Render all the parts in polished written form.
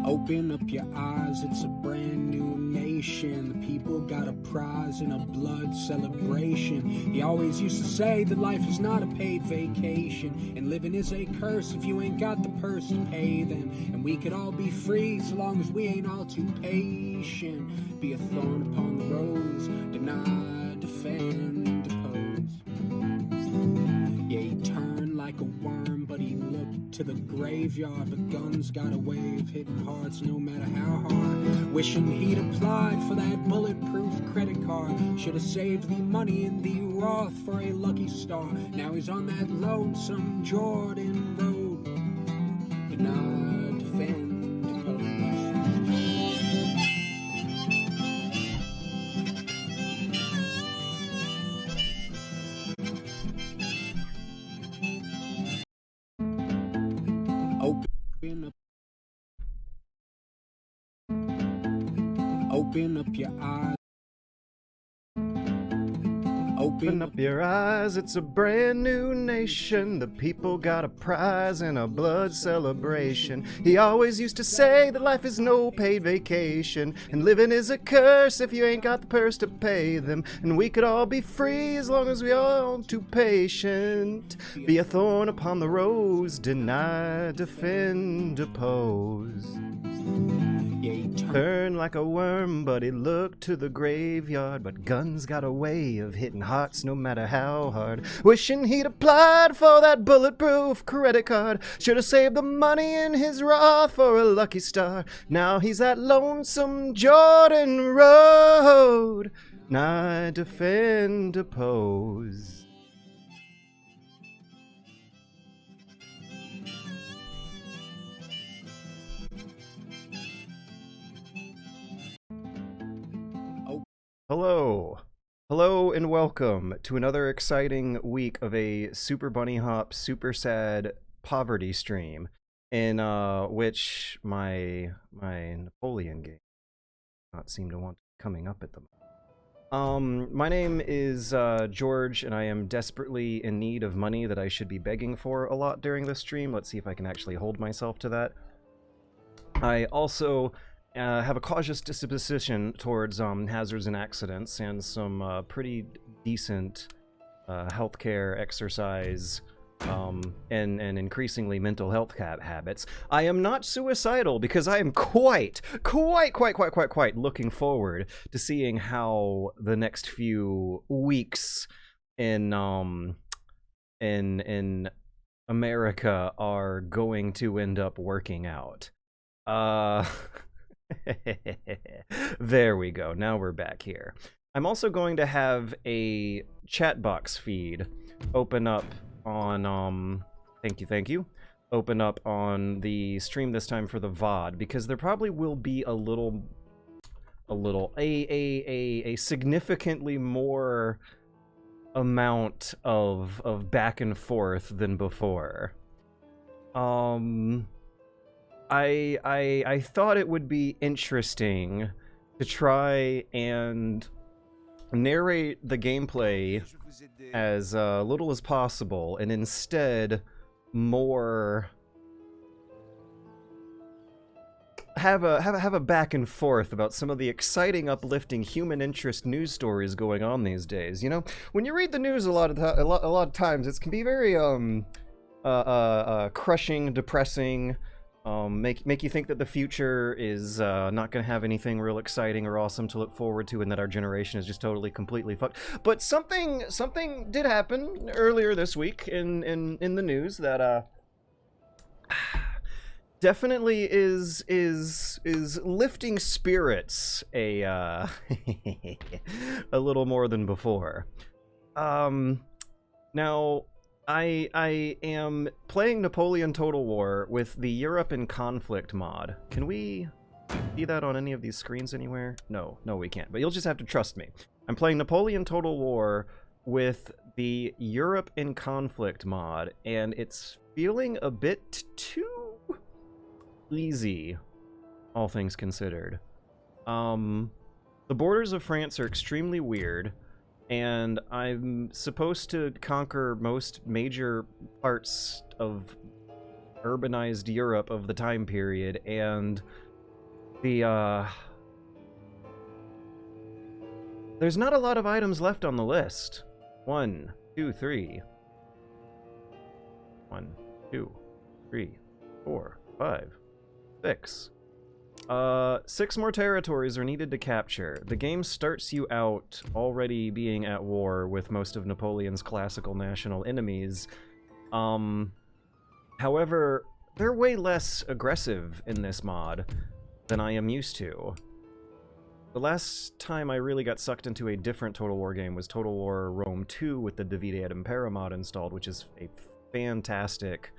Open up your eyes, it's a brand new nation. The people got a prize and a blood celebration. He always used to say that life is not a paid vacation, and living is a curse if you ain't got the purse to pay them. And we could all be free so long as we ain't all too patient. Be a thorn upon the rose, deny, defend, oppose. Yeah, he turned like a worm, but he looked to the graveyard. But guns got a way of hitting hearts no matter how hard. Wishing he'd applied for that bulletproof credit card. Should have saved the money in the Roth for a lucky star. Now he's on that lonesome Jordan road. Deny, defend, oppose. Open up your eyes. Open up your eyes, it's a brand new nation. The people got a prize and a blood celebration. He always used to say that life is no paid vacation, and living is a curse if you ain't got the purse to pay them. And we could all be free as long as we aren't too patient. Be a thorn upon the rose, deny, defend, oppose. Turn like a worm, but he looked to the graveyard. But guns got a way of hitting hearts no matter how hard. Wishing he'd applied for that bulletproof credit card. Should have saved the money in his Roth for a lucky star. Now he's at lonesome Jordan Road. Now defend, oppose. Hello and welcome to another exciting week of a Super Bunny Hop Super Sad Poverty stream, in which my Napoleon game does not seem to want coming up at the moment. My name is George, and I am desperately in need of money that I should be begging for a lot during this stream. Let's see if I can actually hold myself to that. I also have a cautious disposition towards hazards and accidents, and some pretty decent healthcare, exercise, and increasingly mental health habits. I am not suicidal because I am quite looking forward to seeing how the next few weeks in America are going to end up working out. There we go. Now we're back here. I'm also going to have a chat box feed open up on thank you. Open up on the stream this time for the VOD, because there probably will be a significantly more amount of back and forth than before. I thought it would be interesting to try and narrate the gameplay as little as possible, and instead more have a back and forth about some of the exciting, uplifting human interest news stories going on these days. You know, when you read the news a lot of times, it can be very crushing, depressing, make you think that the future is not going to have anything real exciting or awesome to look forward to, and that our generation is just totally, completely fucked. But something did happen earlier this week in the news that definitely is lifting spirits a a little more than before. Now, I am playing Napoleon Total War with the Europe in Conflict mod. Can we see that on any of these screens anywhere? No, we can't. But you'll just have to trust me. I'm playing Napoleon Total War with the Europe in Conflict mod, and it's feeling a bit too easy, all things considered. The borders of France are extremely weird, and I'm supposed to conquer most major parts of urbanized Europe of the time period, and there's not a lot of items left on the list. 1, 2, 3. 1, 2, 3, 4, 5, 6. 6 more territories are needed to capture. The game starts you out already being at war with most of Napoleon's classical national enemies. However, they're way less aggressive in this mod than I am used to. The last time I really got sucked into a different Total War game was Total War Rome 2 with the Divide et Impera mod installed, which is a fantastic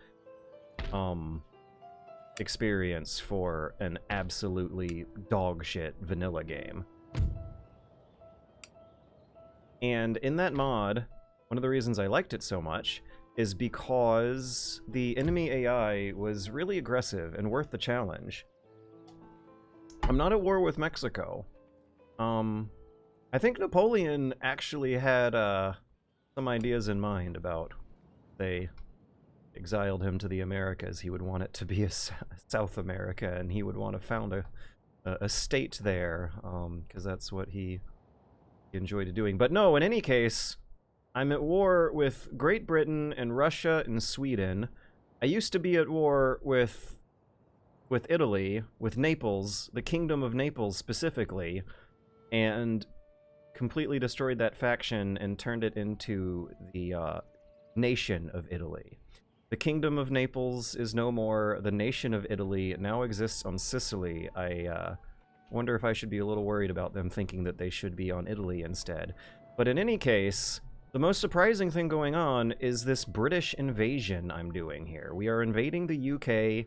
experience for an absolutely dogshit vanilla game. And in that mod, one of the reasons I liked it so much is because the enemy AI was really aggressive and worth the challenge. I'm not at war with Mexico. I think Napoleon actually had some ideas in mind about they exiled him to the Americas. He would want it to be a South America, and he would want to found a state there, because that's what he enjoyed doing. But no, in any case, I'm at war with Great Britain and Russia and Sweden. I used to be at war with Italy, with Naples, the Kingdom of Naples specifically, and completely destroyed that faction and turned it into the nation of Italy. The Kingdom of Naples is no more. The nation of Italy now exists on Sicily. I wonder if I should be a little worried about them thinking that they should be on Italy instead. But in any case, the most surprising thing going on is this British invasion I'm doing here. We are invading the UK,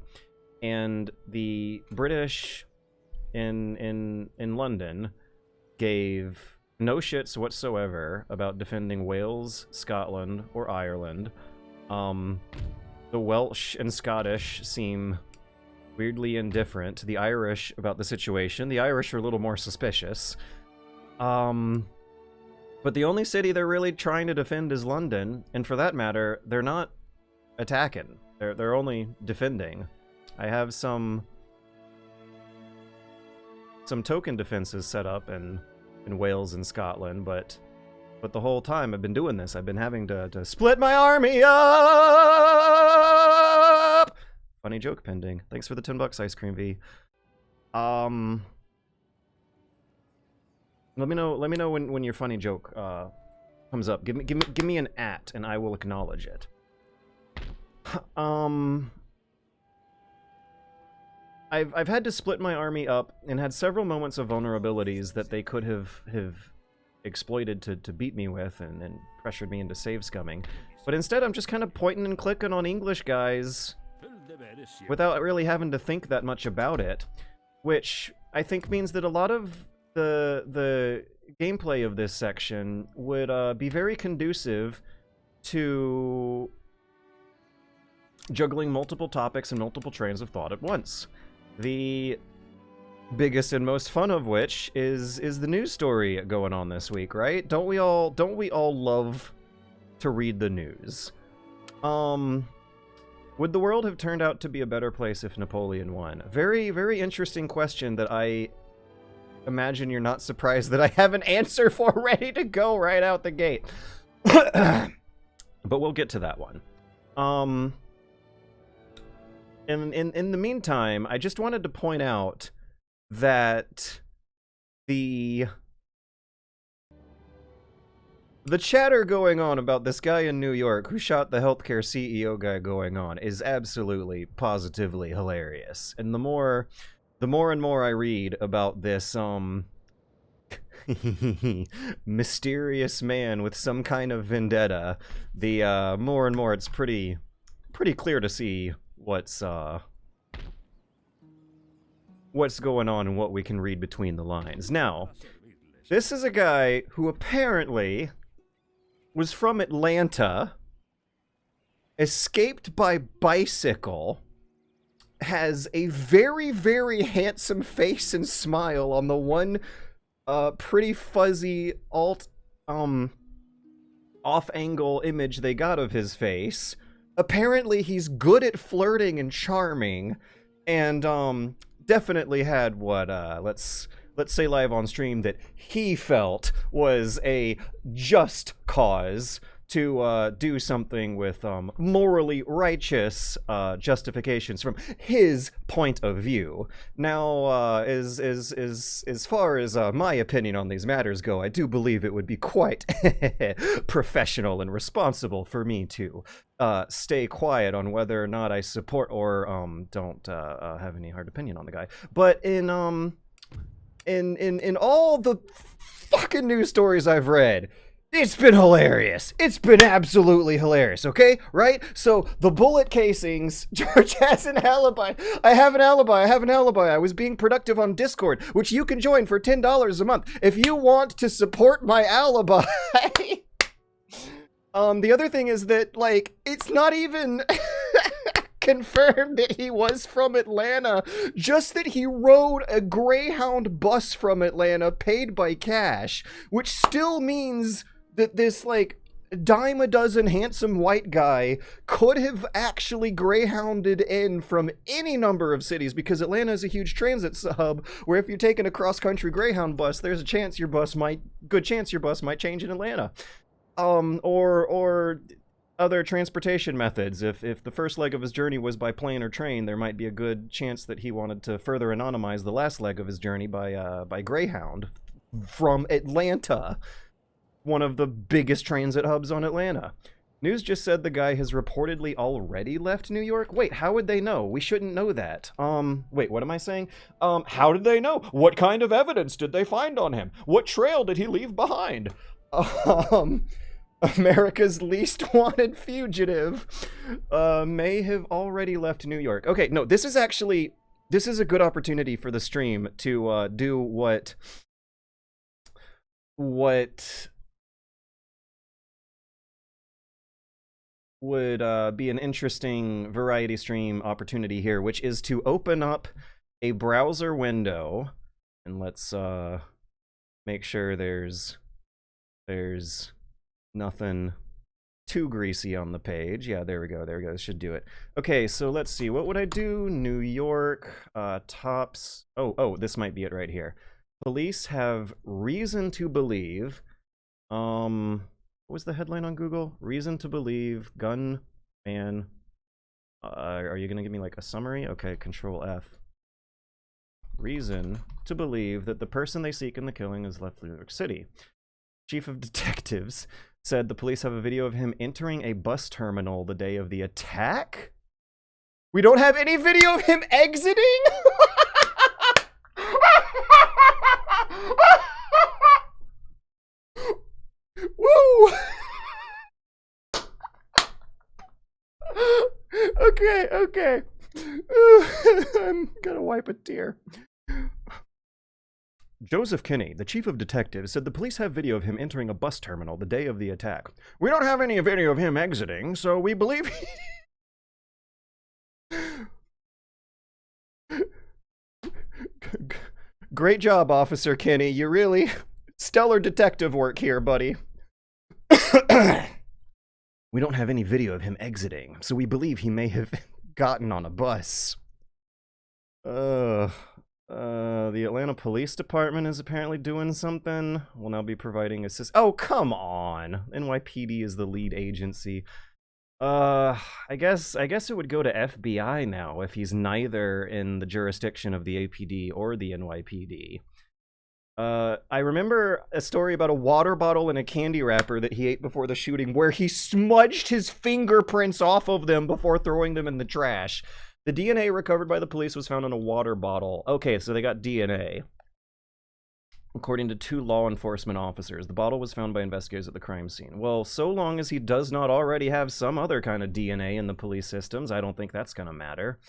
and the British in London gave no shits whatsoever about defending Wales, Scotland, or Ireland. The Welsh and Scottish seem weirdly indifferent to the Irish about the situation. The Irish are a little more suspicious. But the only city they're really trying to defend is London, and for that matter, they're not attacking. They're only defending. I have some token defenses set up in Wales and Scotland, but the whole time I've been doing this, I've been having to split my army up! Funny joke pending. Thanks for the $10, Ice Cream V. Let me know when your funny joke comes up. Give me an @ and I will acknowledge it. I've had to split my army up and had several moments of vulnerabilities that they could have exploited to beat me with and pressured me into save scumming. But instead, I'm just kind of pointing and clicking on English guys without really having to think that much about it, which I think means that a lot of the gameplay of this section would be very conducive to juggling multiple topics and multiple trains of thought at once. The biggest and most fun of which is the news story going on this week, right? Don't we all love to read the news? Would the world have turned out to be a better place if Napoleon won? Very, very interesting question that I imagine you're not surprised that I have an answer for ready to go right out the gate. But we'll get to that one. In the meantime, I just wanted to point out that the chatter going on about this guy in New York who shot the healthcare CEO guy going on is absolutely, positively hilarious. And the more and more I read about this, mysterious man with some kind of vendetta, the, more and more it's pretty clear to see what's going on and what we can read between the lines. Now, this is a guy who apparently was from Atlanta, escaped by bicycle, has a very, very handsome face and smile on the one pretty fuzzy off-angle image they got of his face. Apparently he's good at flirting and charming, and definitely had what let's say live on stream that he felt was a just cause to do something with morally righteous justifications from his point of view. Now, as far as my opinion on these matters go, I do believe it would be quite professional and responsible for me to stay quiet on whether or not I support or don't have any hard opinion on the guy. But in all the fucking news stories I've read, it's been hilarious. It's been absolutely hilarious, okay? Right? So, the bullet casings, George has an alibi. I have an alibi. I was being productive on Discord, which you can join for $10 a month if you want to support my alibi. The other thing is that, like, it's not even confirmed that he was from Atlanta, just that he rode a Greyhound bus from Atlanta paid by cash, which still means that this, like, dime a dozen handsome white guy could have actually Greyhounded in from any number of cities, because Atlanta is a huge transit hub where if you're taking a cross-country Greyhound bus, there's a chance your bus might change in Atlanta. Or other transportation methods. If the first leg of his journey was by plane or train, there might be a good chance that he wanted to further anonymize the last leg of his journey by Greyhound from Atlanta, one of the biggest transit hubs on Atlanta. News just said the guy has reportedly already left New York. Wait, how would they know? We shouldn't know that. Wait, what am I saying? How did they know? What kind of evidence did they find on him? What trail did he leave behind? America's least wanted fugitive may have already left New York. Okay, no, this is a good opportunity for the stream to do what would be an interesting variety stream opportunity here, which is to open up a browser window, and let's make sure there's nothing too greasy on the page. Yeah, there we go. This should do it. Okay, so let's see. What would I do? New York, tops. Oh, this might be it right here. Police have reason to believe. What was the headline on Google? Reason to believe gunman. Are you gonna give me like a summary? Okay, Control F. Reason to believe that the person they seek in the killing has left New York City. Chief of Detectives said the police have a video of him entering a bus terminal the day of the attack. We don't have any video of him exiting? Woo! Okay. I'm gonna wipe a tear. Joseph Kinney, the chief of detectives, said the police have video of him entering a bus terminal the day of the attack. We don't have any video of him exiting, so we believe Great job, Officer Kinney. You really stellar detective work here, buddy. We don't have any video of him exiting, so we believe he may have gotten on a bus. The Atlanta Police Department is apparently doing something. Will now be providing assist. Oh, come on! NYPD is the lead agency. I guess it would go to FBI now if he's neither in the jurisdiction of the APD or the NYPD. I remember a story about a water bottle and a candy wrapper that he ate before the shooting where he smudged his fingerprints off of them before throwing them in the trash. The DNA recovered by the police was found in a water bottle. Okay, so they got DNA. According to 2 law enforcement officers, the bottle was found by investigators at the crime scene. Well, so long as he does not already have some other kind of DNA in the police systems, I don't think that's going to matter.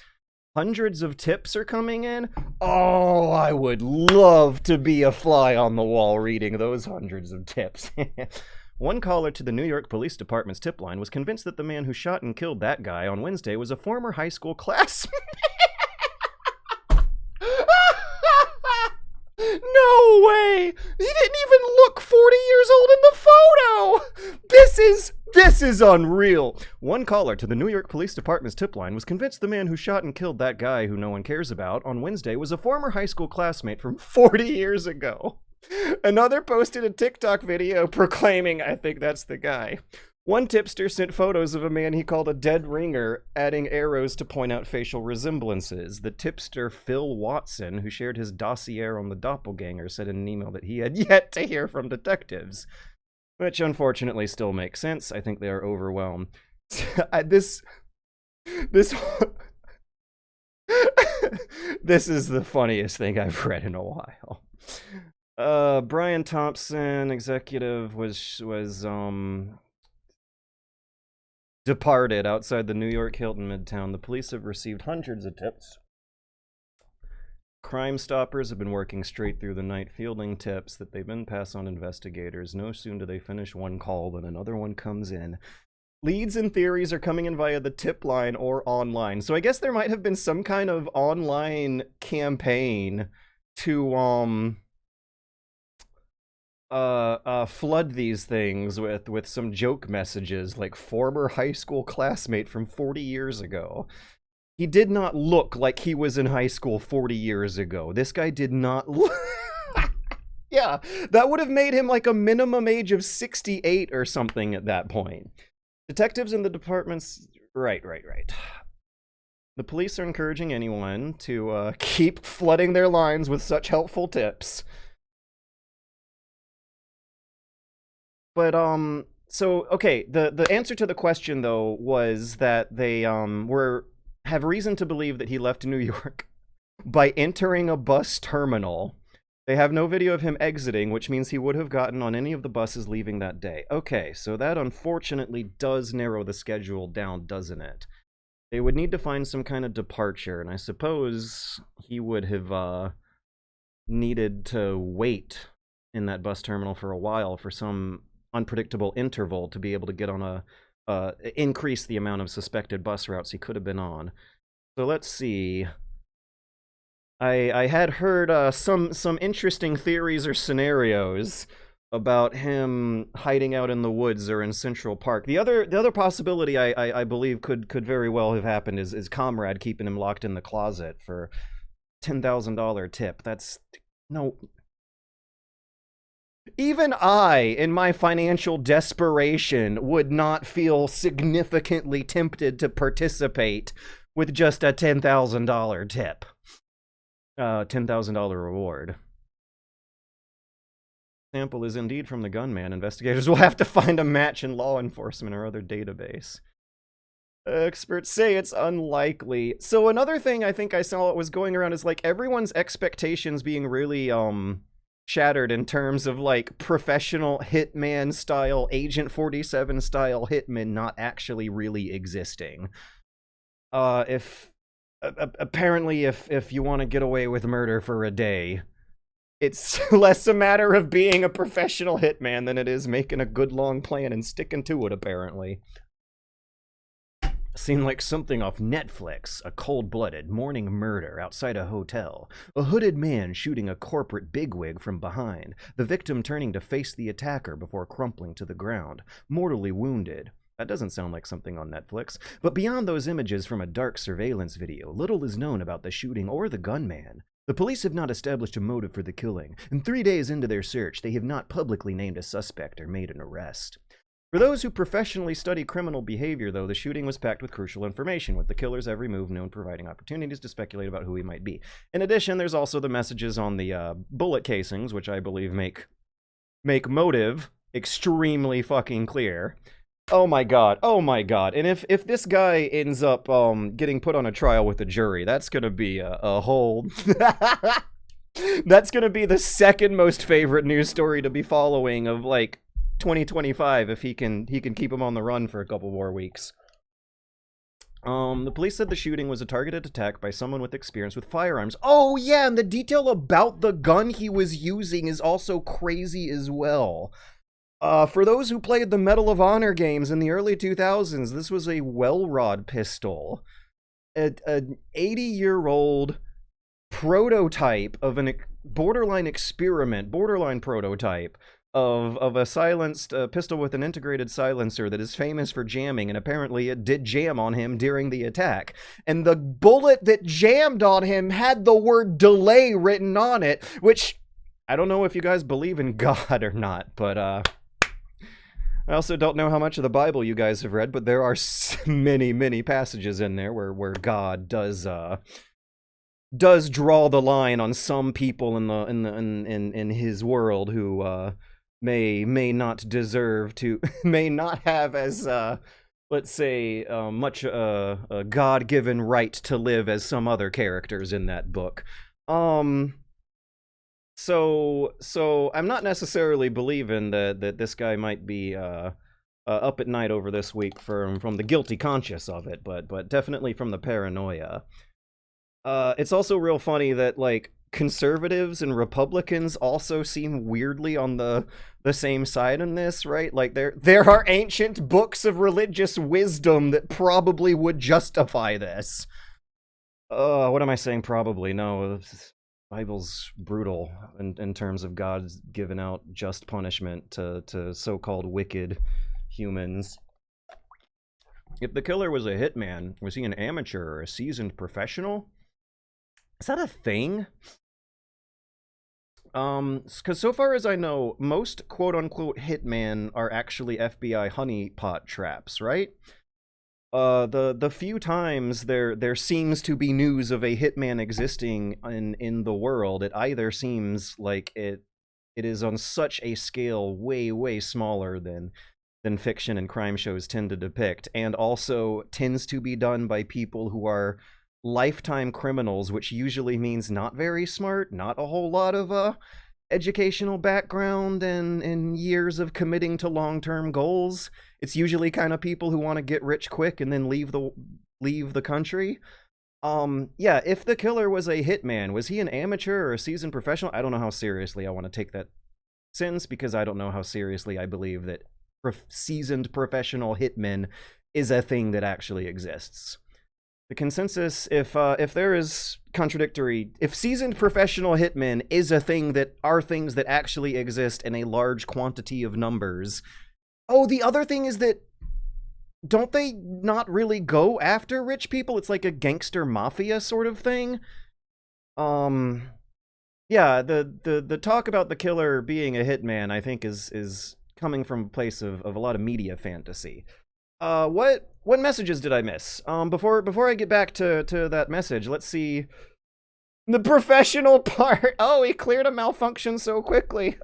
Hundreds of tips are coming in. Oh, I would love to be a fly on the wall reading those hundreds of tips. One caller to the New York Police Department's tip line was convinced that the man who shot and killed that guy on Wednesday was a former high school classmate. No way! He didn't even look 40 years old in the photo! This is unreal! One caller to the New York Police Department's tip line was convinced the man who shot and killed that guy who no one cares about on Wednesday was a former high school classmate from 40 years ago. Another posted a TikTok video proclaiming, I think that's the guy. One tipster sent photos of a man he called a dead ringer, adding arrows to point out facial resemblances. The tipster, Phil Watson, who shared his dossier on the doppelganger, said in an email that he had yet to hear from detectives. Which unfortunately still makes sense. I think they are overwhelmed. This is the funniest thing I've read in a while. Brian Thompson, executive, was departed outside the New York Hilton Midtown. The police have received hundreds of tips. Crime Stoppers have been working straight through the night, fielding tips that they've been passed on investigators. No sooner do they finish one call than another one comes in. Leads and theories are coming in via the tip line or online. So I guess there might have been some kind of online campaign to flood these things with some joke messages like former high school classmate from 40 years ago. He did not look like he was in high school 40 years ago. This guy did not look... Yeah, that would have made him like a minimum age of 68 or something at that point. Detectives in the departments... Right. The police are encouraging anyone to keep flooding their lines with such helpful tips. But, so, okay, the answer to the question, though, was that they, have reason to believe that he left New York by entering a bus terminal. They have no video of him exiting, which means he would have gotten on any of the buses leaving that day. Okay, so that unfortunately does narrow the schedule down, doesn't it? They would need to find some kind of departure, and I suppose he would have, needed to wait in that bus terminal for a while for some unpredictable interval to be able to get on increase the amount of suspected bus routes he could have been on. So let's see. I had heard some interesting theories or scenarios about him hiding out in the woods or in Central Park. The other possibility I believe could very well have happened is Comrade keeping him locked in the closet for $10,000 tip. That's no. Even I, in my financial desperation, would not feel significantly tempted to participate with just a $10,000 tip. $10,000 reward. Sample is indeed from the gunman. Investigators will have to find a match in law enforcement or other database. Experts say it's unlikely. So another thing I think I saw was going around is like everyone's expectations being really, shattered in terms of like professional hitman style, Agent 47 style hitmen not actually really existing. Apparently if you want to get away with murder for a day, it's less a matter of being a professional hitman than it is making a good long plan and sticking to it, apparently. Seemed like something off Netflix, a cold-blooded morning murder outside a hotel. A hooded man shooting a corporate bigwig from behind, the victim turning to face the attacker before crumpling to the ground, mortally wounded. That doesn't sound like something on Netflix. But beyond those images from a dark surveillance video, little is known about the shooting or the gunman. The police have not established a motive for the killing, and 3 days into their search, they have not publicly named a suspect or made an arrest. For those who professionally study criminal behavior, though, the shooting was packed with crucial information, with the killer's every move known providing opportunities to speculate about who he might be. In addition, there's also the messages on the bullet casings, which I believe make motive extremely fucking clear. Oh my god, oh my god. And if this guy ends up getting put on a trial with a jury, that's gonna be a whole... That's gonna be the second most favorite news story to be following of, like, 2025 if he can keep him on the run for a couple more weeks. The police said the shooting was a targeted attack by someone with experience with firearms. Oh yeah, and the detail about the gun he was using is also crazy as well. For those who played the Medal of Honor games in the early 2000s, this was a Welrod pistol. An 80-year-old prototype of a borderline experiment, borderline prototype of a silenced pistol with an integrated silencer that is famous for jamming, and apparently it did jam on him during the attack. And the bullet that jammed on him had the word delay written on it, which I don't know if you guys believe in God or not, but I also don't know how much of the Bible you guys have read, but there are many passages in there where God does draw the line on some people in his world who may not deserve to, may not have as let's say much a God-given right to live as some other characters in that book. So I'm not necessarily believing that this guy might be up at night over this week from the guilty conscience of it, but definitely from the paranoia. It's also real funny that, like, conservatives and Republicans also seem weirdly on the same side in this, right? Like, there are ancient books of religious wisdom that probably would justify this. What am I saying? Probably. No, the Bible's brutal in terms of God's giving out just punishment to so-called wicked humans. If the killer was a hitman, was he an amateur or a seasoned professional? Is that a thing? Because so far as I know, most quote-unquote hitmen are actually FBI honeypot traps, right? The few times there seems to be news of a hitman existing in the world, it either seems like it is on such a scale way smaller than fiction and crime shows tend to depict, and also tends to be done by people who are lifetime criminals, which usually means not very smart, not a whole lot of educational background and years of committing to long-term goals. It's usually kind of people who want to get rich quick and then leave the country. Yeah, if the killer was a hitman, was he an amateur or a seasoned professional? I don't know how seriously I want to take that sentence, because I don't know how seriously I believe that seasoned professional hitmen is a thing that actually exists. The consensus, if there is contradictory, if seasoned professional hitmen is a thing that are things that actually exist in a large quantity of numbers. Oh, the other thing is that, don't they not really go after rich people? It's like a gangster mafia sort of thing. Yeah, the talk about the killer being a hitman, I think, is coming from a place of a lot of media fantasy. What messages did I miss? Before I get back to that message, let's see the professional part. Oh, he cleared a malfunction so quickly.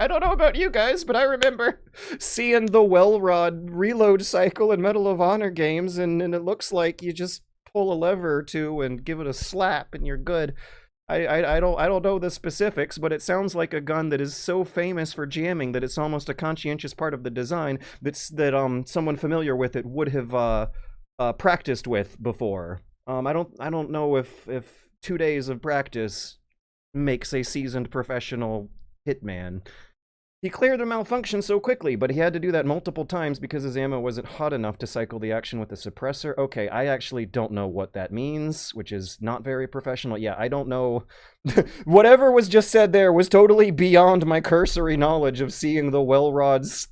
I don't know about you guys, but I remember seeing the Welrod reload cycle in Medal of Honor games, and it looks like you just pull a lever or two and give it a slap and you're good. I don't know the specifics, but it sounds like a gun that is so famous for jamming that it's almost a conscientious part of the design that someone familiar with it would have practiced with before. I don't know if 2 days of practice makes a seasoned professional hitman. He cleared the malfunction so quickly, but he had to do that multiple times because his ammo wasn't hot enough to cycle the action with the suppressor. Okay, I actually don't know what that means, which is not very professional. Yeah, I don't know. Whatever was just said there was totally beyond my cursory knowledge of seeing the Welrod's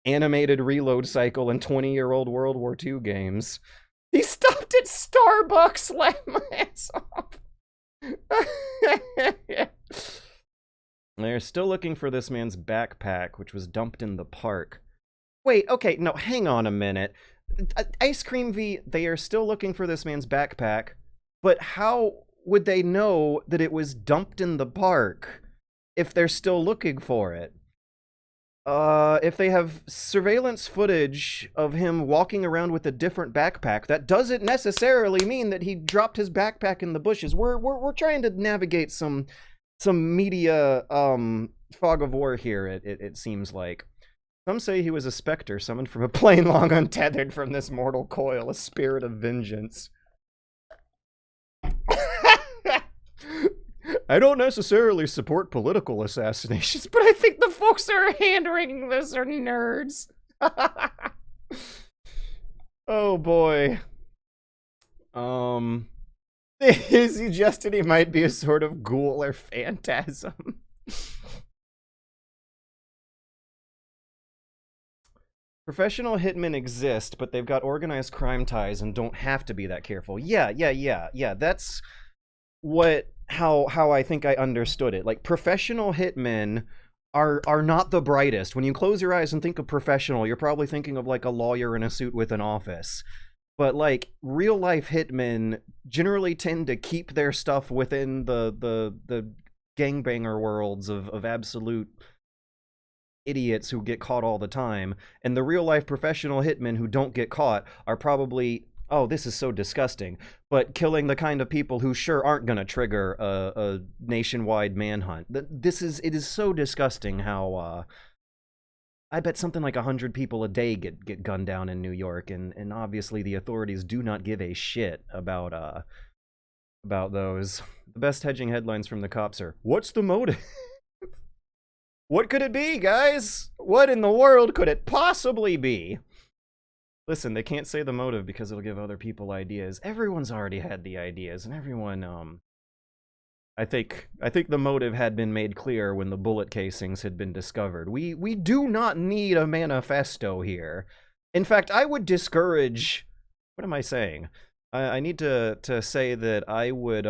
animated reload cycle and 20-year-old World War II games. He stopped at Starbucks, let my ass off. They're still looking for this man's backpack, which was dumped in the park. Wait, okay, no, hang on a minute. Ice Cream V, they are still looking for this man's backpack, but how would they know that it was dumped in the park if they're still looking for it? If they have surveillance footage of him walking around with a different backpack, that doesn't necessarily mean that he dropped his backpack in the bushes. We're trying to navigate some media fog of war here. It seems like. Some say he was a specter summoned from a plane long untethered from this mortal coil, a spirit of vengeance. I don't necessarily support political assassinations, but I think the folks that are hand-wringing this are nerds. Oh boy. He suggested he might be a sort of ghoul or phantasm. Professional hitmen exist, but they've got organized crime ties and don't have to be that careful. Yeah. That's how I think I understood it. Like, professional hitmen are not the brightest. When you close your eyes and think of professional, you're probably thinking of like a lawyer in a suit with an office. But like, real life hitmen generally tend to keep their stuff within the gangbanger worlds of absolute idiots who get caught all the time, and the real life professional hitmen who don't get caught are probably, oh, this is so disgusting, but killing the kind of people who sure aren't going to trigger a nationwide manhunt. It is so disgusting how I bet something like 100 people a day get gunned down in New York, and obviously the authorities do not give a shit about those. The best hedging headlines from the cops are, what's the motive? What could it be, guys? What in the world could it possibly be? Listen, they can't say the motive because it'll give other people ideas. Everyone's already had the ideas, and everyone, I think the motive had been made clear when the bullet casings had been discovered. We do not need a manifesto here. In fact, I would discourage... What am I saying? I need to say that I would,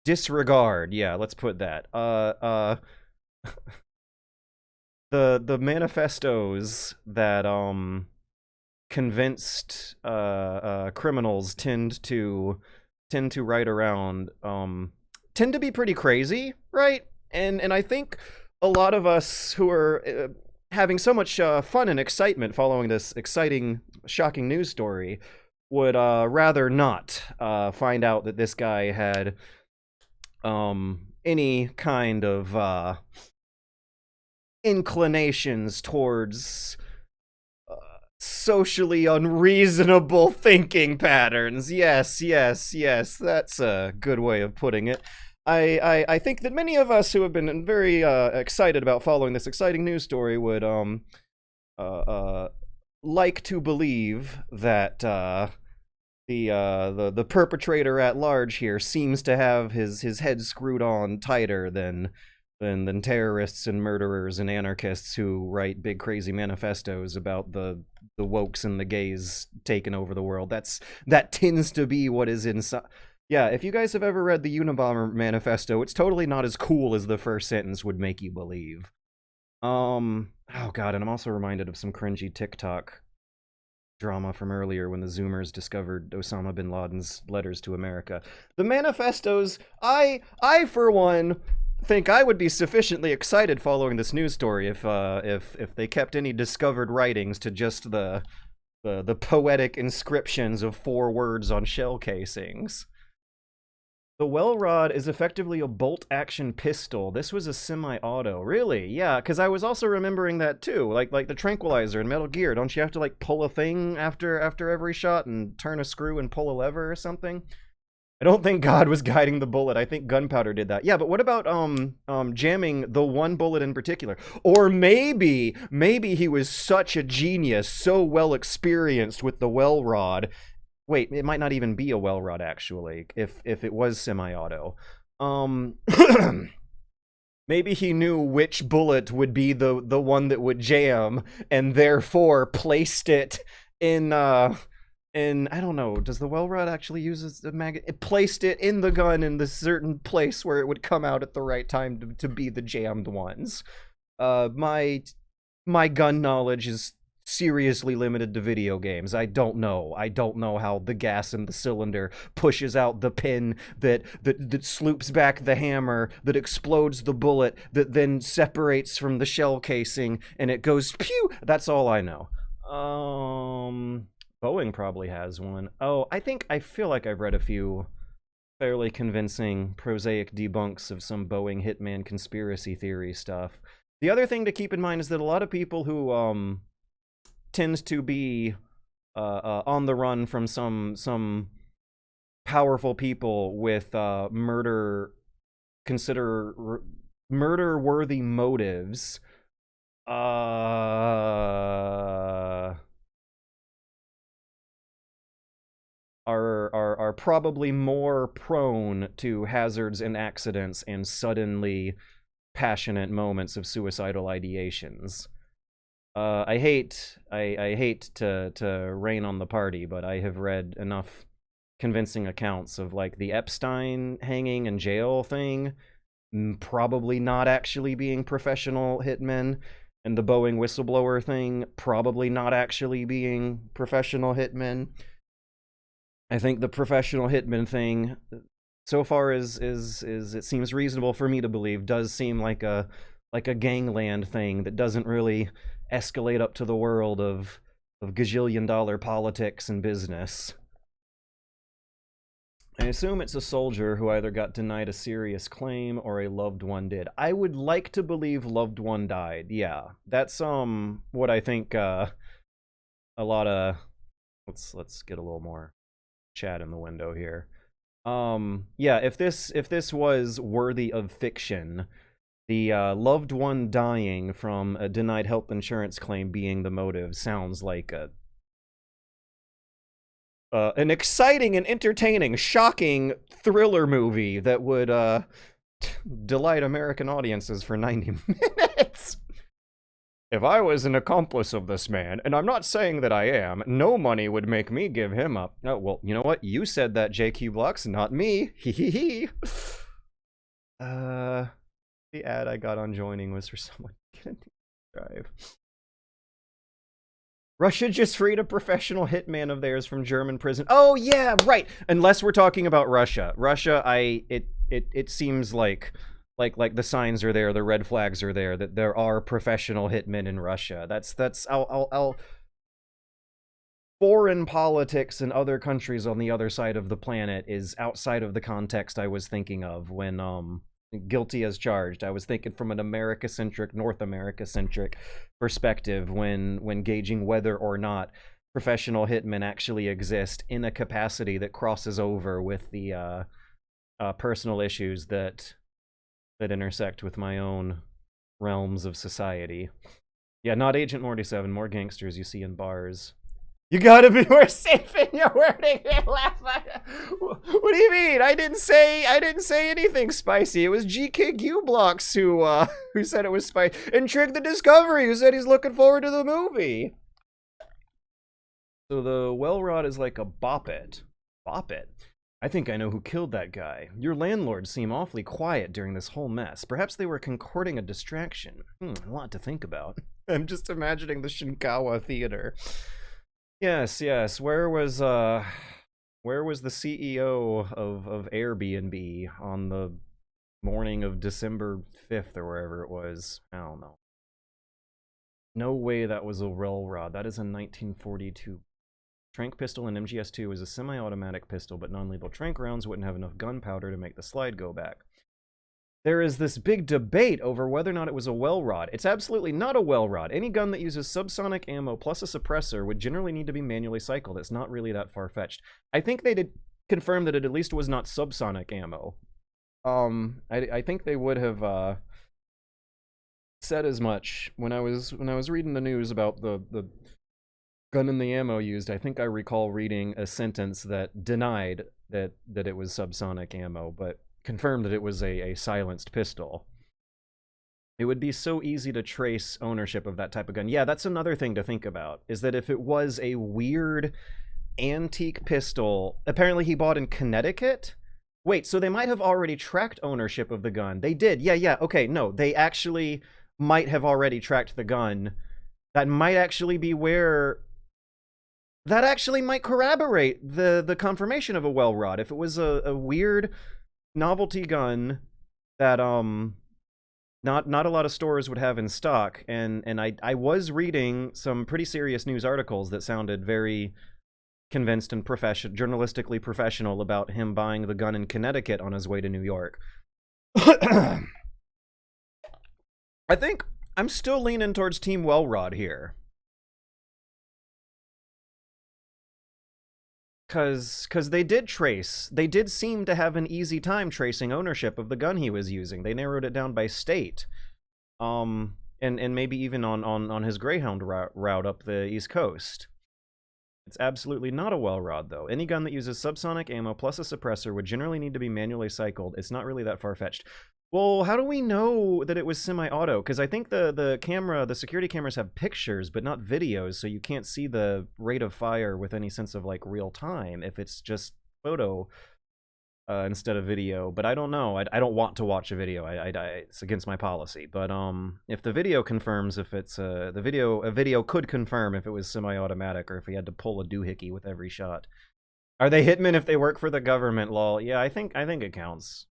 disregard. Yeah, let's put that. The manifestos that convinced criminals tend to write around tend to be pretty crazy, right? And I think a lot of us who are having so much fun and excitement following this exciting, shocking news story would rather not find out that this guy had any kind of inclinations towards socially unreasonable thinking patterns. Yes, that's a good way of putting it. I think that many of us who have been very excited about following this exciting news story would like to believe that the perpetrator at large here seems to have his head screwed on tighter than terrorists and murderers and anarchists who write big crazy manifestos about the wokes and the gays taking over the world. That tends to be what is inside. Yeah, if you guys have ever read the Unabomber manifesto, it's totally not as cool as the first sentence would make you believe. Oh god, and I'm also reminded of some cringy TikTok drama from earlier when the Zoomers discovered Osama bin Laden's letters to America. The manifestos, I for one think I would be sufficiently excited following this news story if they kept any discovered writings to just the poetic inscriptions of 4 words on shell casings. The well rod is effectively a bolt-action pistol. This was a semi-auto. Really? Yeah, because I was also remembering that too. Like the tranquilizer in Metal Gear. Don't you have to like pull a thing after every shot and turn a screw and pull a lever or something? I don't think God was guiding the bullet. I think gunpowder did that. Yeah, but what about jamming the one bullet in particular? Or maybe he was such a genius, so well experienced with the well rod. Wait, it might not even be a well rod actually, if it was semi-auto. Maybe he knew which bullet would be the one that would jam, and therefore placed it in I don't know, does the well rod actually use the mag? It placed it in the gun in the certain place where it would come out at the right time to be the jammed ones. My gun knowledge is seriously limited to video games. I don't know. I don't know how the gas in the cylinder pushes out the pin that sloops back the hammer, that explodes the bullet, that then separates from the shell casing, and it goes pew. That's all I know. Boeing probably has one. Oh, I feel like I've read a few fairly convincing prosaic debunks of some Boeing Hitman conspiracy theory stuff. The other thing to keep in mind is that a lot of people who tends to be on the run from some powerful people with murder-worthy motives are probably more prone to hazards and accidents and suddenly passionate moments of suicidal ideations. I hate to rain on the party, but I have read enough convincing accounts of like the Epstein hanging and jail thing, probably not actually being professional hitmen, and the Boeing whistleblower thing probably not actually being professional hitmen. I think the professional hitman thing, so far as it seems reasonable for me to believe, does seem like a gangland thing that doesn't really escalate up to the world of gajillion-dollar politics and business. I assume it's a soldier who either got denied a serious claim or a loved one did. I would like to believe loved one died. Yeah, that's what I think. A lot of let's get a little more chat in the window here. Yeah, if this was worthy of fiction, the loved one dying from a denied health insurance claim being the motive sounds like an exciting and entertaining, shocking thriller movie that would delight American audiences for 90 minutes. If I was an accomplice of this man, and I'm not saying that I am, no money would make me give him up. Oh, well, you know what? You said that, JQ Blocks, not me. Hee hee hee. The ad I got on joining was for someone to get a drive. Russia just freed a professional hitman of theirs from German prison. Oh yeah, right. Unless we're talking about Russia. Russia, it seems like the signs are there, the red flags are there, that there are professional hitmen in Russia. I'll foreign politics in other countries on the other side of the planet is outside of the context I was thinking of when guilty as charged. I was thinking from an America-centric, North America-centric perspective when gauging whether or not professional hitmen actually exist in a capacity that crosses over with the personal issues that intersect with my own realms of society. Yeah, not Agent 47, more gangsters you see in bars. You gotta be more safe in your wording. What do you mean? I didn't say anything spicy. It was GKQ Blocks who said it was spicy. And Trig the Discovery who said he's looking forward to the movie. So the well rod is like a bop it. Bop it. I think I know who killed that guy. Your landlords seem awfully quiet during this whole mess. Perhaps they were concording a distraction. A lot to think about. I'm just imagining the Shinkawa Theater. Yes. Where was the CEO of Airbnb on the morning of December 5th or wherever it was? I don't know. No way that was a roll rod. That is a 1942. Trank pistol in MGS2 is a semi-automatic pistol, but non-lethal trank rounds wouldn't have enough gunpowder to make the slide go back. There is this big debate over whether or not it was a well rod. It's absolutely not a well rod. Any gun that uses subsonic ammo plus a suppressor would generally need to be manually cycled. It's not really that far-fetched. I think they did confirm that it at least was not subsonic ammo. I think they would have said as much when I was reading the news about the gun and the ammo used. I think I recall reading a sentence that denied that it was subsonic ammo, but confirmed that it was a silenced pistol. It would be so easy to trace ownership of that type of gun. Yeah, that's another thing to think about, is that if it was a weird antique pistol, apparently he bought in Connecticut? Wait, so they might have already tracked ownership of the gun. They did. Yeah. Okay, no, they actually might have already tracked the gun. That might actually be where... That actually might corroborate the confirmation of a well rod. If it was a weird novelty gun that not a lot of stores would have in stock, and I was reading some pretty serious news articles that sounded very convinced and journalistically professional about him buying the gun in Connecticut on his way to New York. I think I'm still leaning towards Team Wellrod here. Because they did seem to have an easy time tracing ownership of the gun he was using. They narrowed it down by state. And maybe even on his Greyhound route up the East Coast. It's absolutely not a well rod, though. Any gun that uses subsonic ammo plus a suppressor would generally need to be manually cycled. It's not really that far-fetched. Well, how do we know that it was semi-auto? Because I think the security cameras have pictures, but not videos, so you can't see the rate of fire with any sense of, like, real time if it's just photo instead of video. But I don't know. I don't want to watch a video. It's against my policy. But if the video confirms if it's a video could confirm if it was semi-automatic or if he had to pull a doohickey with every shot. Are they hitmen if they work for the government? Lol. Yeah, I think it counts.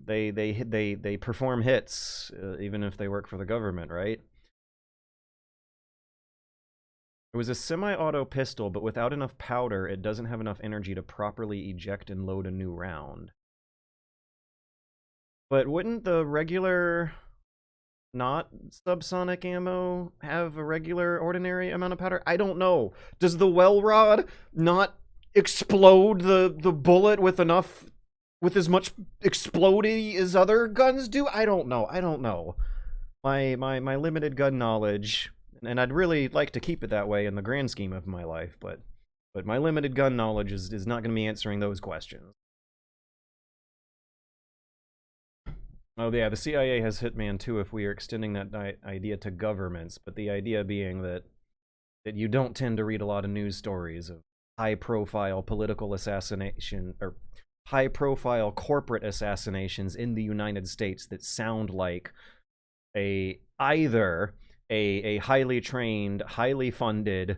They perform hits even if they work for the government, right? It was a semi-auto pistol, but without enough powder, it doesn't have enough energy to properly eject and load a new round. But wouldn't the regular, not subsonic ammo have a regular, ordinary amount of powder? I don't know. Does the well rod not explode the bullet with enough... with as much exploding as other guns do? I don't know. My limited gun knowledge, and I'd really like to keep it that way in the grand scheme of my life, but my limited gun knowledge is not going to be answering those questions. Oh yeah, the CIA has Hitman too if we are extending that idea to governments, but the idea being that you don't tend to read a lot of news stories of high-profile political assassination, or high-profile corporate assassinations in the United States that sound like either a highly trained, highly funded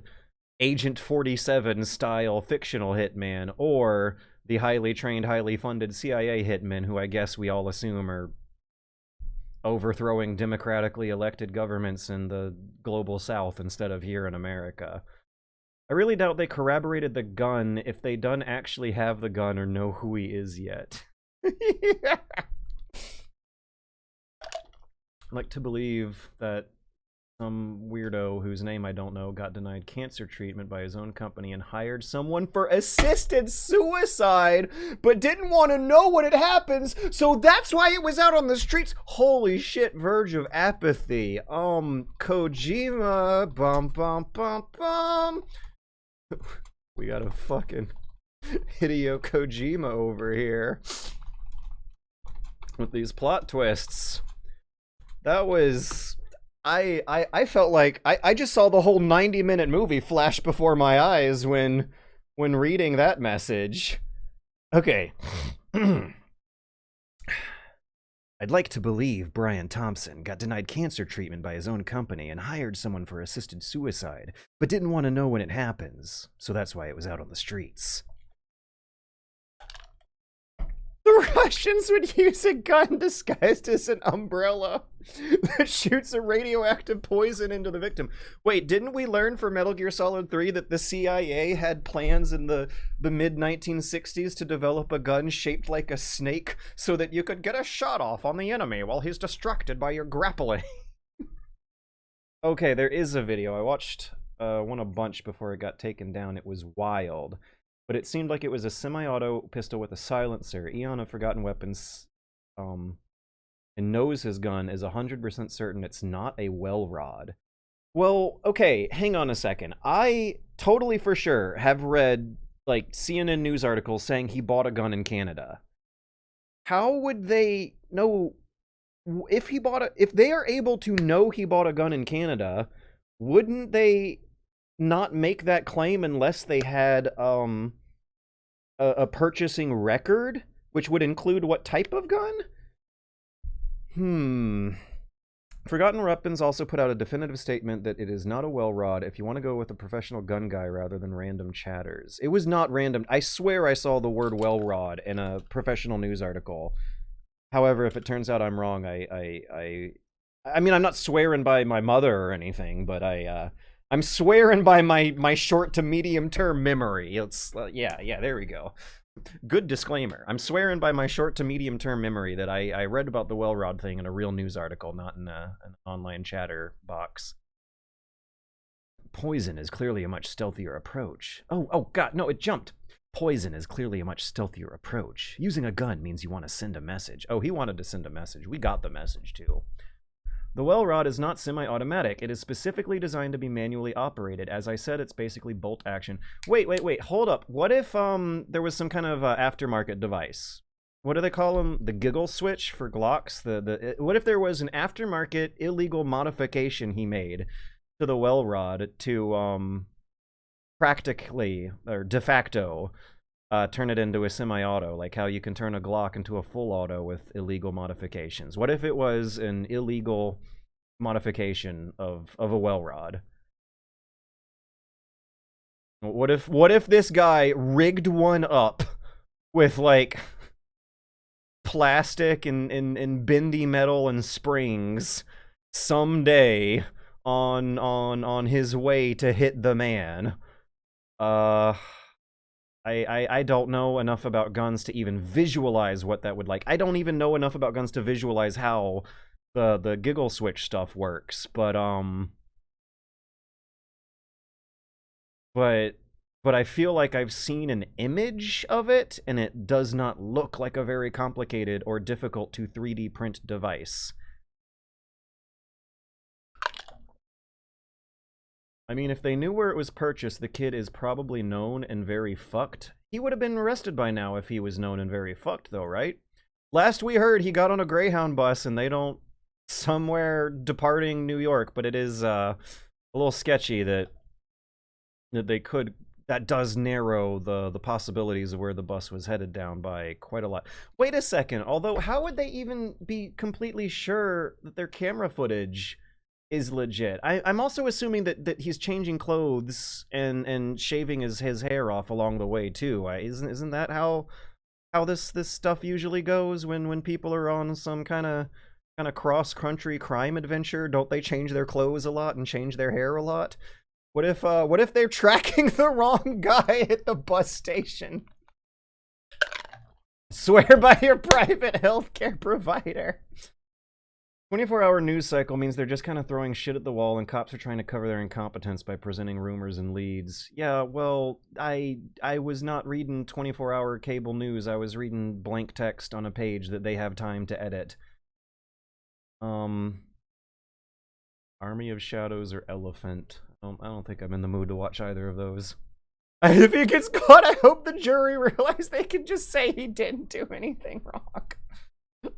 Agent 47 style fictional hitman, or the highly trained, highly funded CIA hitmen who I guess we all assume are overthrowing democratically elected governments in the global south instead of here in America. I really doubt they corroborated the gun if they don't actually have the gun or know who he is yet. Yeah. I'd like to believe that some weirdo whose name I don't know got denied cancer treatment by his own company and hired someone for assisted suicide, but didn't want to know when it happens, so that's why it was out on the streets. Holy shit, verge of apathy. Kojima, bum bum bum bum. We got a fucking Hideo Kojima over here with these plot twists. That was... I felt like I just saw the whole 90-minute movie flash before my eyes when reading that message. Okay. I'd like to believe Brian Thompson got denied cancer treatment by his own company and hired someone for assisted suicide, but didn't want to know when it happens, so that's why it was out on the streets. The Russians would use a gun disguised as an umbrella that shoots a radioactive poison into the victim. Wait, didn't we learn for Metal Gear Solid 3 that the CIA had plans in the mid-1960s to develop a gun shaped like a snake so that you could get a shot off on the enemy while he's distracted by your grappling? Okay, there is a video. I watched one a bunch before it got taken down. It was wild. But it seemed like it was a semi-auto pistol with a silencer. Eon of Forgotten Weapons and knows his gun is 100% certain it's not a well rod. Well, okay, hang on a second. I totally for sure have read, like, CNN news articles saying he bought a gun in Canada. How would they know if they are able to know he bought a gun in Canada, wouldn't they not make that claim unless they had a purchasing record, which would include what type of gun? Forgotten Weapons also put out a definitive statement that it is not a well rod if you want to go with a professional gun guy rather than random chatters. It was not random. I swear I saw the word well rod in a professional news article. However, if it turns out I'm wrong, I mean, I'm not swearing by my mother or anything, but I'm swearing by my short to medium term memory. It's yeah, there we go. Good disclaimer. I'm swearing by my short to medium term memory that I read about the well rod thing in a real news article, not in an online chatter box. Poison is clearly a much stealthier approach. Oh god, no, it jumped. Poison is clearly a much stealthier approach. Using a gun means you want to send a message. Oh, he wanted to send a message. We got the message too. The well rod is not semi-automatic. It is specifically designed to be manually operated. As I said, it's basically bolt action. Wait, hold up. What if there was some kind of aftermarket device? What do they call them? The giggle switch for Glocks? What if there was an aftermarket illegal modification he made to the well rod to practically, or de facto, turn it into a semi-auto, like how you can turn a Glock into a full auto with illegal modifications? What if it was an illegal modification of a well rod? What if this guy rigged one up with like plastic and bendy metal and springs someday on his way to hit the man? I don't know enough about guns to even visualize what that would like. I don't even know enough about guns to visualize how the giggle switch stuff works, but I feel like I've seen an image of it, and it does not look like a very complicated or difficult to 3D print device. I mean, if they knew where it was purchased, the kid is probably known and very fucked. He would have been arrested by now if he was known and very fucked, though, right? Last we heard, he got on a Greyhound bus, and they don't... somewhere departing New York, but it is a little sketchy that they could... that does narrow the possibilities of where the bus was headed down by quite a lot. Wait a second, although how would they even be completely sure that their camera footage is legit? I'm also assuming that he's changing clothes and shaving his hair off along the way too. Isn't that how this stuff usually goes when people are on some kind of cross-country crime adventure? Don't they change their clothes a lot and change their hair a lot? What if they're tracking the wrong guy at the bus station? Swear by your private healthcare provider. 24-hour news cycle means they're just kind of throwing shit at the wall, and cops are trying to cover their incompetence by presenting rumors and leads. Yeah, well, I was not reading 24-hour cable news. I was reading blank text on a page that they have time to edit. Army of Shadows or Elephant. I don't think I'm in the mood to watch either of those. If he gets caught, I hope the jury realize they can just say he didn't do anything wrong.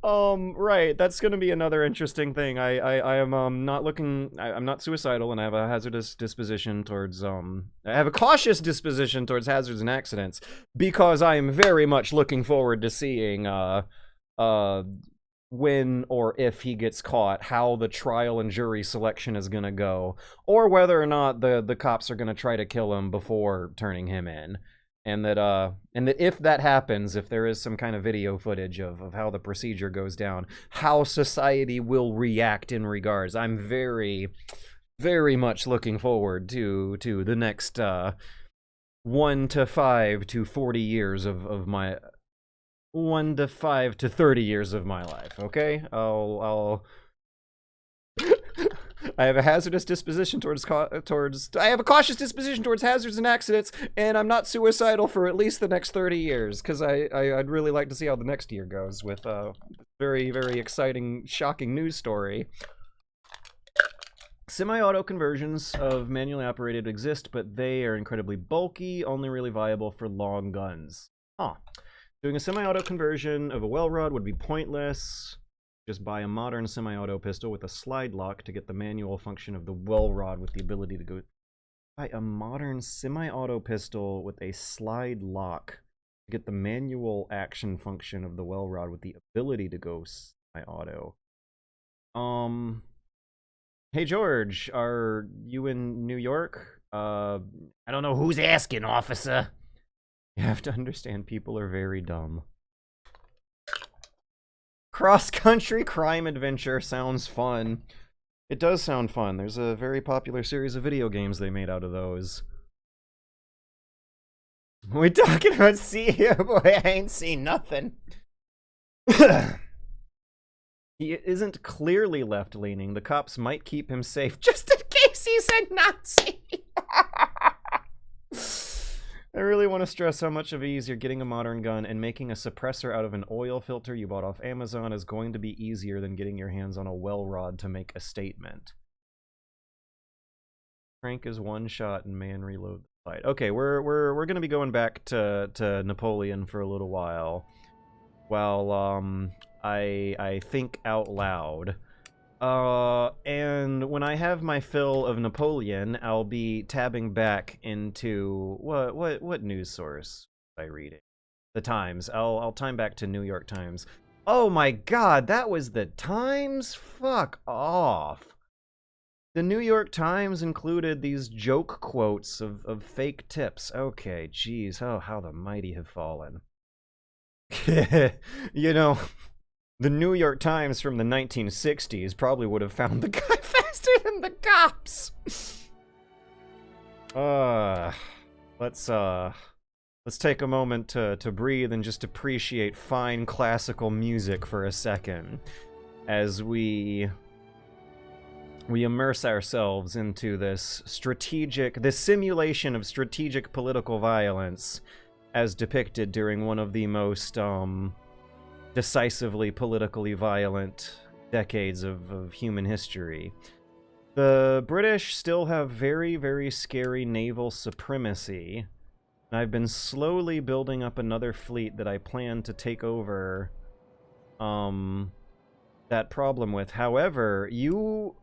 Right, that's gonna be another interesting thing. I am not looking... I'm not suicidal, and I have a hazardous disposition towards I have a cautious disposition towards hazards and accidents, because I am very much looking forward to seeing when or if he gets caught, how the trial and jury selection is gonna go, or whether or not the cops are gonna try to kill him before turning him in. And that if that happens, if there is some kind of video footage of how the procedure goes down, how society will react in regards. I'm very, very much looking forward to the next 1 to 5 to 40 years of my 1 to 5 to 30 years of my life. Okay, I'll I have a hazardous disposition towards I have a cautious disposition towards hazards and accidents, and I'm not suicidal for at least the next 30 years, because I'd really like to see how the next year goes with a very, very exciting, shocking news story. Semi-auto conversions of manually operated exist, but they are incredibly bulky, only really viable for long guns. Huh. Doing a semi-auto conversion of a well rod would be pointless. Just buy a modern semi-auto pistol with a slide lock to get the manual function of the well rod with the ability to go... Buy a modern semi-auto pistol with a slide lock to get the manual action function of the well rod with the ability to go semi-auto. Hey George, are you in New York? I don't know who's asking, officer. You have to understand people are very dumb. Cross-country crime adventure sounds fun. It does sound fun. There's a very popular series of video games they made out of those. We talking about boy, I ain't seen nothing. He isn't clearly left-leaning. The cops might keep him safe just in case he's a Nazi. I really want to stress how much of easier getting a modern gun and making a suppressor out of an oil filter you bought off Amazon is going to be easier than getting your hands on a well rod to make a statement. Frank is one shot and man reload the fight. Okay, we're gonna be going back to Napoleon for a little while I think out loud. And when I have my fill of Napoleon, I'll be tabbing back into what news source was I reading? The Times. I'll time back to New York Times. Oh my god, that was the Times? Fuck off. The New York Times included these joke quotes of fake tips. Okay, geez, oh, how the mighty have fallen. You know, the New York Times from the 1960s probably would have found the guy faster than the cops. Let's take a moment to breathe and just appreciate fine classical music for a second as we immerse ourselves into this simulation of strategic political violence as depicted during one of the most decisively politically violent decades of human history. The British still have very, very scary naval supremacy, and I've been slowly building up another fleet that I plan to take over that problem with. However,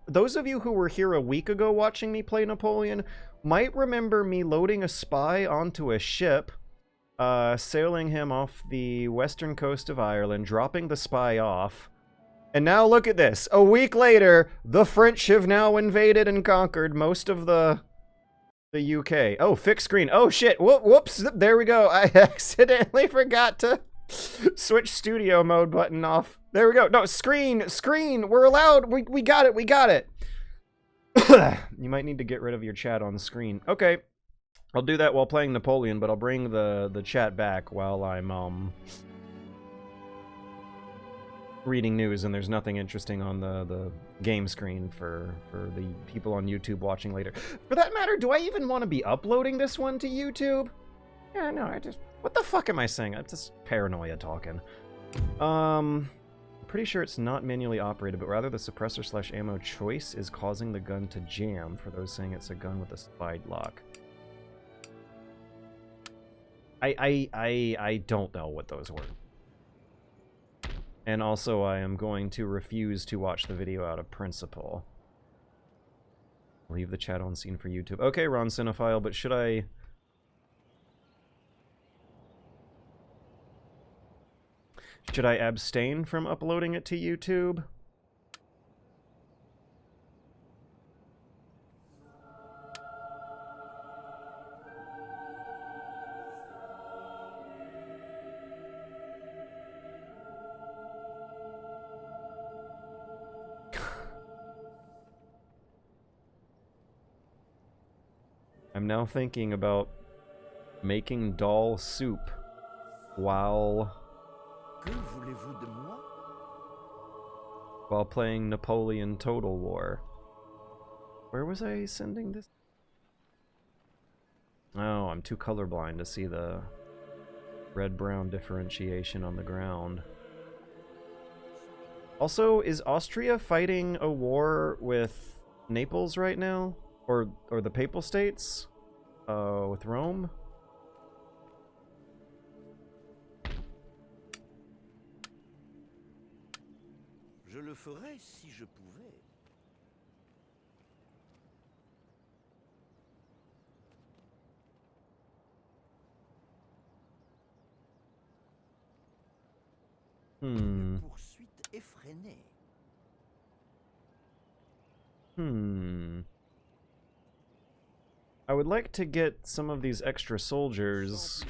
those of you who were here a week ago watching me play Napoleon might remember me loading a spy onto a ship, sailing him off the western coast of Ireland, dropping the spy off. And now look at this. A week later, the French have now invaded and conquered most of the UK. Oh, fixed screen. Oh, shit. Whoops. There we go. I accidentally forgot to switch studio mode button off. There we go. No, screen. We're allowed. We got it. You might need to get rid of your chat on screen. Okay. I'll do that while playing Napoleon, but I'll bring the chat back while I'm reading news and there's nothing interesting on the game screen for the people on YouTube watching later. For that matter, do I even want to be uploading this one to YouTube? Yeah, no, what the fuck am I saying? It's just paranoia talking. Pretty sure it's not manually operated, but rather the suppressor / ammo choice is causing the gun to jam, for those saying it's a gun with a slide lock. I don't know what those were. And also, I am going to refuse to watch the video out of principle. Leave the chat on scene for YouTube. Okay, Ron Cinephile, but should I abstain from uploading it to YouTube? I'm now thinking about making dal soup while playing Napoleon Total War. Where was I sending this? Oh, I'm too colorblind to see the red-brown differentiation on the ground. Also, is Austria fighting a war with Naples right now? Or the Papal States? With Rome? Je le ferais si je pouvais. Une poursuite effrénée. I would like to get some of these extra soldiers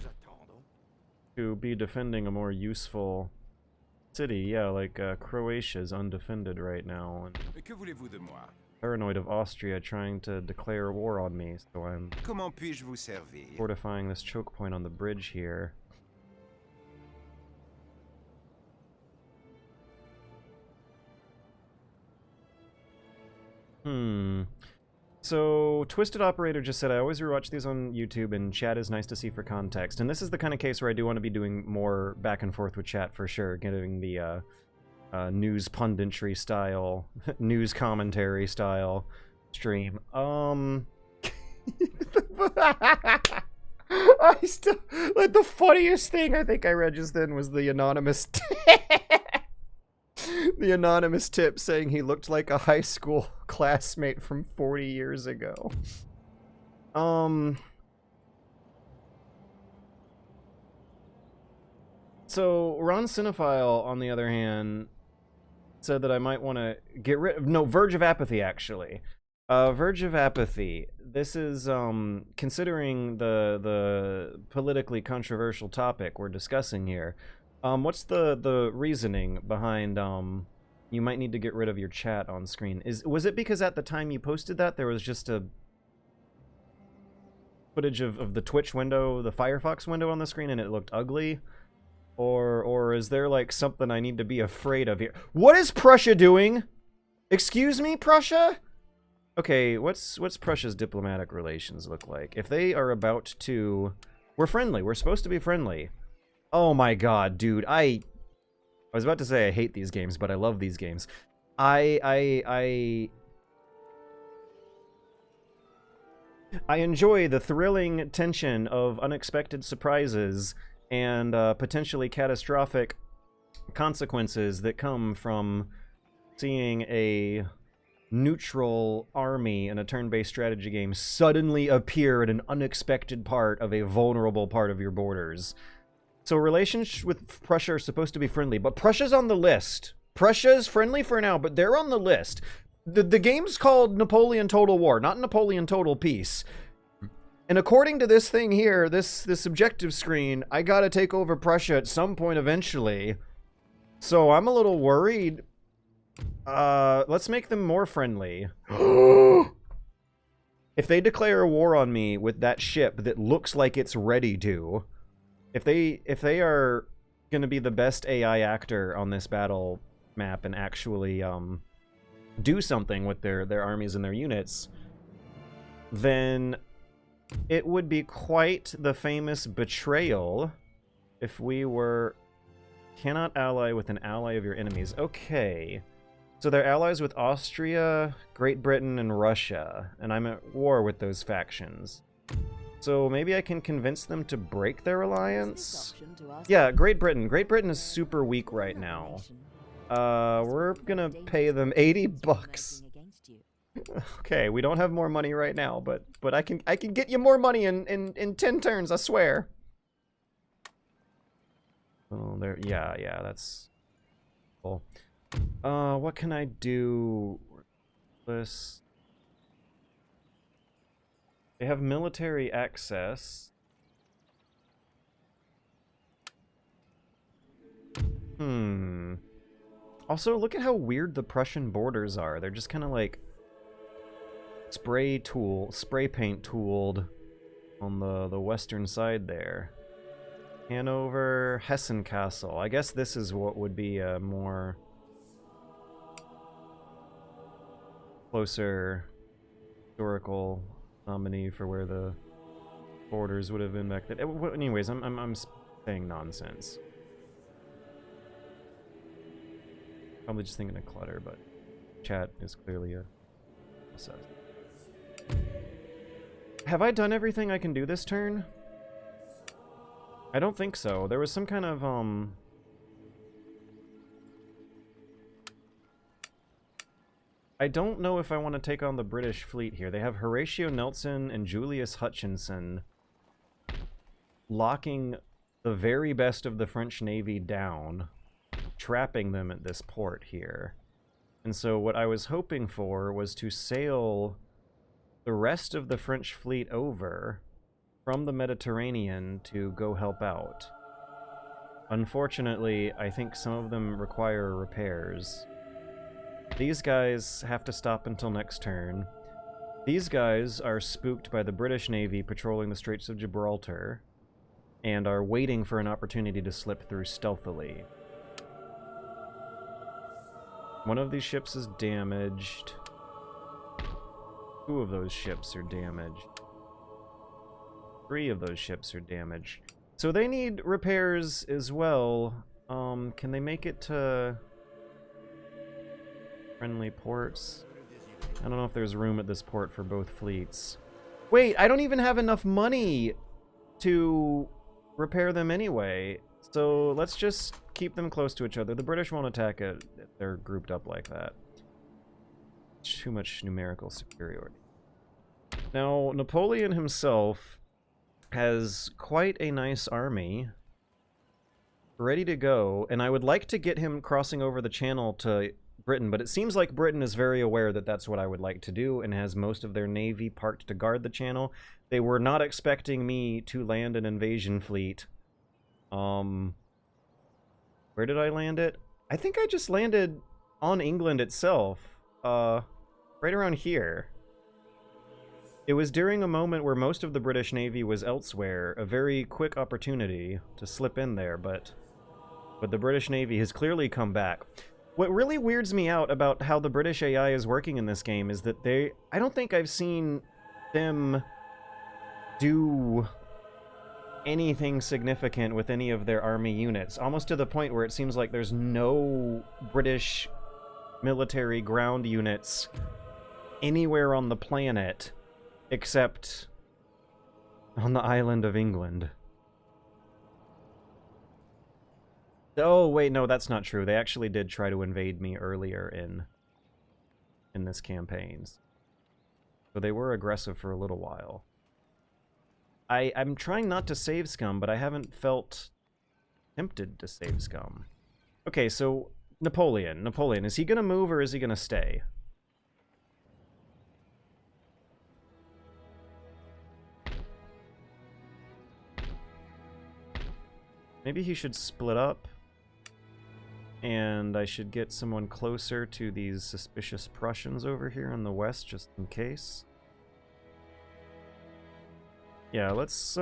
to be defending a more useful city. Yeah, like Croatia's undefended right now. And Que voulez-vous de moi? paranoid of Austria trying to declare war on me, so I'm Comment puis-je vous servir? fortifying this choke point on the bridge here. So, Twisted Operator just said, I always rewatch these on YouTube, and chat is nice to see for context. And this is the kind of case where I do want to be doing more back and forth with chat for sure, getting the news punditry style, news commentary style stream. I still, like, the funniest thing I think I read just then was the anonymous the anonymous tip saying he looked like a high school classmate from 40 years ago. So Ron Cinephile, on the other hand, said that I might want to get rid of... No, Verge of Apathy, actually. Verge of Apathy. This is, considering the politically controversial topic we're discussing here, what's the reasoning behind, you might need to get rid of your chat on screen? Was it because at the time you posted that, there was just a footage of the Twitch window, the Firefox window on the screen, and it looked ugly? Or is there, like, something I need to be afraid of here? What is Prussia doing? Excuse me, Prussia? Okay, what's Prussia's diplomatic relations look like? If they are about to... We're friendly. We're supposed to be friendly. Oh my god, dude. I was about to say I hate these games, but I love these games. I enjoy the thrilling tension of unexpected surprises and potentially catastrophic consequences that come from seeing a neutral army in a turn-based strategy game suddenly appear at an unexpected part of a vulnerable part of your borders. So relations with Prussia are supposed to be friendly, but Prussia's on the list. Prussia's friendly for now, but they're on the list. The game's called Napoleon Total War, not Napoleon Total Peace. And according to this thing here, this objective screen, I gotta take over Prussia at some point eventually. So I'm a little worried. Let's make them more friendly. If they declare a war on me with that ship that looks like it's ready to, if they are gonna be the best AI actor on this battle map and actually do something with their armies and their units, then it would be quite the famous betrayal if we were... Cannot ally with an ally of your enemies. Okay. So they're allies with Austria, Great Britain, and Russia, and I'm at war with those factions. So maybe I can convince them to break their alliance? Yeah, Great Britain. Great Britain is super weak right now. We're gonna pay them 80 bucks. Okay, we don't have more money right now, but I can get you more money in 10 turns, I swear. Oh, there, yeah, that's cool. What can I do? This. They have military access. Also, look at how weird the Prussian borders are. They're just kind of like spray paint tooled on the western side there. Hanover, Hessen Castle. I guess this is what would be a more closer historical nominee for where the borders would have been back then. Anyways, I'm saying nonsense. Probably just thinking of clutter, but chat is clearly a process. Have I done everything I can do this turn? I don't think so. There was some kind of I don't know if I want to take on the British fleet here. They have Horatio Nelson and Julius Hutchinson locking the very best of the French Navy down, trapping them at this port here. And so what I was hoping for was to sail the rest of the French fleet over from the Mediterranean to go help out. Unfortunately, I think some of them require repairs. These guys have to stop until next turn. These guys are spooked by the British Navy patrolling the Straits of Gibraltar and are waiting for an opportunity to slip through stealthily. One of these ships is damaged. 2 of those ships are damaged. 3 of those ships are damaged. So they need repairs as well. Can they make it to friendly ports? I don't know if there's room at this port for both fleets. Wait, I don't even have enough money to repair them anyway. So let's just keep them close to each other. The British won't attack it if they're grouped up like that. Too much numerical superiority. Now, Napoleon himself has quite a nice army ready to go, and I would like to get him crossing over the channel to Britain, but it seems like Britain is very aware that that's what I would like to do and has most of their navy parked to guard the channel. They were not expecting me to land an invasion fleet. Where did I land it? I think I just landed on England itself. Right around here. It was during a moment where most of the British Navy was elsewhere, a very quick opportunity to slip in there, but the British Navy has clearly come back. What really weirds me out about how the British AI is working in this game is that I don't think I've seen them do anything significant with any of their army units, almost to the point where it seems like there's no British military ground units anywhere on the planet except on the island of England. Oh, wait, no, that's not true. They actually did try to invade me earlier in this campaign. So they were aggressive for a little while. I'm trying not to save scum, but I haven't felt tempted to save scum. Okay, so Napoleon, is he going to move or is he going to stay? Maybe he should split up, and I should get someone closer to these suspicious Prussians over here in the west, just in case. Yeah, let's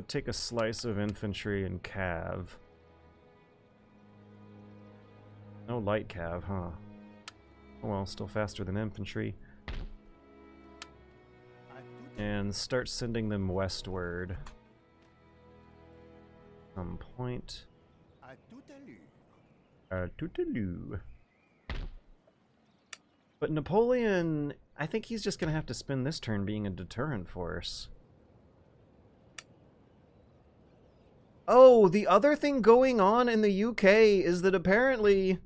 take a slice of infantry and cav. No light cav, huh? Oh well, still faster than infantry. And start sending them westward. Some point. But Napoleon, I think he's just going to have to spend this turn being a deterrent force. Oh, the other thing going on in the UK is that apparently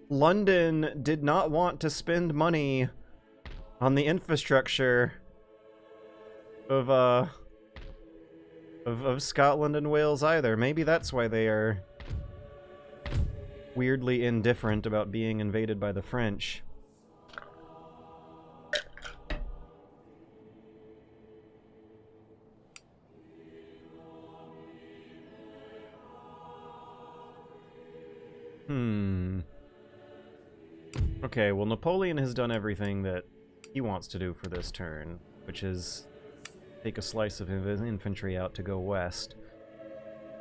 London did not want to spend money on the infrastructure of Scotland and Wales either. Maybe that's why they are weirdly indifferent about being invaded by the French. Okay, well, Napoleon has done everything that he wants to do for this turn, which is take a slice of his infantry out to go west.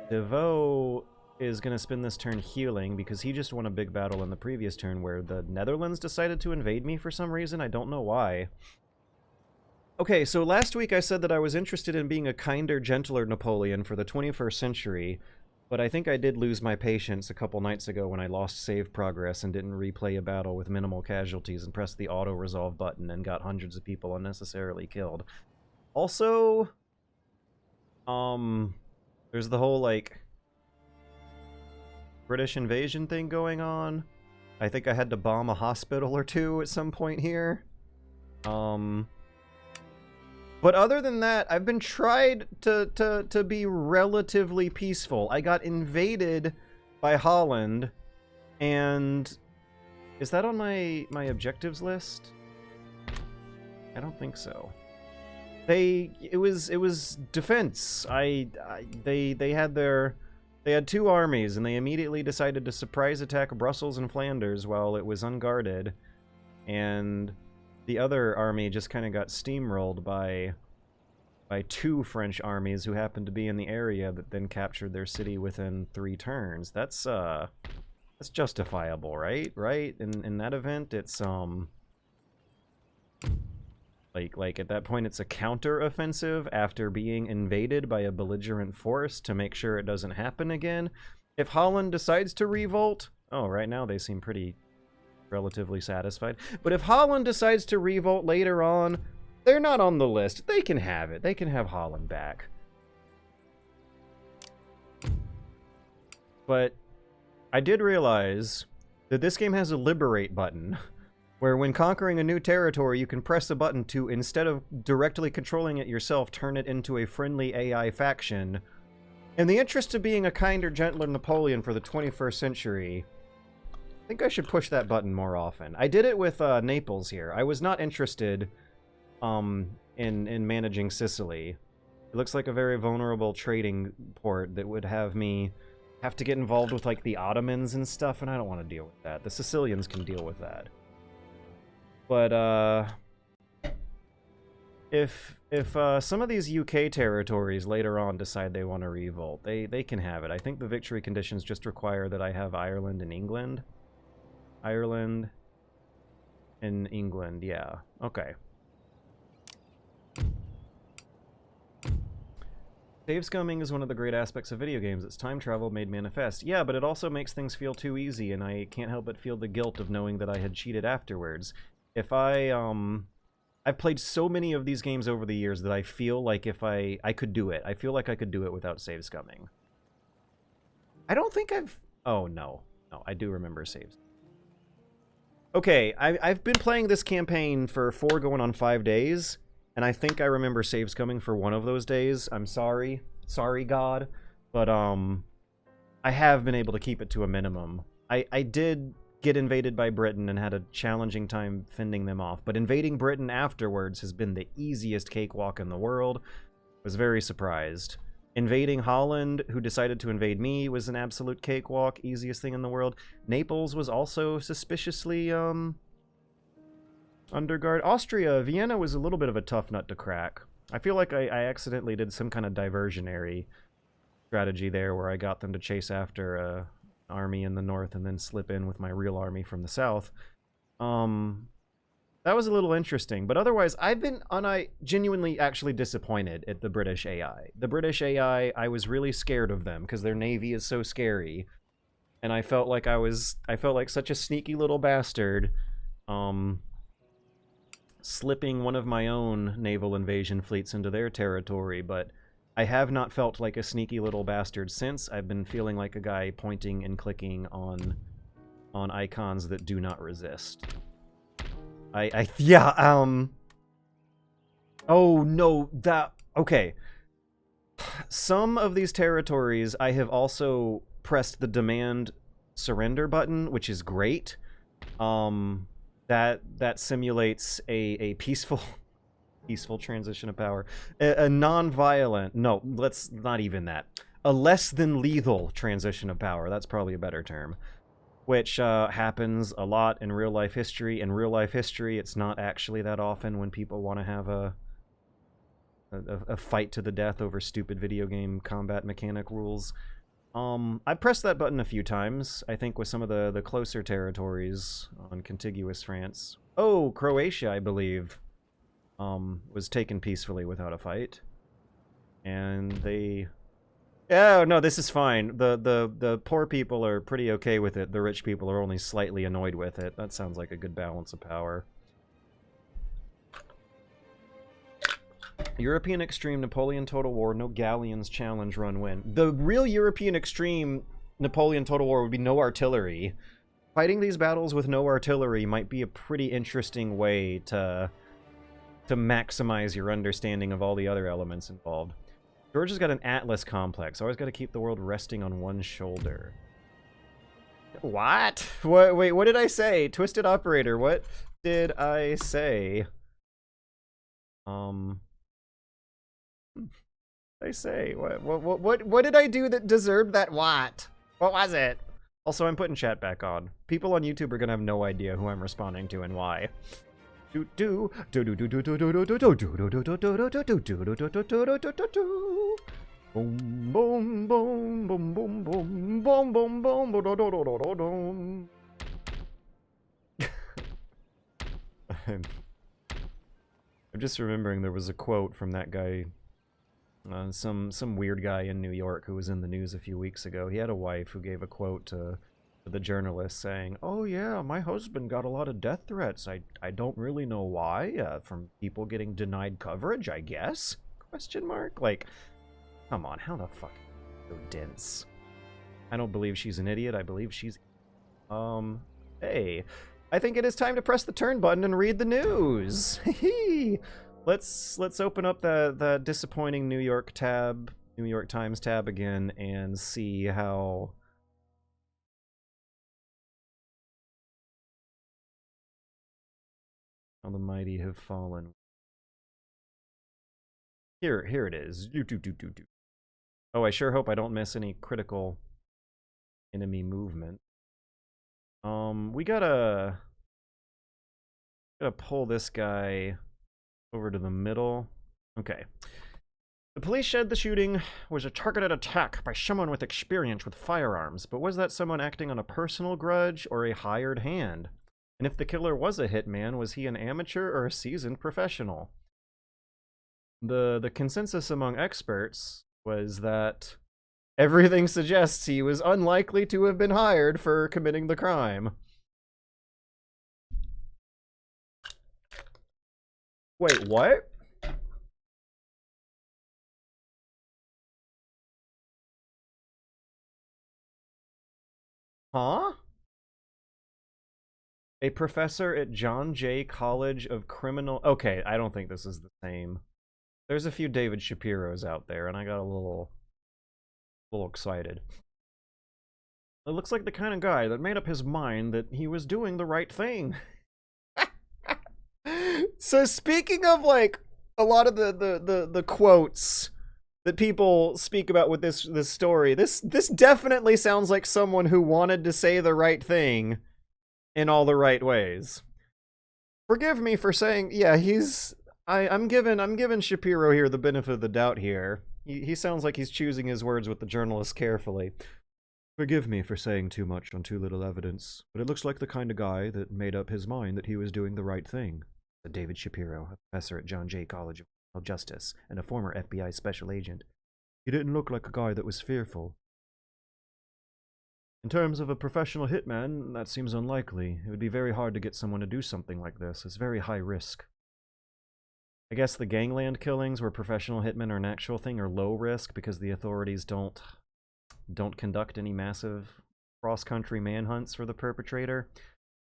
Devoe is going to spend this turn healing because he just won a big battle in the previous turn where the Netherlands decided to invade me for some reason. I don't know why. Okay, so last week I said that I was interested in being a kinder, gentler Napoleon for the 21st century, but I think I did lose my patience a couple nights ago when I lost save progress and didn't replay a battle with minimal casualties and pressed the auto-resolve button and got hundreds of people unnecessarily killed. Also, there's the whole, like, British invasion thing going on. I think I had to bomb a hospital or two at some point here. But other than that, I've been tried to be relatively peaceful. I got invaded by Holland, and is that on my objectives list? I don't think so. It was defense. They had two armies, and they immediately decided to surprise attack Brussels and Flanders while it was unguarded, and the other army just kind of got steamrolled by two French armies who happened to be in the area that then captured their city within 3 turns. That's justifiable, right? Right? In that event, it's like at that point it's a counter-offensive after being invaded by a belligerent force to make sure it doesn't happen again. If Holland decides to revolt, oh, right now they seem pretty relatively satisfied. But if Holland decides to revolt later on, they're not on the list. They can have it. They can have Holland back. But I did realize that this game has a liberate button, where when conquering a new territory, you can press a button to, instead of directly controlling it yourself, turn it into a friendly AI faction. In the interest of being a kinder, gentler Napoleon for the 21st century, I think I should push that button more often. I did it with Naples here. I was not interested in managing Sicily. It looks like a very vulnerable trading port that would have me have to get involved with, like, the Ottomans and stuff, and I don't want to deal with that. The Sicilians can deal with that. But, if some of these UK territories later on decide they want to revolt, they can have it. I think the victory conditions just require that I have Ireland and England. Ireland and England, yeah. Okay. Save scumming is one of the great aspects of video games. It's time travel made manifest. Yeah, but it also makes things feel too easy, and I can't help but feel the guilt of knowing that I had cheated afterwards. If I've played so many of these games over the years that I feel like if I could do it. I feel like I could do it without save scumming. I don't think I've... Oh, no. No, I do remember saves. Okay, I've been playing this campaign for 4 going on 5 days, and I think I remember saves coming for one of those days. I'm sorry. Sorry, God. But, I have been able to keep it to a minimum. I did get invaded by Britain and had a challenging time fending them off, but invading Britain afterwards has been the easiest cakewalk in the world. Was very surprised. Invading Holland, who decided to invade me, was an absolute cakewalk, easiest thing in the world. Naples was also suspiciously, underguard. Austria, Vienna was a little bit of a tough nut to crack. I feel like I accidentally did some kind of diversionary strategy there where I got them to chase after an army in the north and then slip in with my real army from the south. That was a little interesting, but otherwise, I've been genuinely actually disappointed at the British AI. The British AI, I was really scared of them because their navy is so scary, and I felt like such a sneaky little bastard, slipping one of my own naval invasion fleets into their territory, but I have not felt like a sneaky little bastard since. I've been feeling like a guy pointing and clicking on icons that do not resist. Oh, no, okay. Some of these territories, I have also pressed the demand surrender button, which is great. That simulates a peaceful transition of power. A non-violent, no, let's not even that. A less than lethal transition of power, that's probably a better term. Which happens a lot in real-life history. In real-life history, it's not actually that often when people want to have a fight to the death over stupid video game combat mechanic rules. I pressed that button a few times, I think with some of the closer territories on contiguous France. Oh, Croatia, I believe, was taken peacefully without a fight. And they... Oh, no, this is fine. The poor people are pretty okay with it. The rich people are only slightly annoyed with it. That sounds like a good balance of power. European Extreme, Napoleon Total War, no galleons challenge, run win. The real European Extreme Napoleon Total War would be no artillery. Fighting these battles with no artillery might be a pretty interesting way to maximize your understanding of all the other elements involved. Georgia's got an Atlas complex. Always got to keep the world resting on one shoulder. What? Wait, what did I say? Twisted Operator, what did I say? I say? What did I do that deserved that what? What was it? Also, I'm putting chat back on. People on YouTube are gonna have no idea who I'm responding to and why. Boom boom boom boom boom boom boom boom boom. I'm just remembering there was a quote from that guy, some weird guy in New York who was in the news a few weeks ago. He had a wife who gave a quote to the journalist saying, "Oh yeah, my husband got a lot of death threats. I don't really know why. From people getting denied coverage, I guess?" Question mark. Like, come on, how the fuck so dense? I don't believe she's an idiot. I believe she's hey. I think it is time to press the turn button and read the news. Let's open up the disappointing New York Times tab again and see how the mighty have fallen. Here it is. Oh, I sure hope I don't miss any critical enemy movement. We gotta pull this guy over to the middle. Okay. The police said the shooting was a targeted attack by someone with experience with firearms, but was that someone acting on a personal grudge or a hired hand? And if the killer was a hitman, was he an amateur or a seasoned professional? The consensus among experts was that everything suggests he was unlikely to have been hired for committing the crime. Wait, what? Huh? A professor at John Jay College of Criminal... Okay, I don't think this is the same. There's a few David Shapiros out there, and I got a little excited. It looks like the kind of guy that made up his mind that he was doing the right thing. So speaking of, like, a lot of the quotes that people speak about with this story, this definitely sounds like someone who wanted to say the right thing in all the right ways. Forgive me for saying, yeah, I'm giving Shapiro here the benefit of the doubt here. He sounds like he's choosing his words with the journalist carefully. Forgive me for saying too much on too little evidence, but it looks like the kind of guy that made up his mind that he was doing the right thing. Said David Shapiro, a professor at John Jay College of Criminal Justice and a former FBI special agent. He didn't look like a guy that was fearful. In terms of a professional hitman, that seems unlikely. It would be very hard to get someone to do something like this. It's very high risk. I guess the gangland killings where professional hitmen are an actual thing are low risk because the authorities don't conduct any massive cross-country manhunts for the perpetrator.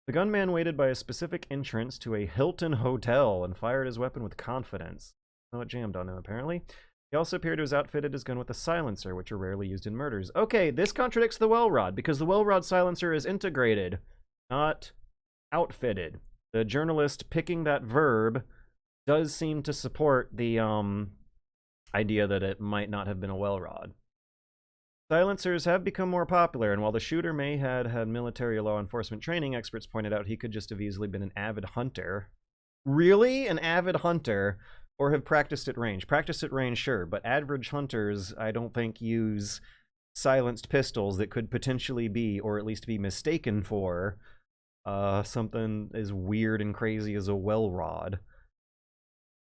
The gunman waited by a specific entrance to a Hilton hotel and fired his weapon with confidence. No, it jammed on him, apparently. He also appeared to have outfitted his gun with a silencer, which are rarely used in murders. Okay, this contradicts the well rod, because the well rod silencer is integrated, not outfitted. The journalist picking that verb does seem to support the idea that it might not have been a well rod. Silencers have become more popular, and while the shooter may have had military or law enforcement training, experts pointed out he could just have easily been an avid hunter. Really? An avid hunter? Or have practiced at range? Practiced at range, sure, but average hunters, I don't think, use silenced pistols that could potentially be, or at least be mistaken for, something as weird and crazy as a well rod.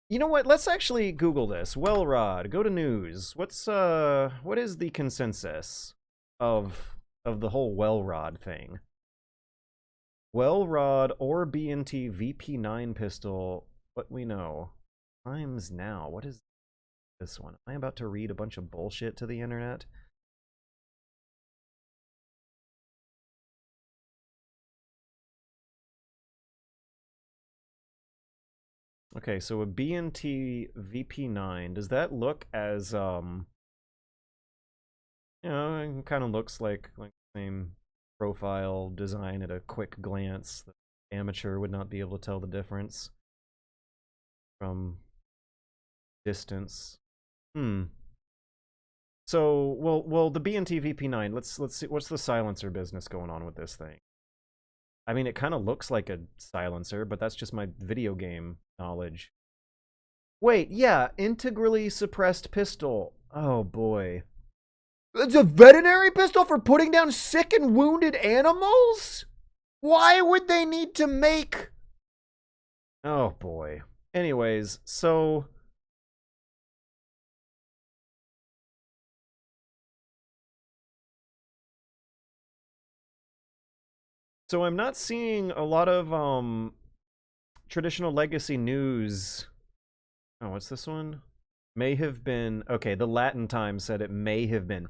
You know what? Let's actually Google this. Well rod. Go to news. What is the consensus of the whole well rod thing? Well rod or B&T VP9 pistol. What we know. Times now. What is this one? Am I about to read a bunch of bullshit to the internet? Okay, so a B&T VP9, does that look as, you know, it kind of looks like the same profile design at a quick glance. The amateur would not be able to tell the difference from distance. So, well, the B&T VP9. Let's see. What's the silencer business going on with this thing? I mean, it kind of looks like a silencer, but that's just my video game knowledge. Wait, yeah, integrally suppressed pistol. Oh boy. It's a veterinary pistol for putting down sick and wounded animals? Why would they need to make... Oh boy. Anyways, so... So I'm not seeing a lot of traditional legacy news. Oh, what's this one? May have been... Okay, the Latin Times said it may have been.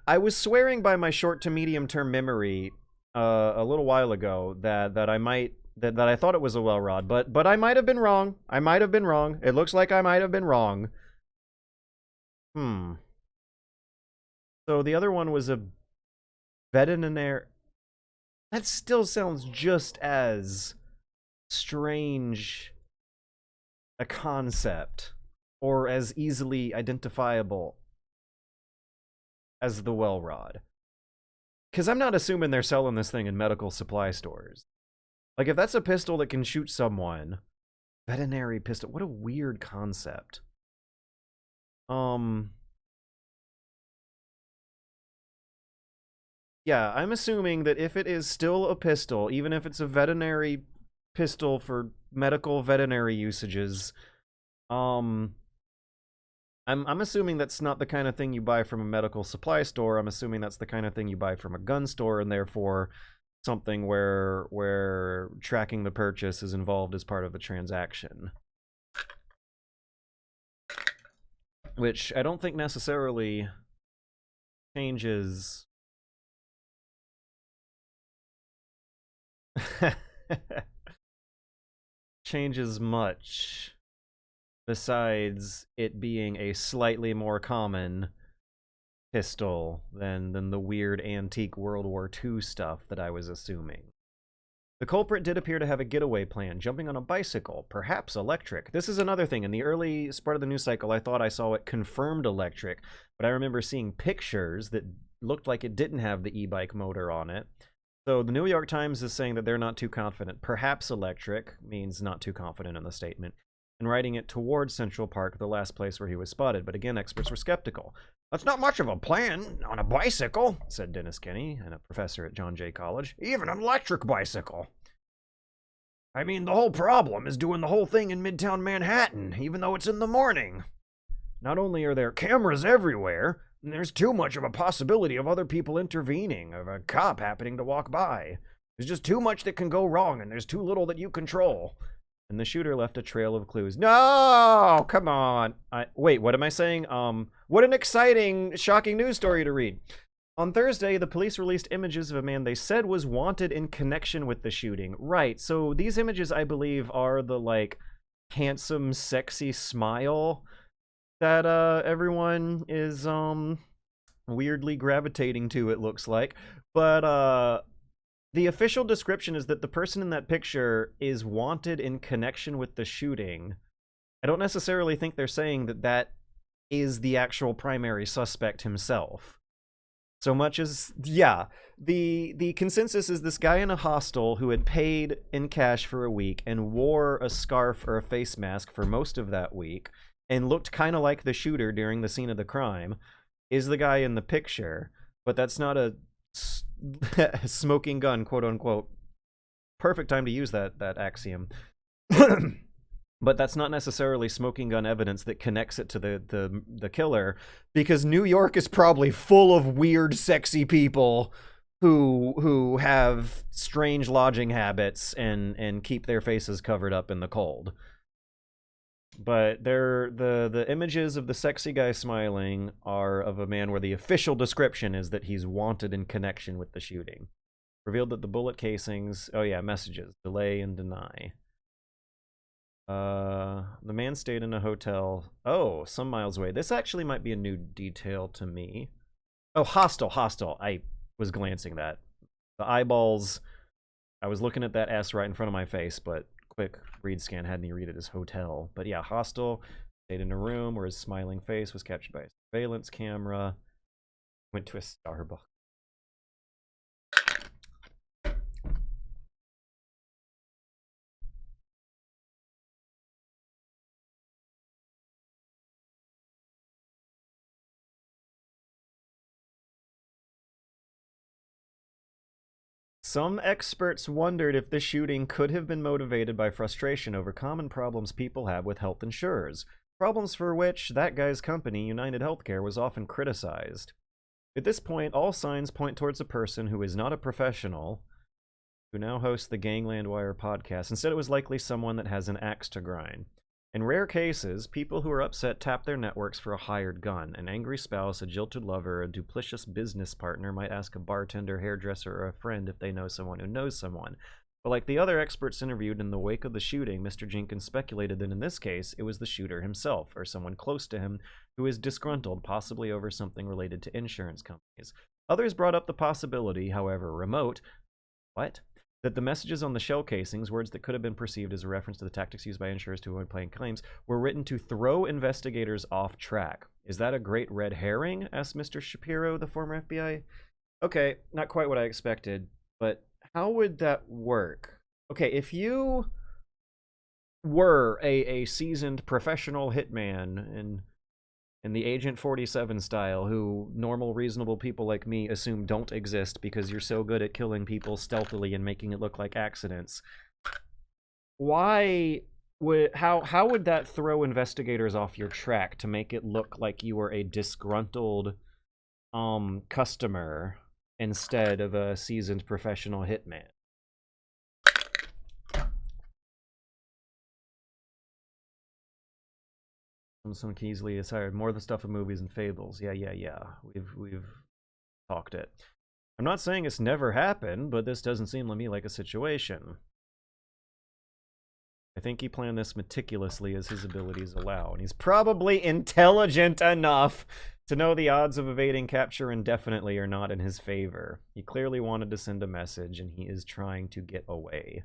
I was swearing by my short to medium term memory a little while ago that I thought it was a well rod, but I might have been wrong. I might have been wrong. It looks like I might have been wrong. So the other one was a veterinary... That still sounds just as strange a concept, or as easily identifiable as the well rod. Because I'm not assuming they're selling this thing in medical supply stores. Like, if that's a pistol that can shoot someone, veterinary pistol, what a weird concept. Yeah, I'm assuming that if it is still a pistol, even if it's a veterinary pistol for medical veterinary usages, I'm assuming that's not the kind of thing you buy from a medical supply store. I'm assuming that's the kind of thing you buy from a gun store, and therefore something where tracking the purchase is involved as part of the transaction. Which I don't think necessarily changes... changes much, besides it being a slightly more common pistol than the weird antique World War II stuff that I was assuming. The culprit did appear to have a getaway plan, jumping on a bicycle, perhaps electric. This is another thing. In the early part of the news cycle, I thought I saw it confirmed electric, but I remember seeing pictures that looked like it didn't have the e-bike motor on it. So the New York Times is saying that they're not too confident. Perhaps electric means not too confident in the statement, and writing it towards Central Park, the last place where he was spotted. But again, experts were skeptical. That's not much of a plan on a bicycle, said Dennis Kenny, and a professor at John Jay College. Even an electric bicycle. I mean, the whole problem is doing the whole thing in Midtown Manhattan, even though it's in the morning. Not only are there cameras everywhere, there's too much of a possibility of other people intervening, of a cop happening to walk by. There's just too much that can go wrong, and there's too little that you control. And the shooter left a trail of clues. No! Come on! Wait, what am I saying? What an exciting, shocking news story to read. On Thursday, the police released images of a man they said was wanted in connection with the shooting. Right, so these images, I believe, are the, like, handsome, sexy smile that everyone is weirdly gravitating to, it looks like. But the official description is that the person in that picture is wanted in connection with the shooting. I don't necessarily think they're saying that that is the actual primary suspect himself. So much as, yeah, the consensus is this guy in a hostel who had paid in cash for a week and wore a scarf or a face mask for most of that week, and looked kind of like the shooter during the scene of the crime, is the guy in the picture. But that's not a smoking gun, quote unquote. Perfect time to use that axiom. But that's not necessarily smoking gun evidence that connects it to the killer, because New York is probably full of weird, sexy people who have strange lodging habits and keep their faces covered up in the cold. But the images of the sexy guy smiling are of a man where the official description is that he's wanted in connection with the shooting. Revealed that the bullet casings... Oh yeah, messages. Delay and deny. The man stayed in a hotel. Oh, some miles away. This actually might be a new detail to me. Oh, hostel, hostel. I was glancing that. The eyeballs. I was looking at that S right in front of my face, but quick read scan had me read it as hotel. But yeah, hostel. Stayed in a room where his smiling face was captured by a surveillance camera. Went to a Starbucks. Some experts wondered if the shooting could have been motivated by frustration over common problems people have with health insurers, problems for which that guy's company, United Healthcare, was often criticized. At this point, all signs point towards a person who is not a professional, who now hosts the Gangland Wire podcast. Instead, it was likely someone that has an axe to grind. In rare cases, people who are upset tap their networks for a hired gun. An angry spouse, a jilted lover, a duplicitous business partner might ask a bartender, hairdresser, or a friend if they know someone who knows someone. But like the other experts interviewed in the wake of the shooting, Mr. Jenkins speculated that in this case, it was the shooter himself, or someone close to him, who is disgruntled, possibly over something related to insurance companies. Others brought up the possibility, however remote, that the messages on the shell casings, words that could have been perceived as a reference to the tactics used by insurers to avoid paying claims, were written to throw investigators off track. Is that a great red herring? Asked Mr. Shapiro, the former FBI. Okay, not quite what I expected, but how would that work? Okay, if you were a seasoned professional hitman in the Agent 47 style, who normal, reasonable people like me assume don't exist because you're so good at killing people stealthily and making it look like accidents. How would that throw investigators off your track to make it look like you were a disgruntled customer instead of a seasoned professional hitman? Some Keasley is hired. More of the stuff of movies and fables. Yeah. We've talked it. I'm not saying it's never happened, but this doesn't seem to me like a situation. I think he planned this meticulously as his abilities allow, and he's probably intelligent enough to know the odds of evading capture indefinitely are not in his favor. He clearly wanted to send a message, and he is trying to get away.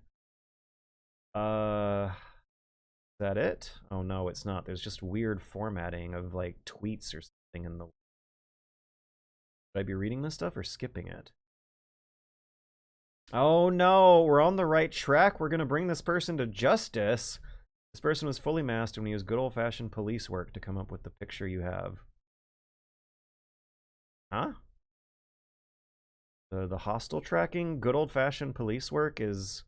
Is that it? Oh no, it's not. There's just weird formatting of like tweets or something in the... Should I be reading this stuff or skipping it? Oh no, we're on the right track. We're gonna bring this person to justice. This person was fully masked and we used good old-fashioned police work to come up with the picture you have. Huh? The hostile tracking, good old-fashioned police work is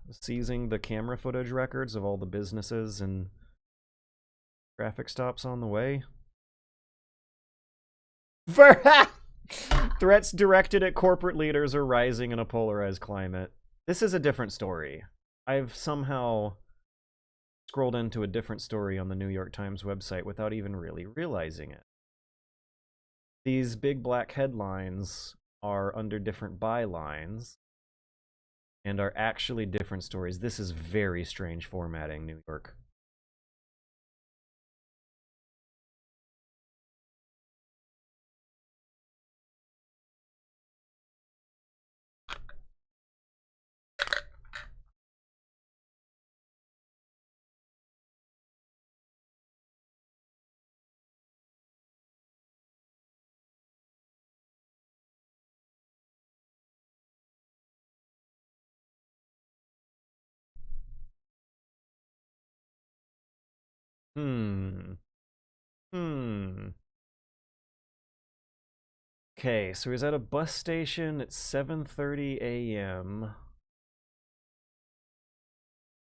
seizing the camera footage records of all the businesses and traffic stops on the way. Threats directed at corporate leaders are rising in a polarized climate. This is a different story. I've somehow scrolled into a different story on the New York Times website without even really realizing it. These big black headlines are under different bylines and are actually different stories. This is very strange formatting, New York. Okay, so he's at a bus station at 7:30 a.m.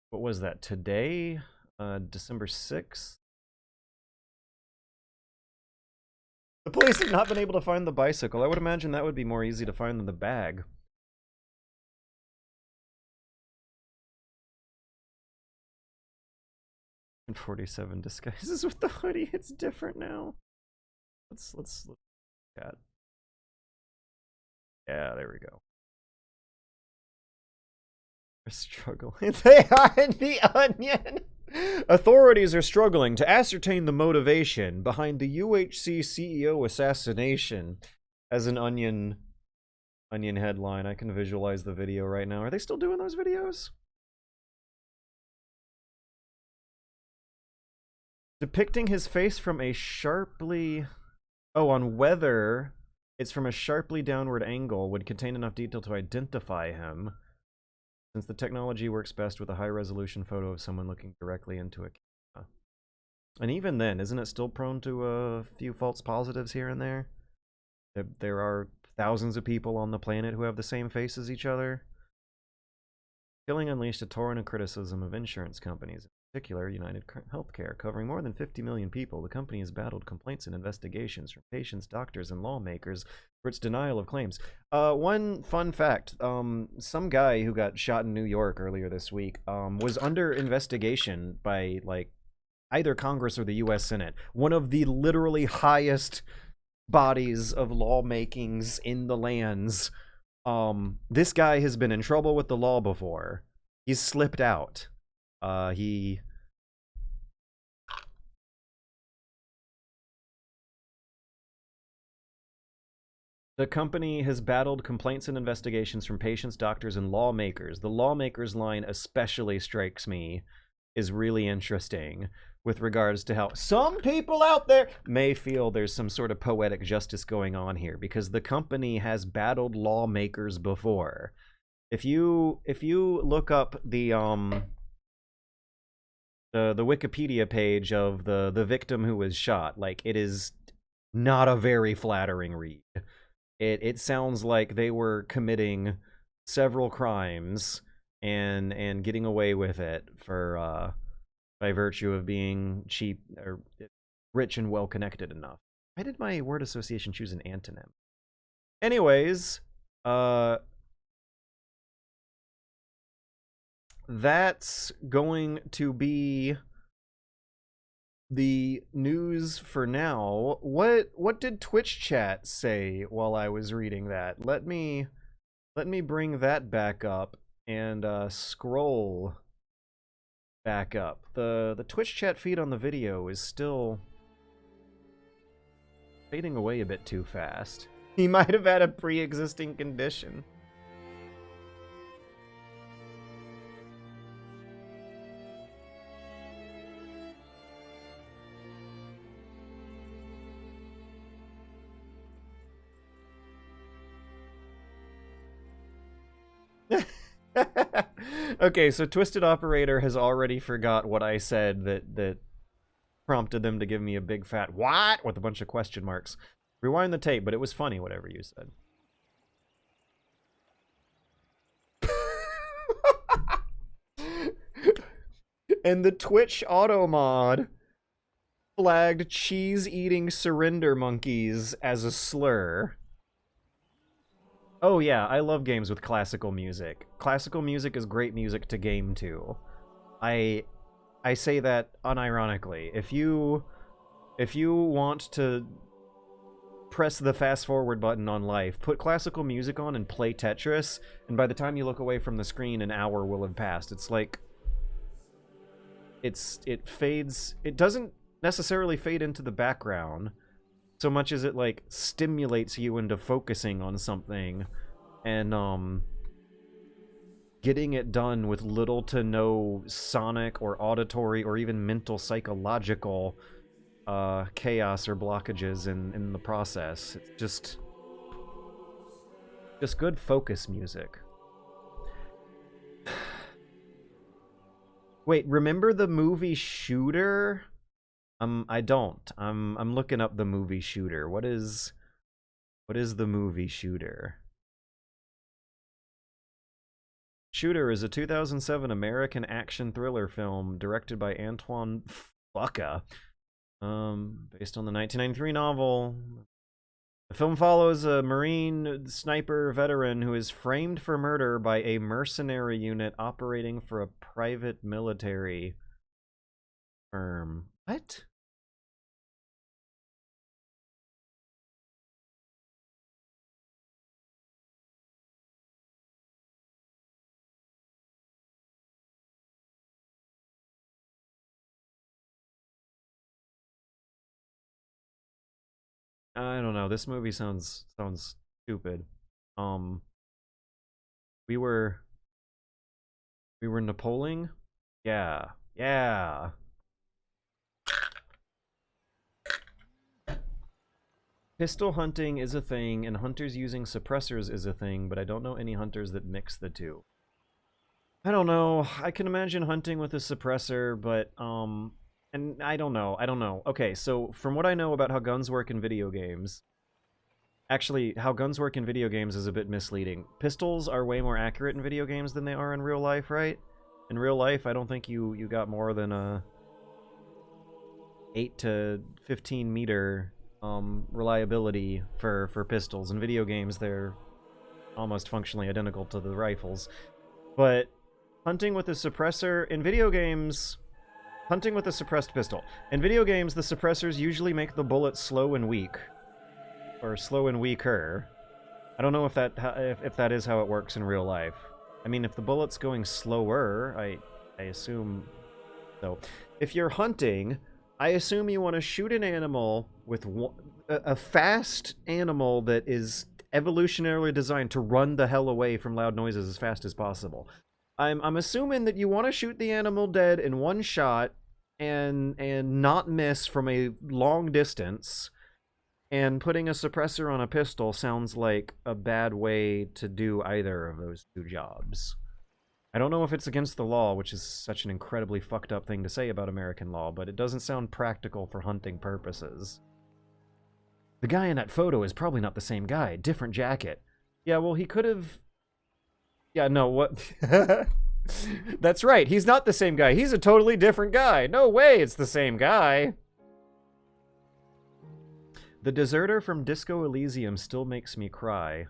What was that, today? December 6th? The police have not been able to find the bicycle. I would imagine that would be more easy to find than the bag. And 47 disguises with the hoodie. It's different now. Let's look at. Yeah, there we go. are struggling. They are in the Onion. Authorities are struggling to ascertain the motivation behind the UHC CEO assassination. As an Onion headline, I can visualize the video right now. Are they still doing those videos? Depicting his face from a sharply... Oh, on whether it's from a sharply downward angle would contain enough detail to identify him, since the technology works best with a high-resolution photo of someone looking directly into a camera. And even then, isn't it still prone to a few false positives here and there? There are thousands of people on the planet who have the same face as each other. Killing unleashed a torrent of criticism of insurance companies, in particular United Healthcare. Covering more than 50 million people, the company has battled complaints and investigations from patients, doctors, and lawmakers for its denial of claims. One fun fact, some guy who got shot in New York earlier this week was under investigation by, like, either Congress or the U.S. Senate. One of the literally highest bodies of lawmakings in the lands. This guy has been in trouble with the law before. He's slipped out. The company has battled complaints and investigations from patients, doctors, and lawmakers. The lawmakers line especially strikes me as really interesting with regards to how some people out there may feel there's some sort of poetic justice going on here, because the company has battled lawmakers before. If you look up the Wikipedia page of the victim who was shot, like, it is not a very flattering read. It sounds like they were committing several crimes and getting away with it for by virtue of being cheap or rich and well connected enough. Why did my word association choose an antonym? Anyways, that's going to be the news for now. What did Twitch chat say while I was reading that? Let me bring that back up and scroll back up. The Twitch chat feed on the video is still fading away a bit too fast. He might have had a pre-existing condition. Okay, so Twisted Operator has already forgot what I said that prompted them to give me a big fat "what?" with a bunch of question marks. Rewind the tape, but it was funny, whatever you said. And the Twitch auto mod flagged cheese-eating surrender monkeys as a slur. Oh yeah, I love games with classical music. Classical music is great music to game to. I say that unironically. If you want to press the fast forward button on life, put classical music on and play Tetris, and by the time you look away from the screen, an hour will have passed. It's like it fades. It doesn't necessarily fade into the background so much as it, like, stimulates you into focusing on something and getting it done with little to no sonic or auditory or even mental psychological chaos or blockages in the process. It's just good focus music. Wait, remember the movie Shooter? I don't. I'm looking up the movie Shooter. What is the movie Shooter? Shooter is a 2007 American action thriller film directed by Antoine Fuqua, based on the 1993 novel. The film follows a Marine sniper veteran who is framed for murder by a mercenary unit operating for a private military firm. What? I don't know. This movie sounds stupid. Um, we were Napoleon? Yeah. Yeah. Pistol hunting is a thing, and hunters using suppressors is a thing, but I don't know any hunters that mix the two. I don't know. I can imagine hunting with a suppressor, but, and I don't know. Okay, so from what I know about how guns work in video games, actually, how guns work in video games is a bit misleading. Pistols are way more accurate in video games than they are in real life, right? In real life, I don't think you got more than a 8 to 15 meter reliability for pistols. In video games, they're almost functionally identical to the rifles. But hunting with a suppressor in video games, hunting with a suppressed pistol. In video games, the suppressors usually make the bullet slow and weak, or slow and weaker. I don't know if that is how it works in real life. I mean, if the bullet's going slower, I assume so. If you're hunting, I assume you want to shoot an animal with a fast animal that is evolutionarily designed to run the hell away from loud noises as fast as possible. I'm assuming that you want to shoot the animal dead in one shot and not miss from a long distance. And putting a suppressor on a pistol sounds like a bad way to do either of those two jobs. I don't know if it's against the law, which is such an incredibly fucked up thing to say about American law, but it doesn't sound practical for hunting purposes. The guy in that photo is probably not the same guy. Different jacket. Yeah, well, he could have... Yeah, no, what... That's right, he's not the same guy. He's a totally different guy. No way it's the same guy. The deserter from Disco Elysium still makes me cry.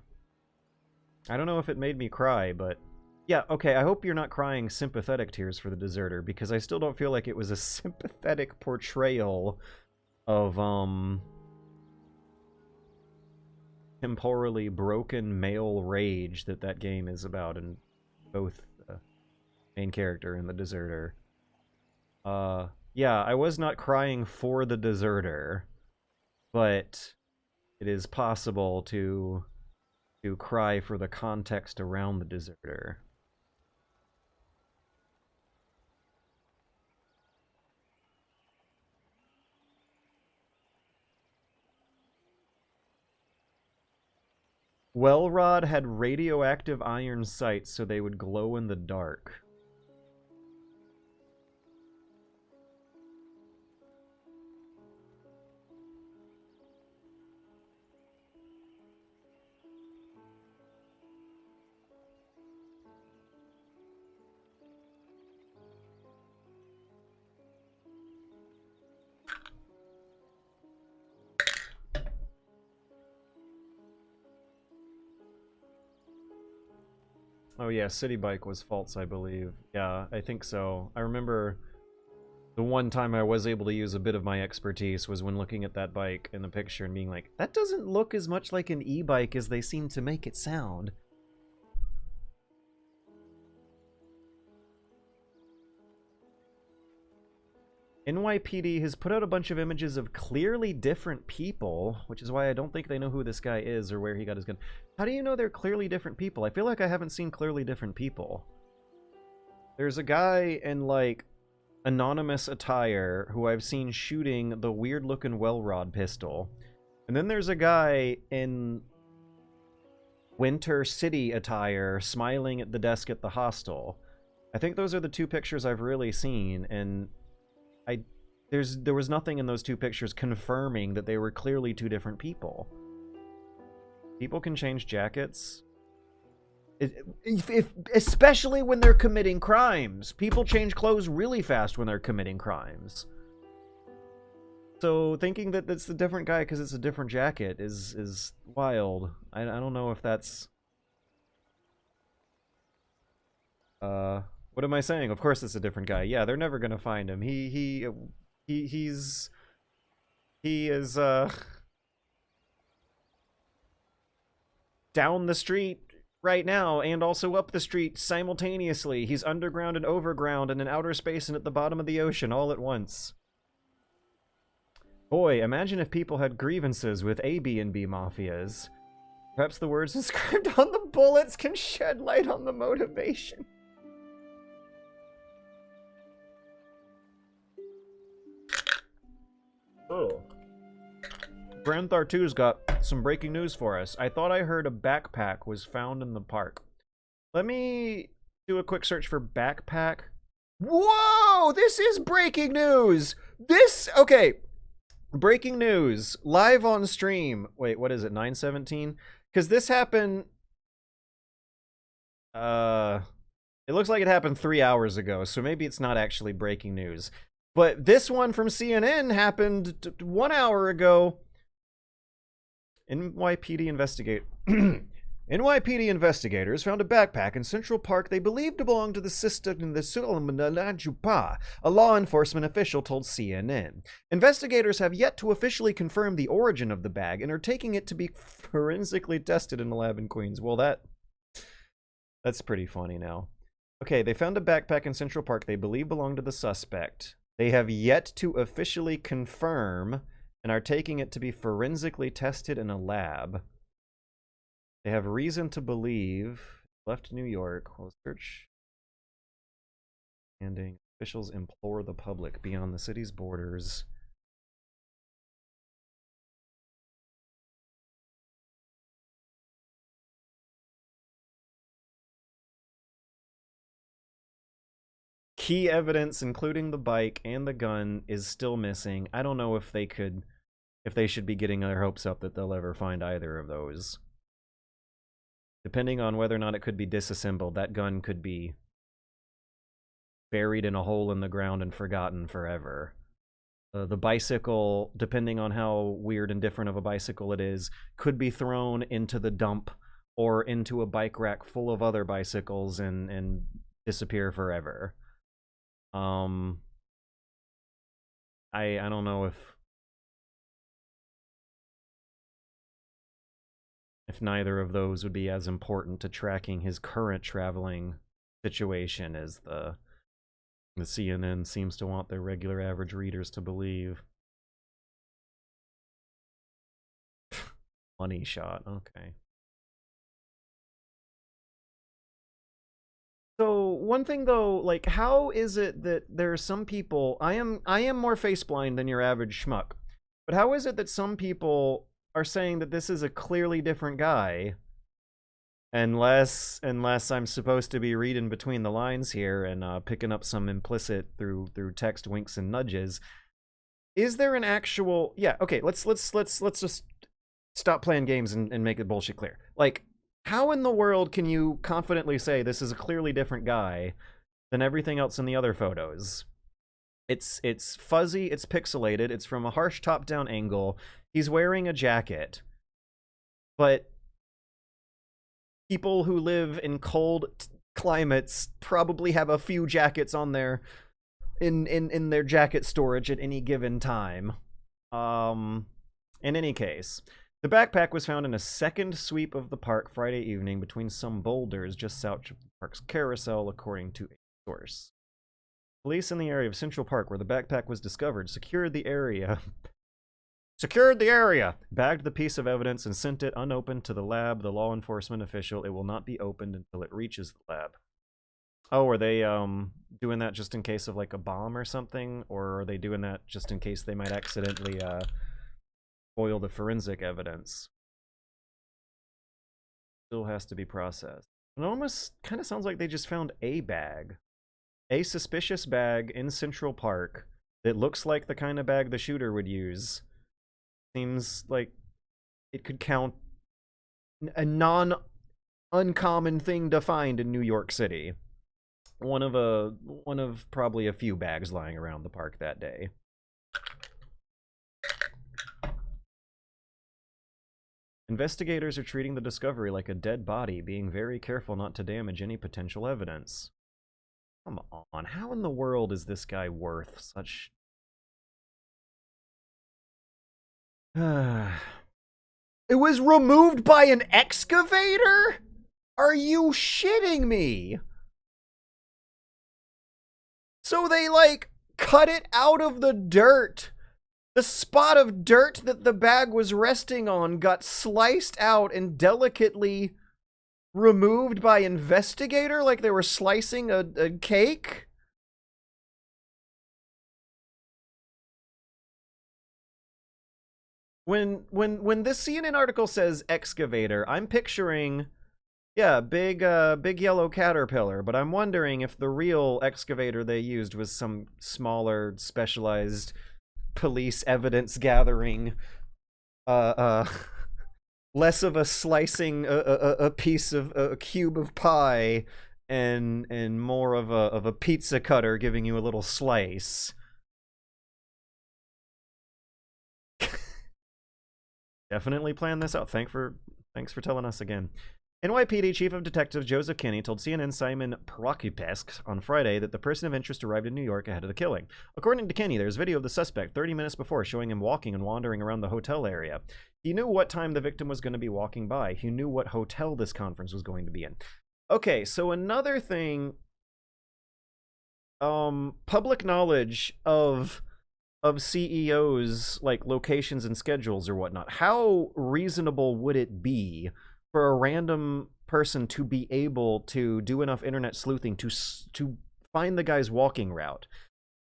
I don't know if it made me cry, but... Yeah, okay, I hope you're not crying sympathetic tears for the deserter, because I still don't feel like it was a sympathetic portrayal of, temporally broken male rage that game is about in both the main character and the deserter. Yeah, I was not crying for the deserter, but it is possible to cry for the context around the deserter. Wellrod had radioactive iron sights so they would glow in the dark. Oh yeah, City Bike was false, I believe. Yeah, I think so. I remember the one time I was able to use a bit of my expertise was when looking at that bike in the picture and being like, that doesn't look as much like an e-bike as they seem to make it sound. NYPD has put out a bunch of images of clearly different people, which is why I don't think they know who this guy is or where he got his gun. How do you know they're clearly different people? I feel like I haven't seen clearly different people. There's a guy in, like, anonymous attire who I've seen shooting the weird-looking Wellrod pistol. And then there's a guy in Winter City attire smiling at the desk at the hostel. I think those are the two pictures I've really seen, and there was nothing in those two pictures confirming that they were clearly two different people. People can change jackets. Especially when they're committing crimes. People change clothes really fast when they're committing crimes. So thinking that it's a different guy because it's a different jacket is wild. I don't know if that's... What am I saying? Of course it's a different guy. Yeah, they're never gonna find him. He is down the street right now and also up the street simultaneously. He's underground and overground and in outer space and at the bottom of the ocean all at once. Boy, imagine if people had grievances with A, B, and B mafias. Perhaps the words inscribed on the bullets can shed light on the motivation. Oh. Branthar 2's got some breaking news for us. I thought I heard a backpack was found in the park. Let me do a quick search for backpack. Whoa! This is breaking news! Okay. Breaking news. Live on stream. Wait, what is it, 9/17? Because this happened... It looks like it happened 3 hours ago, so maybe it's not actually breaking news. But this one from CNN happened 1 hour ago. NYPD investigators found a backpack in Central Park they believed to belong to the sister in the Sulamajupa, a law enforcement official told CNN. Investigators have yet to officially confirm the origin of the bag and are taking it to be forensically tested in a lab in Queens. Well, that's pretty funny now. Okay, they found a backpack in Central Park they believe belonged to the suspect. They have yet to officially confirm and are taking it to be forensically tested in a lab. They have reason to believe left New York. Well, search ending. Officials implore the public beyond the city's borders. Key evidence, including the bike and the gun, is still missing. I don't know if they should be getting their hopes up that they'll ever find either of those. Depending on whether or not it could be disassembled, that gun could be buried in a hole in the ground and forgotten forever. The bicycle, depending on how weird and different of a bicycle it is, could be thrown into the dump or into a bike rack full of other bicycles and disappear forever. I don't know if neither of those would be as important to tracking his current traveling situation as the CNN seems to want their regular average readers to believe. Money shot, okay. So one thing though, like, how is it that there are some people, I am more face blind than your average schmuck, but how is it that some people are saying that this is a clearly different guy? Unless I'm supposed to be reading between the lines here and picking up some implicit through text winks and nudges. Is there an actual... Yeah, okay, let's just stop playing games and make the bullshit clear. Like, how in the world can you confidently say this is a clearly different guy than everything else in the other photos? It's fuzzy, it's pixelated, it's from a harsh top-down angle. He's wearing a jacket. But people who live in cold climates probably have a few jackets on their in their jacket storage at any given time. In any case, the backpack was found in a second sweep of the park Friday evening between some boulders just south of the park's carousel, according to a source. Police in the area of Central Park where the backpack was discovered secured the area, bagged the piece of evidence and sent it unopened to the lab. The law enforcement official, it will not be opened until it reaches the lab. Oh, are they doing that just in case of like a bomb or something? Or are they doing that just in case they might accidentally spoil the forensic evidence? Still has to be processed. It almost kind of sounds like they just found a bag. A suspicious bag in Central Park that looks like the kind of bag the shooter would use. Seems like it could count a non-uncommon thing to find in New York City. One of probably a few bags lying around the park that day. Investigators are treating the discovery like a dead body, being very careful not to damage any potential evidence. Come on, how in the world is this guy worth such... It was removed by an excavator? Are you shitting me? So they, like, cut it out of the dirt The spot of dirt that the bag was resting on got sliced out and delicately removed by investigator like they were slicing a cake? When this CNN article says excavator, I'm picturing, yeah, big yellow caterpillar, but I'm wondering if the real excavator they used was some smaller, specialized police evidence gathering, less of a slicing a piece of a cube of pie, and more of a pizza cutter giving you a little slice. Definitely plan this out. Thanks for telling us again. NYPD Chief of Detectives Joseph Kinney told CNN Simon Prokupecz on Friday that the person of interest arrived in New York ahead of the killing. According to Kinney, there's video of the suspect 30 minutes before showing him walking and wandering around the hotel area. He knew what time the victim was going to be walking by. He knew what hotel this conference was going to be in. Okay, so another thing, public knowledge of CEOs, like locations and schedules or whatnot. How reasonable would it be for a random person to be able to do enough internet sleuthing to find the guy's walking route?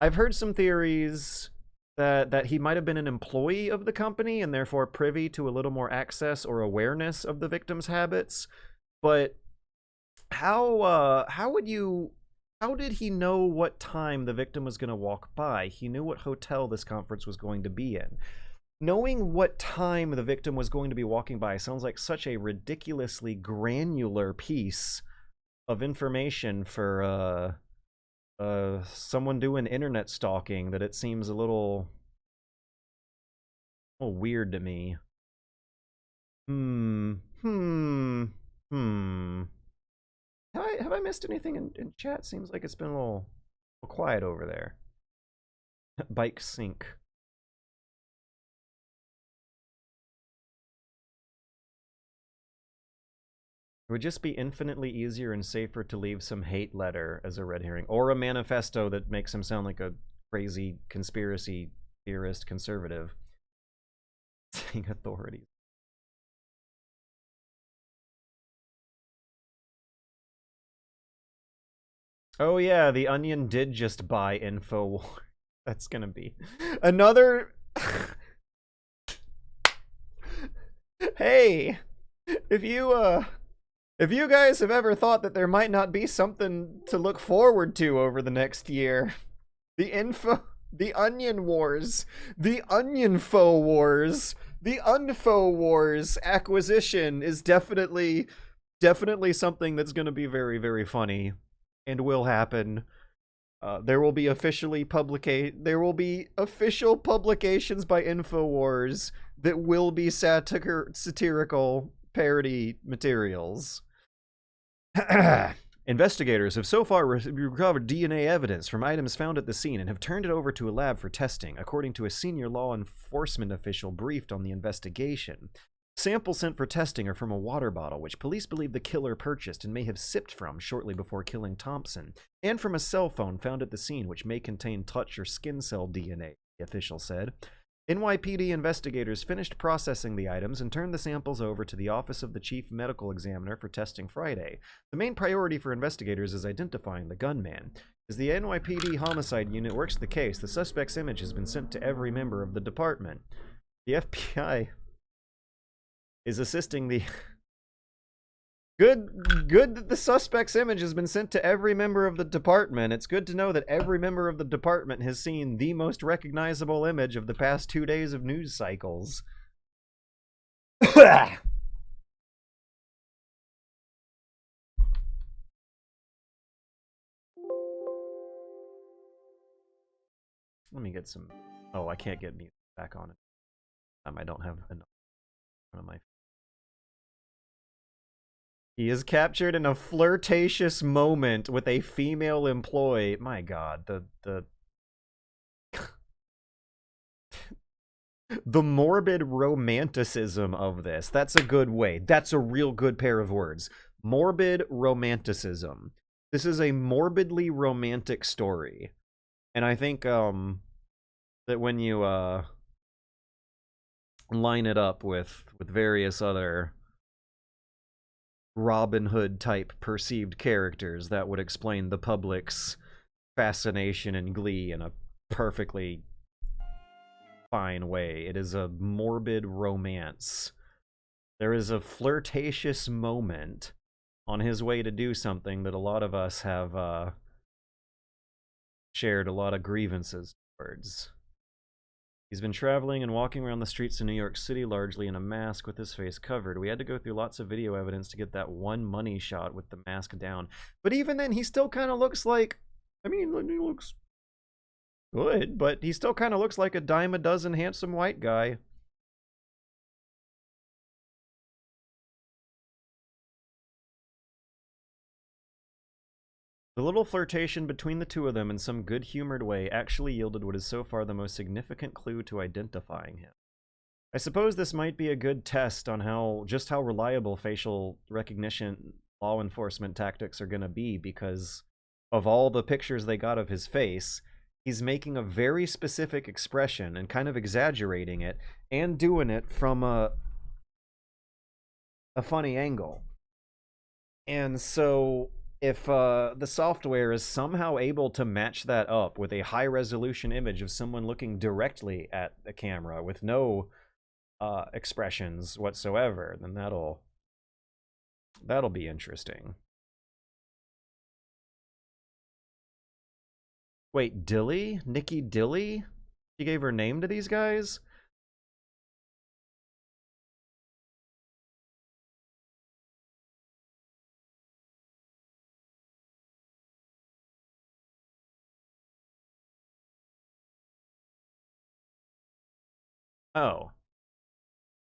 I've heard some theories that he might have been an employee of the company and therefore privy to a little more access or awareness of the victim's habits. But how did he know what time the victim was going to walk by? He knew what hotel this conference was going to be in. Knowing what time the victim was going to be walking by sounds like such a ridiculously granular piece of information for someone doing internet stalking that it seems a little weird to me. Have I missed anything in chat? Seems like it's been a little quiet over there. Bike sync. It would just be infinitely easier and safer to leave some hate letter as a red herring, or a manifesto that makes him sound like a crazy conspiracy theorist conservative. Saying authorities. Oh yeah, the Onion did just buy info. That's gonna be another. Hey, if you guys have ever thought that there might not be something to look forward to over the next year, the Onion Wars, the Onionfo Wars, the Unfo Wars acquisition is definitely something that's going to be very, very funny and will happen. There will be official publications by InfoWars that will be satirical parody materials. Investigators have so far recovered DNA evidence from items found at the scene and have turned it over to a lab for testing, according to a senior law enforcement official briefed on the investigation. Samples sent for testing are from a water bottle, which police believe the killer purchased and may have sipped from shortly before killing Thompson, and from a cell phone found at the scene, which may contain touch or skin cell DNA, the official said. NYPD investigators finished processing the items and turned the samples over to the Office of the Chief Medical Examiner for testing Friday. The main priority for investigators is identifying the gunman. As the NYPD homicide unit works the case, the suspect's image has been sent to every member of the department. The FBI is assisting the... Good that the suspect's image has been sent to every member of the department. It's good to know that every member of the department has seen the most recognizable image of the past 2 days of news cycles. Let me get some... Oh, I can't get music back on it. I don't have enough on my... He is captured in a flirtatious moment with a female employee. My God, the morbid romanticism of this. That's a good way. That's a real good pair of words. Morbid romanticism. This is a morbidly romantic story. And I think that when you line it up with various other Robin Hood type perceived characters that would explain the public's fascination and glee in a perfectly fine way. It is a morbid romance. There is a flirtatious moment on his way to do something that a lot of us have shared a lot of grievances towards. He's been traveling and walking around the streets of New York City largely in a mask with his face covered. We had to go through lots of video evidence to get that one money shot with the mask down. But even then, he still kind of looks like... I mean, he looks good, but he still kind of looks like a dime a dozen handsome white guy. The little flirtation between the two of them in some good-humored way actually yielded what is so far the most significant clue to identifying him. I suppose this might be a good test on just how reliable facial recognition law enforcement tactics are going to be, because of all the pictures they got of his face, he's making a very specific expression and kind of exaggerating it and doing it from a funny angle. And so if the software is somehow able to match that up with a high-resolution image of someone looking directly at the camera with no expressions whatsoever, then that'll be interesting. Wait, Dilly? Nikki Dilly? She gave her name to these guys? Oh.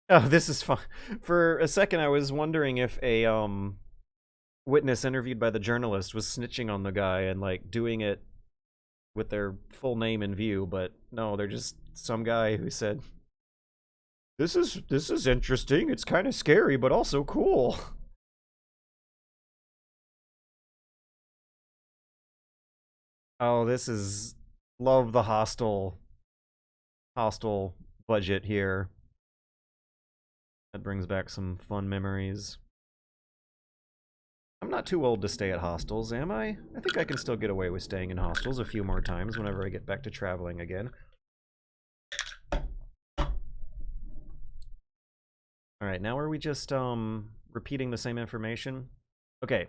Oh, this is fun. For a second, I was wondering if a witness interviewed by the journalist was snitching on the guy and like doing it with their full name in view, but no, they're just some guy who said, "This is interesting. It's kind of scary, but also cool." Oh, this is love the hostile budget here. That brings back some fun memories. I'm not too old to stay at hostels, am I? I think I can still get away with staying in hostels a few more times whenever I get back to traveling again. Alright, now are we just, repeating the same information? Okay.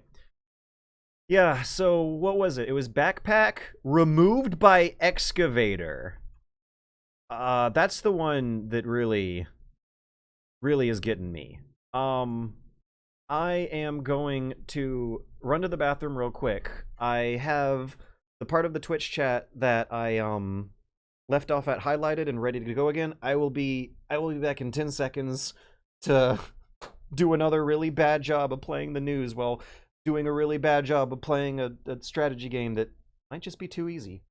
Yeah, so what was it? It was backpack removed by excavator. That's the one that really is getting me. I am going to run to the bathroom real quick. I have the part of the Twitch chat that I left off at highlighted and ready to go again. I will be back in 10 seconds to do another really bad job of playing the news while doing a really bad job of playing a strategy game that might just be too easy.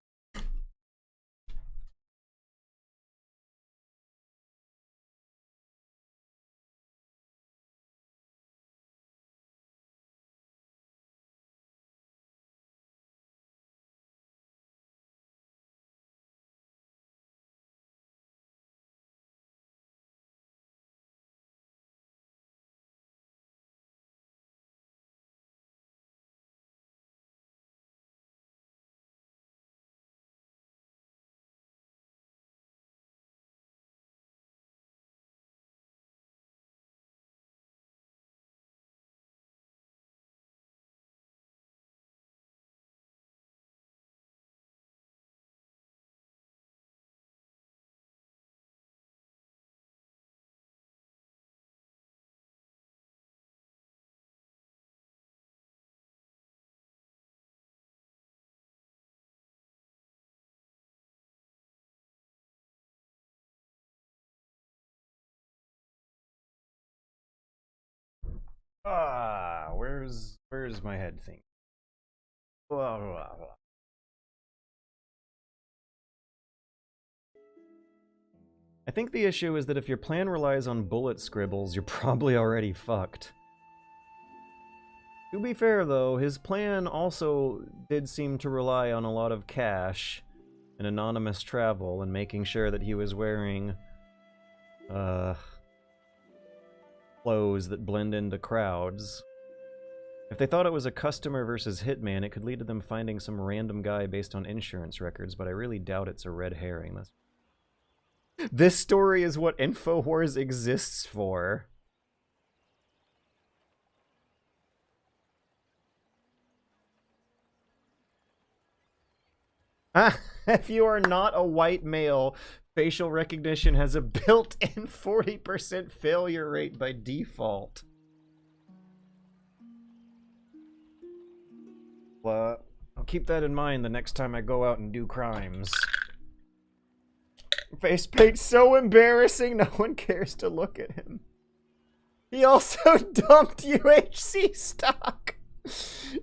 Where's my head thing? Blah, blah, blah. I think the issue is that if your plan relies on bullet scribbles, you're probably already fucked. To be fair, though, his plan also did seem to rely on a lot of cash and anonymous travel and making sure that he was wearing, clothes that blend into crowds. If they thought it was a customer versus hitman, it could lead to them finding some random guy based on insurance records, but I really doubt it's a red herring. This story is what InfoWars exists for. If you are not a white male, facial recognition has a built-in 40% failure rate by default. Well, I'll keep that in mind the next time I go out and do crimes. Face paint's so embarrassing, no one cares to look at him. He also dumped UHC stock.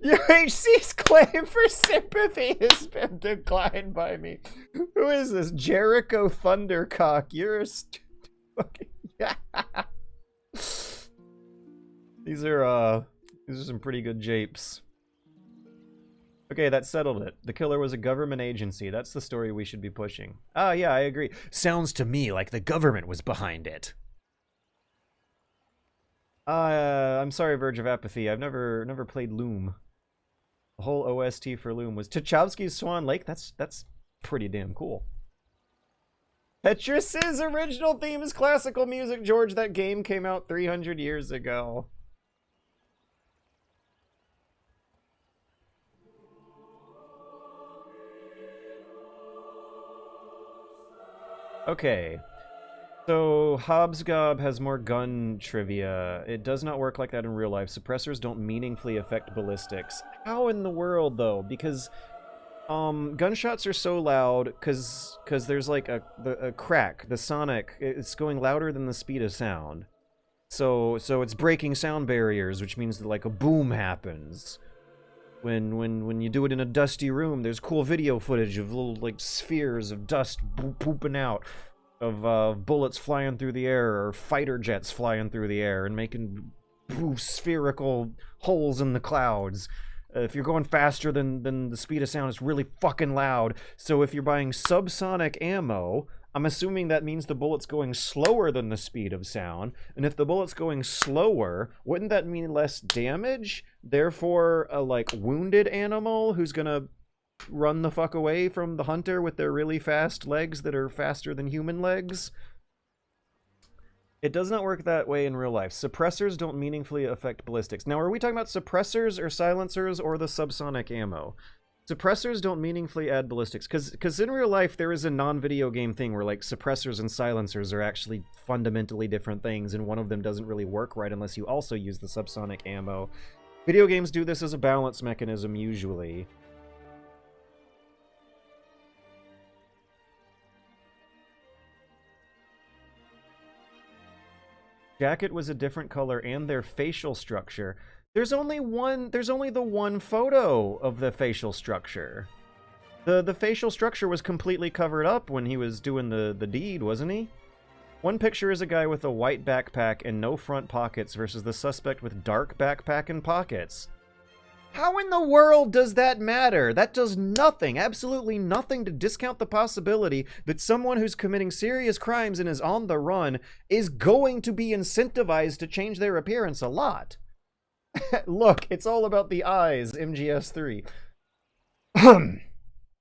UHC's claim for sympathy has been declined by me. Who is this? Jericho Thundercock. You're a fucking... Yeah. These are some pretty good japes. Okay, that settled it. The killer was a government agency. That's the story we should be pushing. Ah, yeah, I agree. Sounds to me like the government was behind it. I'm sorry, Verge of Apathy. I've never played Loom. The whole OST for Loom was Tchaikovsky's Swan Lake. That's pretty damn cool. Tetris's original theme is classical music, George. That game came out 300 years ago. Okay. So, Hobsgob has more gun trivia. It does not work like that in real life. Suppressors don't meaningfully affect ballistics. How in the world, though? Because, gunshots are so loud, because there's like a crack, the sonic, it's going louder than the speed of sound. So it's breaking sound barriers, which means that like a boom happens. When you do it in a dusty room, there's cool video footage of little like spheres of dust pooping out. Of bullets flying through the air, or fighter jets flying through the air and making spherical holes in the clouds. If you're going faster than the speed of sound, it's really fucking loud. So if you're buying subsonic ammo, I'm assuming that means the bullet's going slower than the speed of sound. And if the bullet's going slower, wouldn't that mean less damage? Therefore, a like wounded animal who's gonna run the fuck away from the hunter with their really fast legs that are faster than human legs? It does not work that way in real life. Suppressors don't meaningfully affect ballistics. Now, are we talking about suppressors or silencers or the subsonic ammo? Suppressors don't meaningfully add ballistics, because in real life there is a non-video game thing where like suppressors and silencers are actually fundamentally different things, and one of them doesn't really work right unless you also use the subsonic ammo. Video games do this as a balance mechanism usually. Jacket was a different color and their facial structure. There's only the one photo of the facial structure. The facial structure was completely covered up when he was doing the deed, wasn't he? One picture is a guy with a white backpack and no front pockets versus the suspect with dark backpack and pockets. How in the world does that matter? That does nothing, absolutely nothing to discount the possibility that someone who's committing serious crimes and is on the run is going to be incentivized to change their appearance a lot. Look, it's all about the eyes, MGS3.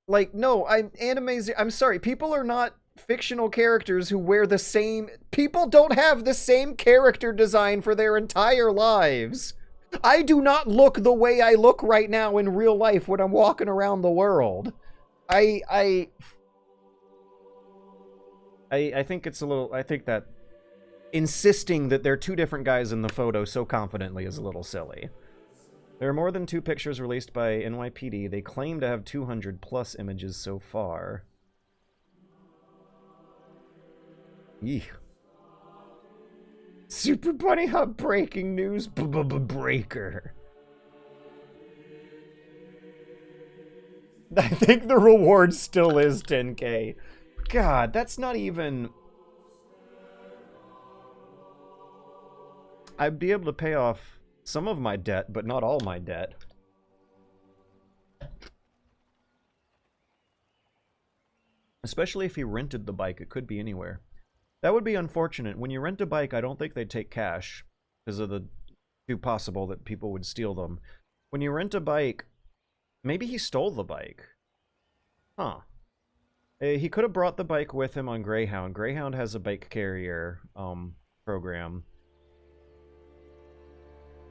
Like, no, I'm sorry, people are not fictional characters who wear the same... People don't have the same character design for their entire lives. I do not look the way I look right now in real life when I'm walking around the world. I think it's a little... I think that insisting that they're two different guys in the photo so confidently is a little silly. There are more than 2 pictures released by NYPD. They claim to have 200 plus images so far. Eek. Super Bunny Hub breaking news breaker. I think the reward still is 10K. God, that's not even... I'd be able to pay off some of my debt, but not all my debt. Especially if he rented the bike, it could be anywhere. That would be unfortunate. When you rent a bike, I don't think they'd take cash. because of the too possible that people would steal them. When you rent a bike, maybe he stole the bike. Huh. He could have brought the bike with him on Greyhound. Greyhound has a bike carrier program.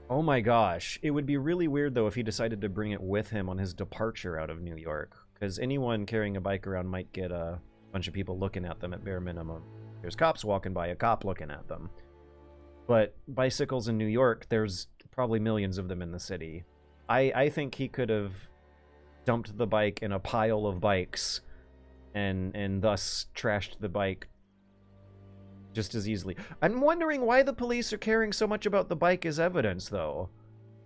Oh my gosh. It would be really weird, though, if he decided to bring it with him on his departure out of New York. Because anyone carrying a bike around might get a bunch of people looking at them at bare minimum. There's cops walking by, a cop looking at them. But bicycles in New York, there's probably millions of them in the city. I think he could have dumped the bike in a pile of bikes and thus trashed the bike just as easily. I'm wondering why the police are caring so much about the bike as evidence, though.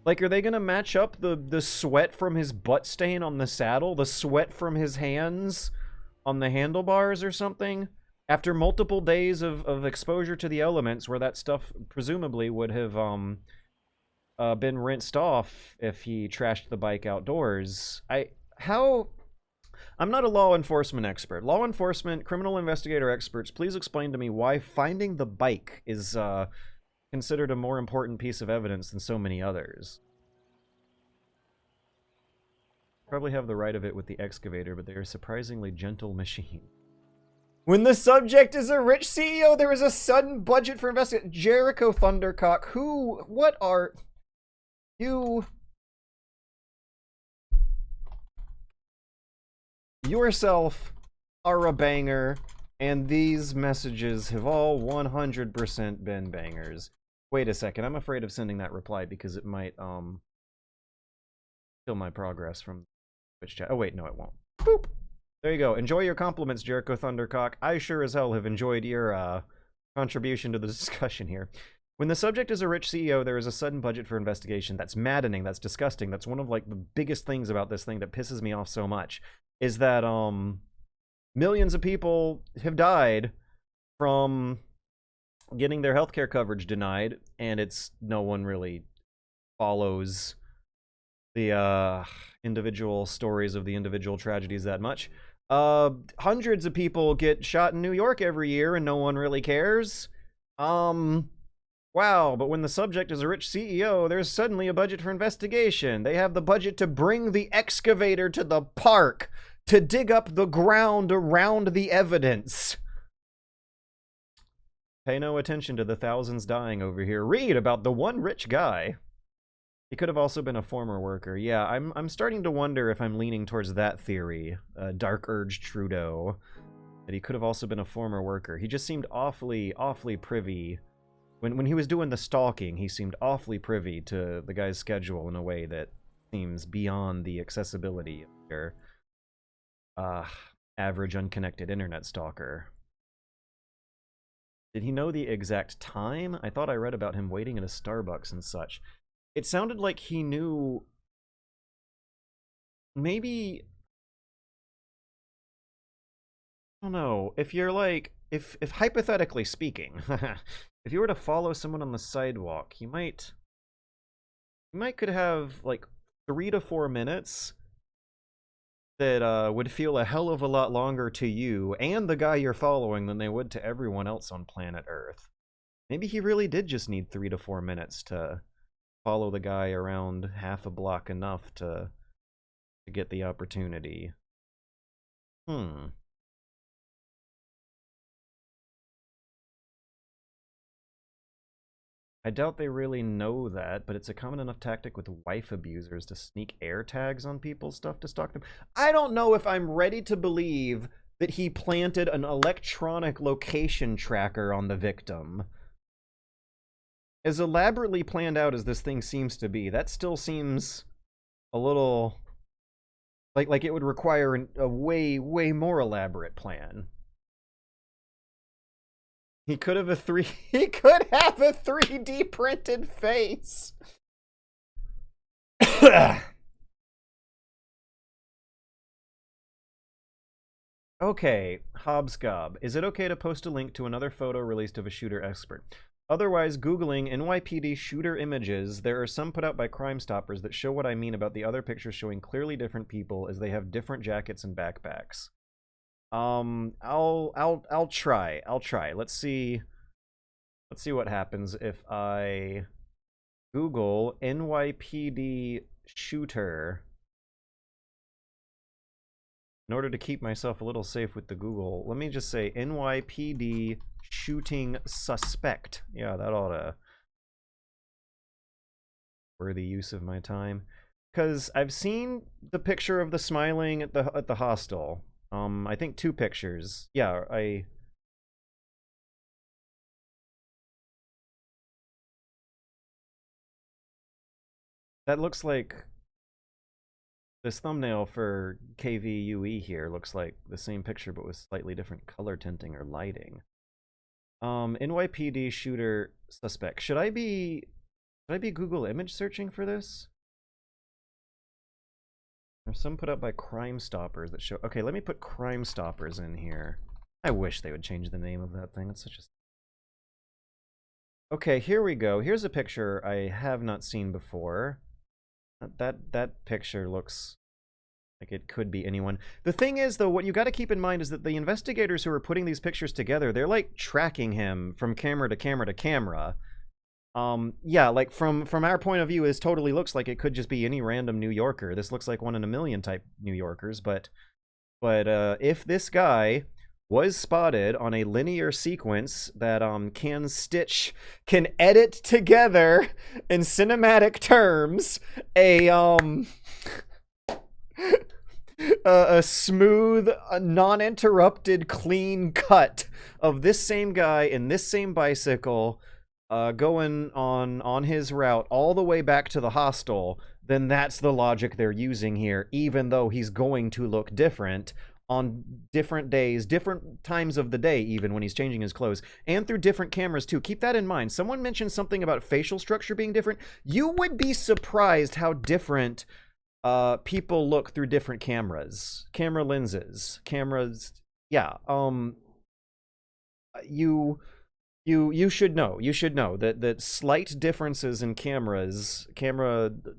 Like, are they gonna match up the sweat from his butt stain on the saddle, the sweat from his hands on the handlebars or something? After multiple days of exposure to the elements, where that stuff presumably would have been rinsed off if he trashed the bike outdoors. I'm not a law enforcement expert. Law enforcement, criminal investigator experts, please explain to me why finding the bike is considered a more important piece of evidence than so many others. Probably have the right of it with the excavator, but they are surprisingly gentle machines. When the subject is a rich CEO, there is a sudden budget for investigation. Jericho Thundercock, what are you... yourself are a banger, and these messages have all 100% been bangers. Wait a second, I'm afraid of sending that reply because it might, kill my progress from Twitch chat. Oh wait, no it won't. Boop! There you go. Enjoy your compliments, Jericho Thundercock. I sure as hell have enjoyed your, contribution to the discussion here. When the subject is a rich CEO, there is a sudden budget for investigation. That's maddening, that's disgusting, that's one of, like, the biggest things about this thing that pisses me off so much. Is that millions of people have died from getting their healthcare coverage denied, and it's no one really follows the individual stories of the individual tragedies that much. Hundreds of people get shot in New York every year, and no one really cares. Wow, but when the subject is a rich CEO, there's suddenly a budget for investigation. They have the budget to bring the excavator to the park to dig up the ground around the evidence. Pay no attention to the thousands dying over here. Read about the one rich guy. He could have also been a former worker. Yeah, I'm starting to wonder if I'm leaning towards that theory. Dark Urge Trudeau. That he could have also been a former worker. He just seemed awfully privy. When he was doing the stalking, he seemed awfully privy to the guy's schedule in a way that seems beyond the accessibility of your average unconnected internet stalker. Did he know the exact time? I thought I read about him waiting at a Starbucks and such. It sounded like he knew... maybe... I don't know. If you're like... If hypothetically speaking... if you were to follow someone on the sidewalk, you might could have, like, 3 to 4 minutes that would feel a hell of a lot longer to you and the guy you're following than they would to everyone else on planet Earth. Maybe he really did just need 3 to 4 minutes to follow the guy around half a block enough to get the opportunity. I doubt they really know that, but it's a common enough tactic with wife abusers to sneak air tags on people's stuff to stalk them. I don't know if I'm ready to believe that he planted an electronic location tracker on the victim. As elaborately planned out as this thing seems to be, that still seems a little... like it would require a way more elaborate plan. He could have he could have a 3D printed face. Okay, Hobscob. Is it okay to post a link to another photo released of a shooter expert? Otherwise, Googling NYPD shooter images, there are some put out by Crime Stoppers that show what I mean about the other pictures showing clearly different people as they have different jackets and backpacks. I'll try. Let's see what happens if I Google NYPD shooter. In order to keep myself a little safe with the Google, let me just say NYPD shooting suspect. Yeah, that ought to worthy use of my time. Because I've seen the picture of the smiling at the hostel. I think 2 pictures. Yeah, that looks like this thumbnail for KVUE here looks like the same picture but with slightly different color tinting or lighting. NYPD shooter suspect. Should I be Google image searching for this? There's some put up by Crime Stoppers that show. Okay, let me put Crime Stoppers in here. I wish they would change the name of that thing. It's such a. Okay, here we go. Here's a picture I have not seen before. That picture looks like it could be anyone. The thing is, though, what you got to keep in mind is that the investigators who are putting these pictures together, they're like tracking him from camera to camera to camera. Yeah, like from our point of view, this totally looks like it could just be any random New Yorker. This looks like 1 in a million type New Yorkers, but if this guy was spotted on a linear sequence that can edit together in cinematic terms a smooth, non-interrupted, clean cut of this same guy in this same bicycle going on his route all the way back to the hostel, then that's the logic they're using here, even though he's going to look different on different days, different times of the day, even when he's changing his clothes, and through different cameras too. Keep that in mind. Someone mentioned something about facial structure being different. You would be surprised how different people look through different cameras, camera lenses, cameras. Yeah. You should know. You should know that slight differences in camera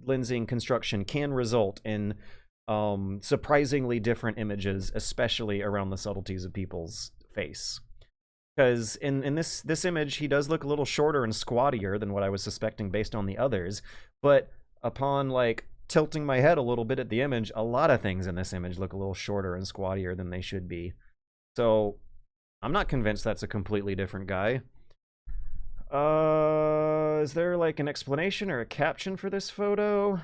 lensing construction can result in surprisingly different images, especially around the subtleties of people's face. Because in this image, he does look a little shorter and squattier than what I was suspecting based on the others. But upon like tilting my head a little bit at the image, a lot of things in this image look a little shorter and squattier than they should be. So I'm not convinced that's a completely different guy. Is there like an explanation or a caption for this photo?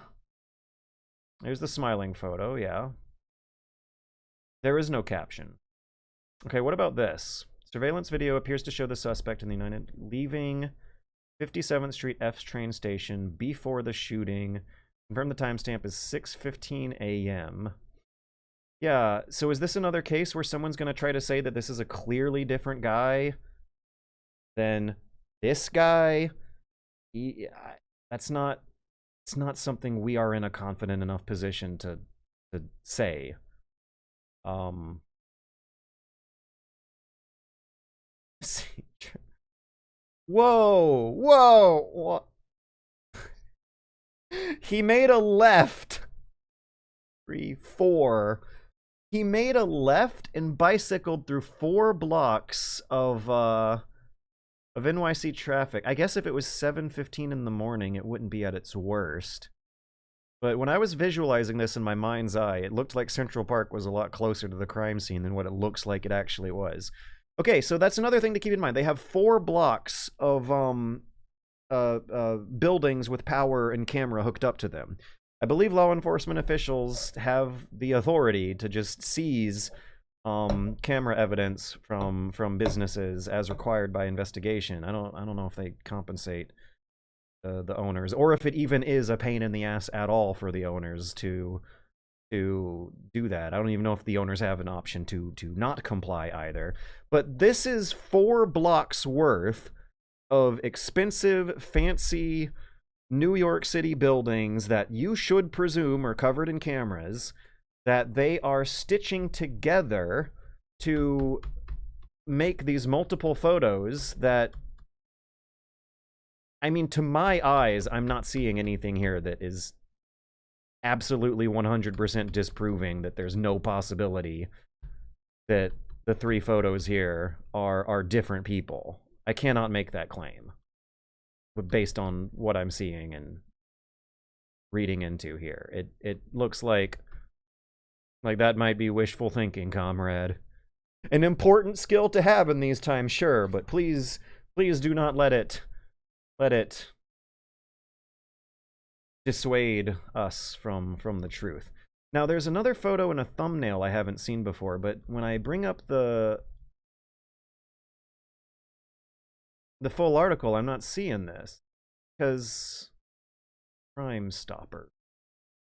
There's the smiling photo, yeah. There is no caption. Okay, what about this? Surveillance video appears to show the suspect in the United leaving 57th Street F train station before the shooting. Confirm the timestamp is 6:15 a.m. Yeah, so is this another case where someone's going to try to say that this is a clearly different guy than this guy? It's not something we are in a confident enough position to say. Whoa, what? He made a left. 3, 4. He made a left and bicycled through 4 blocks of NYC traffic. I guess if it was 7:15 in the morning, it wouldn't be at its worst. But when I was visualizing this in my mind's eye, it looked like Central Park was a lot closer to the crime scene than what it looks like it actually was. Okay, so that's another thing to keep in mind. They have 4 blocks of buildings with power and camera hooked up to them. I believe law enforcement officials have the authority to just seize camera evidence from businesses as required by investigation. I don't know if they compensate the owners, or if it even is a pain in the ass at all for the owners to do that. I don't even know if the owners have an option to not comply either. But this is 4 blocks worth of expensive, fancy New York City buildings that you should presume are covered in cameras that they are stitching together to make these multiple photos that, I mean, to my eyes, I'm not seeing anything here that is absolutely 100% disproving that there's no possibility that the 3 photos here are different people. I cannot make that claim. based on what I'm seeing and reading into here. It looks like that might be wishful thinking, comrade. An important skill to have in these times, sure, but please do not let it dissuade us from the truth. Now, there's another photo in a thumbnail I haven't seen before, but when I bring up the full article, I'm not seeing this because Crime Stopper.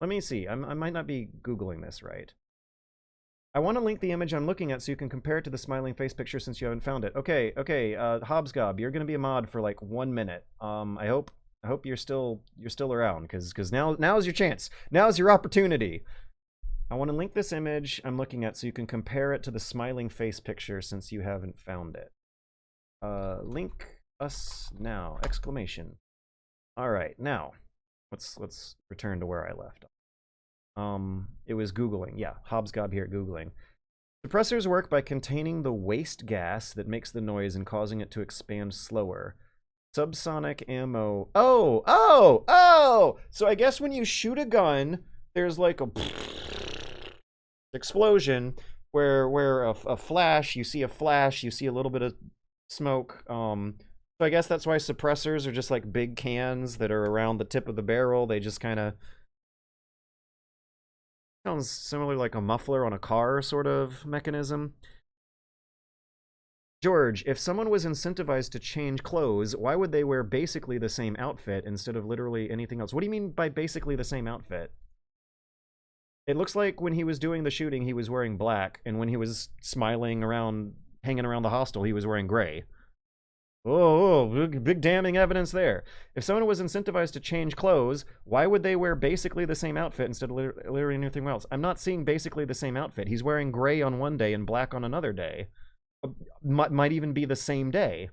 Let me see. I might not be Googling this right. I want to link the image I'm looking at so you can compare it to the smiling face picture since you haven't found it. Okay, Hobsgob, you're gonna be a mod for like 1 minute. I hope you're still around, because now's your chance. Now's your opportunity. I want to link this image I'm looking at so you can compare it to the smiling face picture since you haven't found it. Link us now! Exclamation. All right, now let's return to where I left off. It was Googling. Yeah, Hobsgob here at Googling. Suppressors work by containing the waste gas that makes the noise and causing it to expand slower. Subsonic ammo. Oh! So I guess when you shoot a gun, there's like a explosion where a flash, you see a flash, you see a little bit of smoke. So I guess that's why suppressors are just like big cans that are around the tip of the barrel. They just kind of sounds similar like a muffler on a car sort of mechanism. George, if someone was incentivized to change clothes, why would they wear basically the same outfit instead of literally anything else? What do you mean by basically the same outfit? It looks like when he was doing the shooting, he was wearing black, and when he was smiling around, hanging around the hostel, he was wearing gray. Oh, big damning evidence there. If someone was incentivized to change clothes, why would they wear basically the same outfit instead of literally anything else? I'm not seeing basically the same outfit. He's wearing gray on one day and black on another day. Might even be the same day.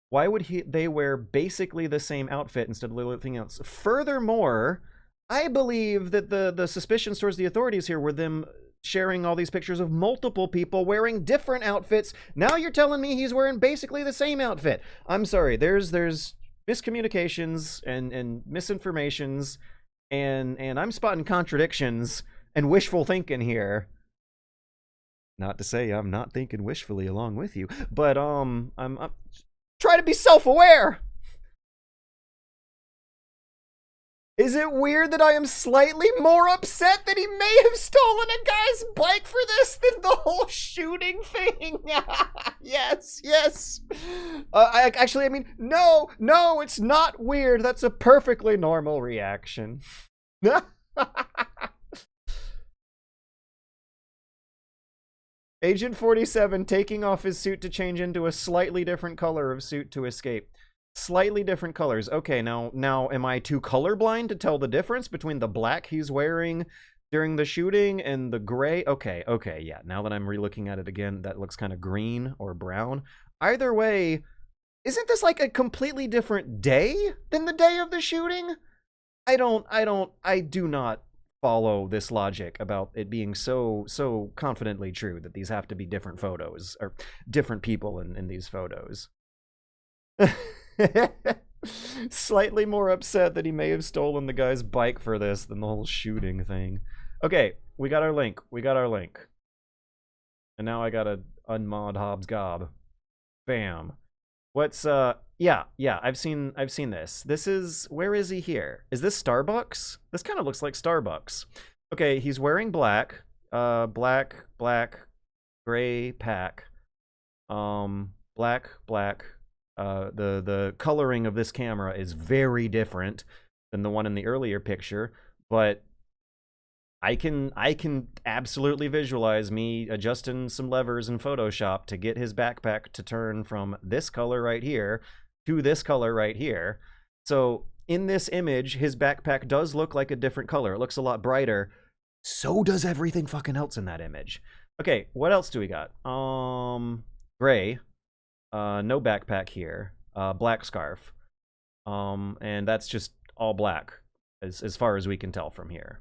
Why would they wear basically the same outfit instead of anything else? Furthermore, I believe that the suspicions towards the authorities here were them sharing all these pictures of multiple people wearing different outfits. Now you're telling me he's wearing basically the same outfit. I'm sorry, there's miscommunications and misinformations, and I'm spotting contradictions and wishful thinking here. Not to say I'm not thinking wishfully along with you, but I'm trying to be self-aware. Is it weird that I am slightly more upset that he may have stolen a guy's bike for this than the whole shooting thing? Yes. I mean, no, it's not weird. That's a perfectly normal reaction. Agent 47 taking off his suit to change into a slightly different color of suit to escape. Slightly different colors. Okay, now am I too colorblind to tell the difference between the black he's wearing during the shooting and the gray? Okay, yeah. Now that I'm relooking at it again, that looks kind of green or brown. Either way, isn't this like a completely different day than the day of the shooting? I do not follow this logic about it being so confidently true that these have to be different photos or different people in these photos. Slightly more upset that he may have stolen the guy's bike for this than the whole shooting thing. Okay, we got our link. And now I gotta unmod Hobsgob. Bam. What's yeah, I've seen this. This is, where is he here? Is this Starbucks? This kind of looks like Starbucks. Okay, he's wearing black. Black, gray pack. Black. The coloring of this camera is very different than the one in the earlier picture, but I can absolutely visualize me adjusting some levers in Photoshop to get his backpack to turn from this color right here to this color right here. So in this image, his backpack does look like a different color. It looks a lot brighter. So does everything fucking else in that image. Okay, what else do we got? Gray. No backpack here. Black scarf. And that's just all black as far as we can tell from here.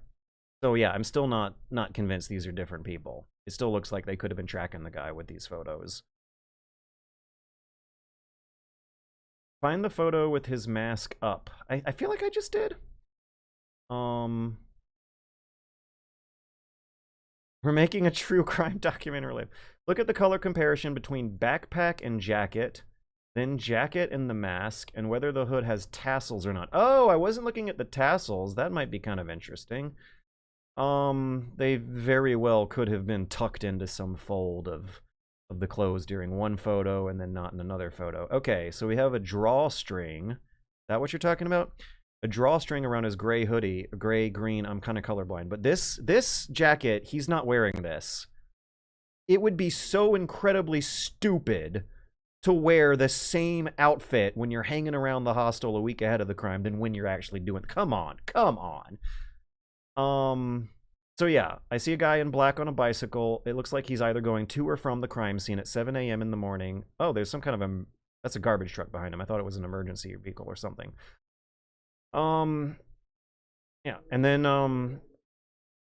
So yeah, I'm still not convinced these are different people. It still looks like they could have been tracking the guy with these photos. Find the photo with his mask up. I feel like I just did. We're making a true crime documentary. Look at the color comparison between backpack and jacket, then jacket and the mask, and whether the hood has tassels or not. Oh, I wasn't looking at the tassels. That might be kind of interesting. They very well could have been tucked into some fold of the clothes during one photo and then not in another photo. Okay, so we have a drawstring. Is that what you're talking about? A drawstring around his gray hoodie, gray, green. I'm kind of colorblind, but this jacket, he's not wearing this. It would be so incredibly stupid to wear the same outfit when you're hanging around the hostel a week ahead of the crime than when you're actually doing. Come on. So yeah, I see a guy in black on a bicycle. It looks like he's either going to or from the crime scene at 7 a.m. in the morning. Oh, there's some kind of that's a garbage truck behind him. I thought it was an emergency vehicle or something. Yeah, and then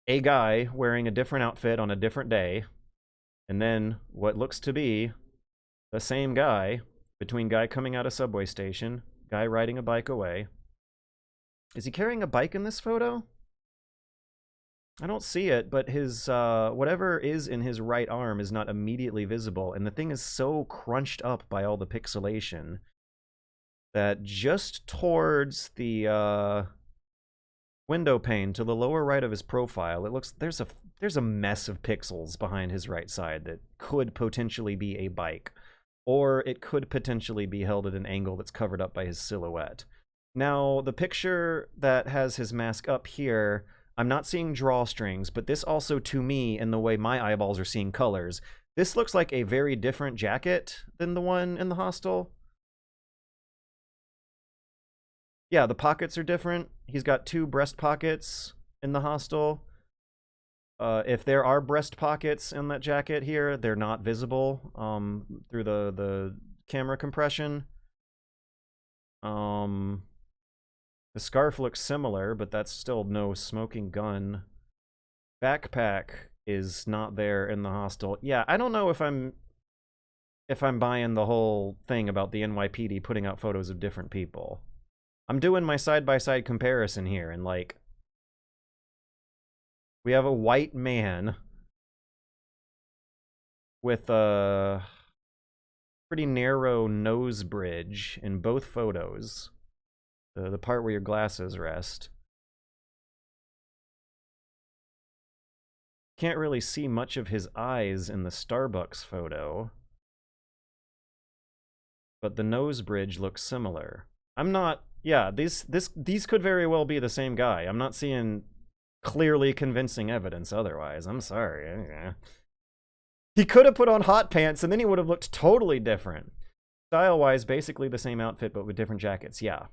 a guy wearing a different outfit on a different day, and then what looks to be the same guy, between guy coming out of subway station, guy riding a bike away. Is he carrying a bike in this photo? I don't see it, but his whatever is in his right arm is not immediately visible, and the thing is so crunched up by all the pixelation that just towards the window pane to the lower right of his profile, it looks there's a mess of pixels behind his right side that could potentially be a bike, or it could potentially be held at an angle that's covered up by his silhouette. Now, the picture that has his mask up here, I'm not seeing drawstrings, but this also, to me, in the way my eyeballs are seeing colors, this looks like a very different jacket than the one in the hostel. Yeah, the pockets are different. He's got 2 breast pockets in the hostel. If there are breast pockets in that jacket here, they're not visible through the camera compression. The scarf looks similar, but that's still no smoking gun. Backpack is not there in the hostel. Yeah, I don't know if I'm buying the whole thing about the NYPD putting out photos of different people. I'm doing my side-by-side comparison here, and like, we have a white man with a pretty narrow nose bridge in both photos. The part where your glasses rest. Can't really see much of his eyes in the Starbucks photo, but the nose bridge looks similar. I'm not, yeah, these could very well be the same guy. I'm not seeing clearly convincing evidence otherwise. I'm sorry. He could have put on hot pants and then he would have looked totally different. Style-wise, basically the same outfit but with different jackets. Yeah.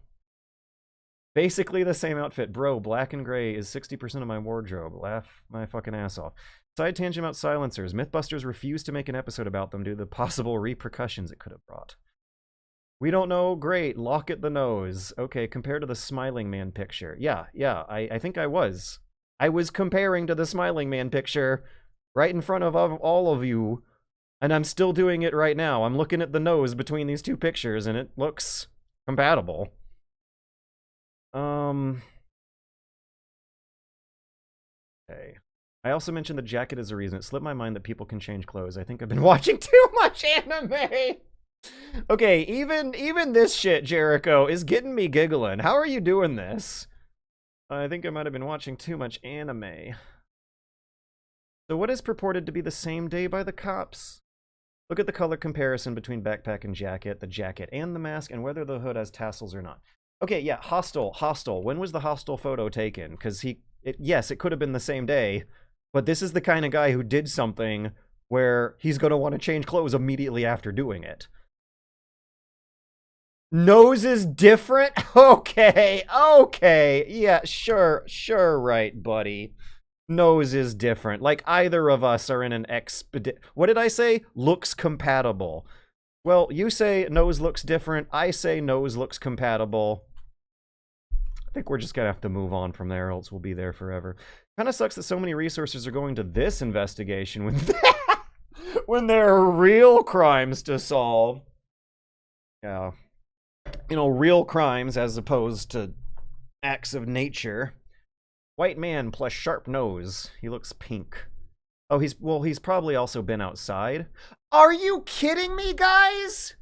Basically the same outfit. Bro, black and gray is 60% of my wardrobe. Laugh my fucking ass off. Side tangent about silencers. Mythbusters refused to make an episode about them due to the possible repercussions it could have brought. We don't know. Great. Lock at the nose. Okay, compared to the Smiling Man picture. Yeah, I think I was. I was comparing to the Smiling Man picture right in front of all of you, and I'm still doing it right now. I'm looking at the nose between these 2 pictures, and it looks compatible. Okay. I also mentioned the jacket as a reason. It slipped my mind that people can change clothes. I think I've been watching too much anime. Okay, even this shit, Jericho, is getting me giggling. How are you doing this? I think I might have been watching too much anime. So what is purported to be the same day by the cops? Look at the color comparison between backpack and jacket, the jacket and the mask, and whether the hood has tassels or not. Okay, yeah, hostel. When was the hostel photo taken? Because yes, it could have been the same day, but this is the kind of guy who did something where he's going to want to change clothes immediately after doing it. Nose is different? Okay, yeah, sure, right, buddy. Nose is different. Like, either of us are in an what did I say? Looks compatible. Well, you say nose looks different. I say nose looks compatible. I think we're just gonna have to move on from there, else we'll be there forever. Kind of sucks that so many resources are going to this investigation when there are real crimes to solve. Yeah. real crimes as opposed to acts of nature. White man plus sharp nose. He looks pink. Oh, he's probably also been outside. Are you kidding me, guys?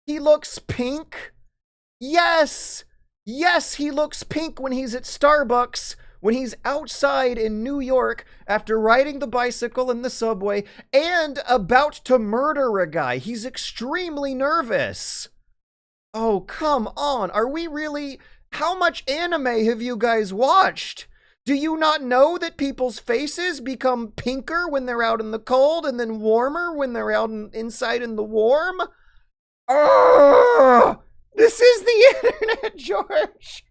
He looks pink? Yes! Yes, he looks pink when he's at Starbucks, when he's outside in New York after riding the bicycle in the subway and about to murder a guy. He's extremely nervous. Oh, come on. Are we really... How much anime have you guys watched? Do you not know that people's faces become pinker when they're out in the cold and then warmer when they're out inside in the warm? Urgh! This is the internet, George!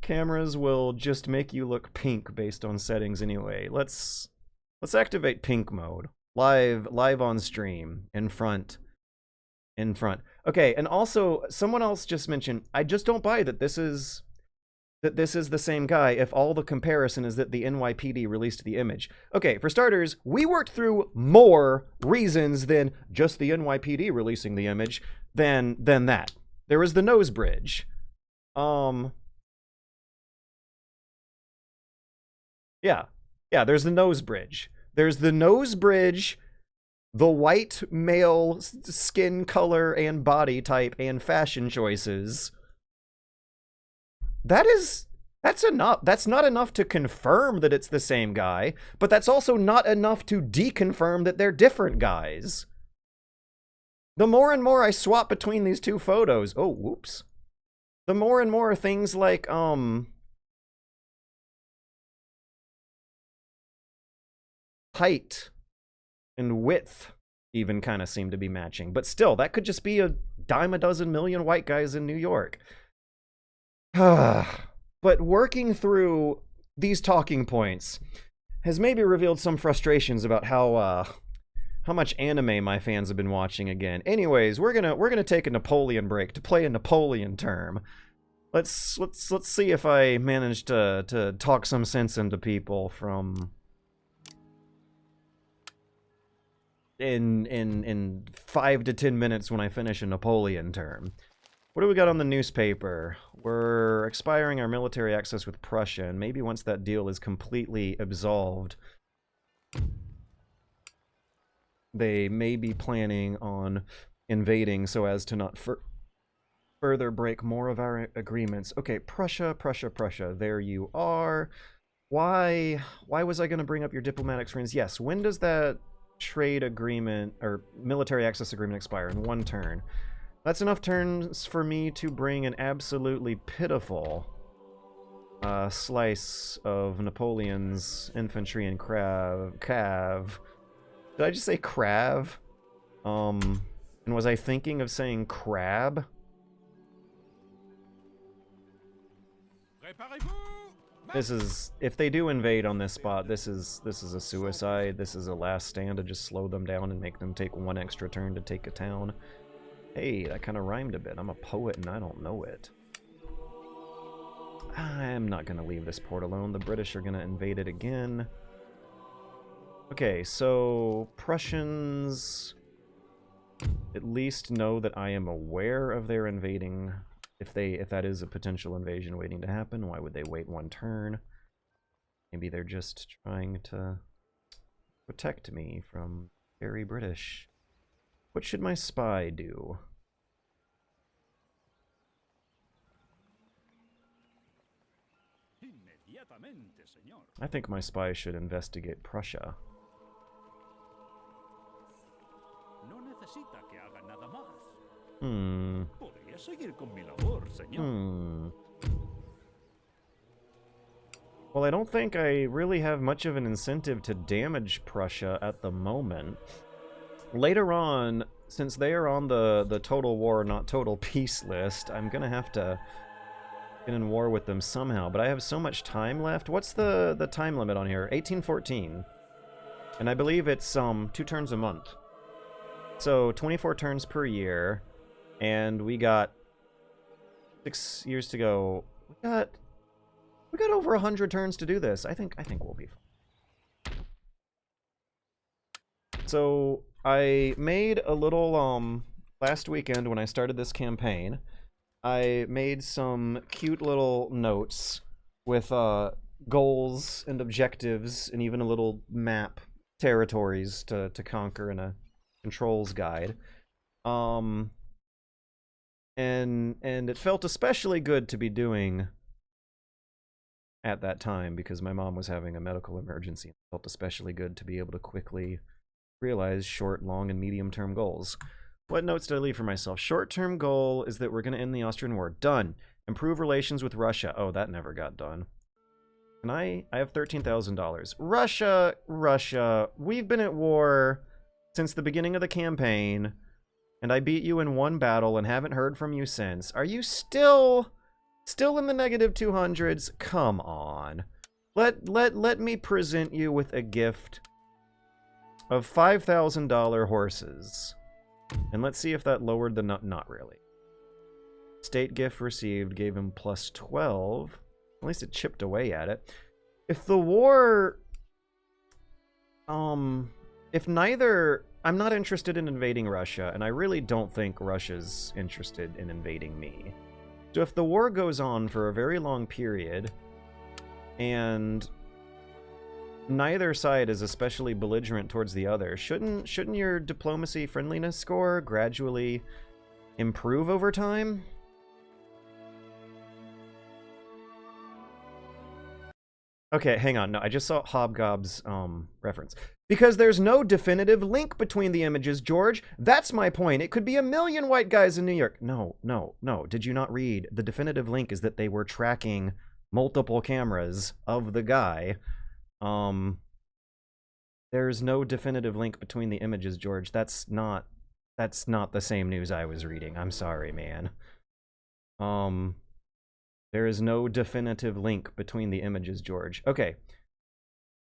Cameras will just make you look pink based on settings anyway. Let's activate pink mode. Live on stream. In front. Okay, and also someone else just mentioned, I just don't buy that this is the same guy if all the comparison is that the NYPD released the image. Okay, for starters, we worked through more reasons than just the NYPD releasing the image than that. There was the nose bridge. Yeah, there's the nose bridge. There's the nose bridge, the white male skin color and body type and fashion choices. That's enough. That's not enough to confirm that it's the same guy, but that's also not enough to deconfirm that they're different guys. The more and more I swap between these two photos, oh, whoops. The more and more things like, height and width even kind of seem to be matching. But still, that could just be a dime a dozen million white guys in New York. But working through these talking points has maybe revealed some frustrations about how much anime my fans have been watching again. Anyways, we're gonna take a Napoleon break to play a Napoleon term. Let's see if I manage to talk some sense into people from in 5 to 10 minutes when I finish a Napoleon term. What do we got on the newspaper? We're expiring our military access with Prussia, and maybe once that deal is completely absolved, they may be planning on invading so as to not further break more of our agreements. Okay, Prussia. There you are. Why was I going to bring up your diplomatic friends? Yes, when does that trade agreement or military access agreement expire? In 1 turn. That's enough turns for me to bring an absolutely pitiful slice of Napoleon's infantry and cav. Did I just say crav? And was I thinking of saying crab? This is, if they do invade on this spot, this is a suicide. This is a last stand to just slow them down and make them take 1 extra turn to take a town. Hey, that kind of rhymed a bit. I'm a poet and I don't know it. I'm not going to leave this port alone. The British are going to invade it again. Okay, so Prussians at least know that I am aware of their invading. If that is a potential invasion waiting to happen, why would they wait 1 turn? Maybe they're just trying to protect me from very British. What should my spy do? I think my spy should investigate Prussia. Well, I don't think I really have much of an incentive to damage Prussia at the moment. Later on, since they are on the total war, not total peace list, I'm gonna have to get in war with them somehow, but I have so much time left. What's the time limit on here? 1814. And I believe it's 2 turns a month. So 24 turns per year, and we got 6 years to go. We got over 100 turns to do this. I think we'll be fine. So I made a little, last weekend when I started this campaign, I made some cute little notes with, goals and objectives and even a little map, territories to conquer in a controls guide. And it felt especially good to be doing at that time because my mom was having a medical emergency. It felt especially good to be able to quickly realize short, long, and medium-term goals. What notes did I leave for myself? Short-term goal is that we're going to end the Austrian War. Done. Improve relations with Russia. Oh, that never got done. And I have $13,000. Russia, we've been at war since the beginning of the campaign, and I beat you in one battle and haven't heard from you since. Are you still in the negative 200s? Come on. Let me present you with a gift of $5,000 horses. And let's see if that lowered the not really. State gift received gave him plus 12. At least it chipped away at it. If the war... if neither... I'm not interested in invading Russia, and I really don't think Russia's interested in invading me. So if the war goes on for a very long period, and neither side is especially belligerent towards the other, shouldn't your diplomacy friendliness score gradually improve over time? Okay, hang on. No, I just saw Hobgob's reference. Because there's no definitive link between the images, George. That's my point. It could be a million white guys in New York. No. Did you not read? The definitive link is that they were tracking multiple cameras of the guy. There's no definitive link between the images, George. That's not the same news I was reading. I'm sorry, man. There is no definitive link between the images, George. Okay.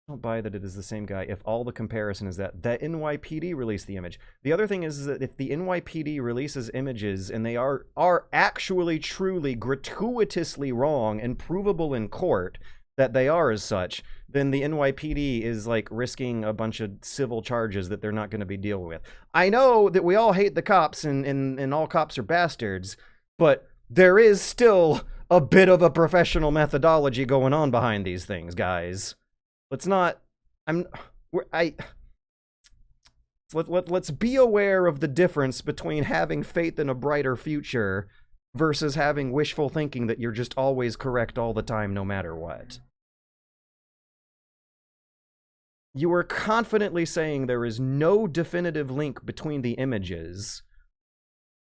I don't buy that it is the same guy if all the comparison is that the NYPD released the image. The other thing is that if the NYPD releases images and they are actually truly gratuitously wrong and provable in court that they are as such, then the NYPD is like risking a bunch of civil charges that they're not going to be dealing with. I know that we all hate the cops and all cops are bastards, but there is still a bit of a professional methodology going on behind these things, guys. Let's not... Let's be aware of the difference between having faith in a brighter future versus having wishful thinking that you're just always correct all the time, no matter what. You are confidently saying there is no definitive link between the images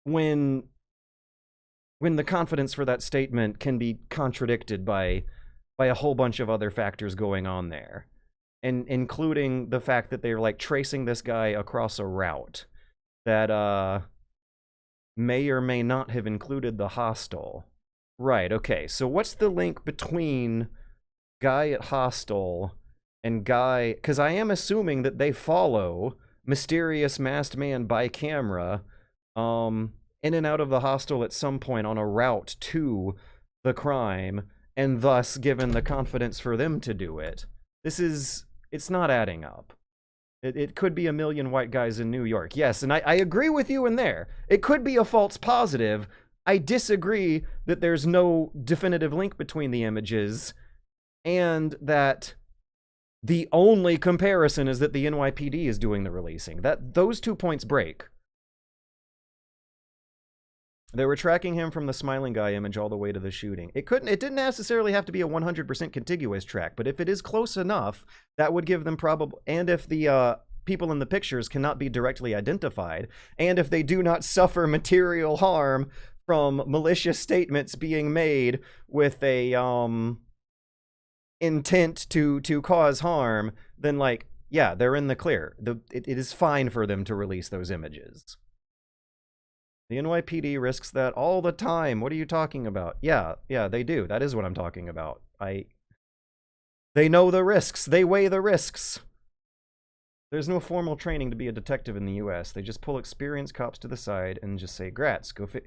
when the confidence for that statement can be contradicted by a whole bunch of other factors going on there, and including the fact that they're like tracing this guy across a route that may or may not have included the hostel. Right, okay, so what's the link between guy at hostel and guy, because I am assuming that they follow mysterious masked man by camera in and out of the hostel at some point on a route to the crime, and thus given the confidence for them to do it. It's not adding up. It could be a million white guys in New York. Yes, and I agree with you in there. It could be a false positive. I disagree that there's no definitive link between the images, and that the only comparison is that the NYPD is doing the releasing. Those 2 points break. They were tracking him from the smiling guy image all the way to the shooting. It didn't necessarily have to be a 100% contiguous track, but if it is close enough, that would give them probable, and if the people in the pictures cannot be directly identified, and if they do not suffer material harm from malicious statements being made with a intent to cause harm, then like, yeah, they're in the clear. It is fine for them to release those images. The NYPD risks that all the time. What are you talking about? Yeah, they do. That is what I'm talking about. They know the risks. They weigh the risks. There's no formal training to be a detective in the US. They just pull experienced cops to the side and just say, Gratz, go fit.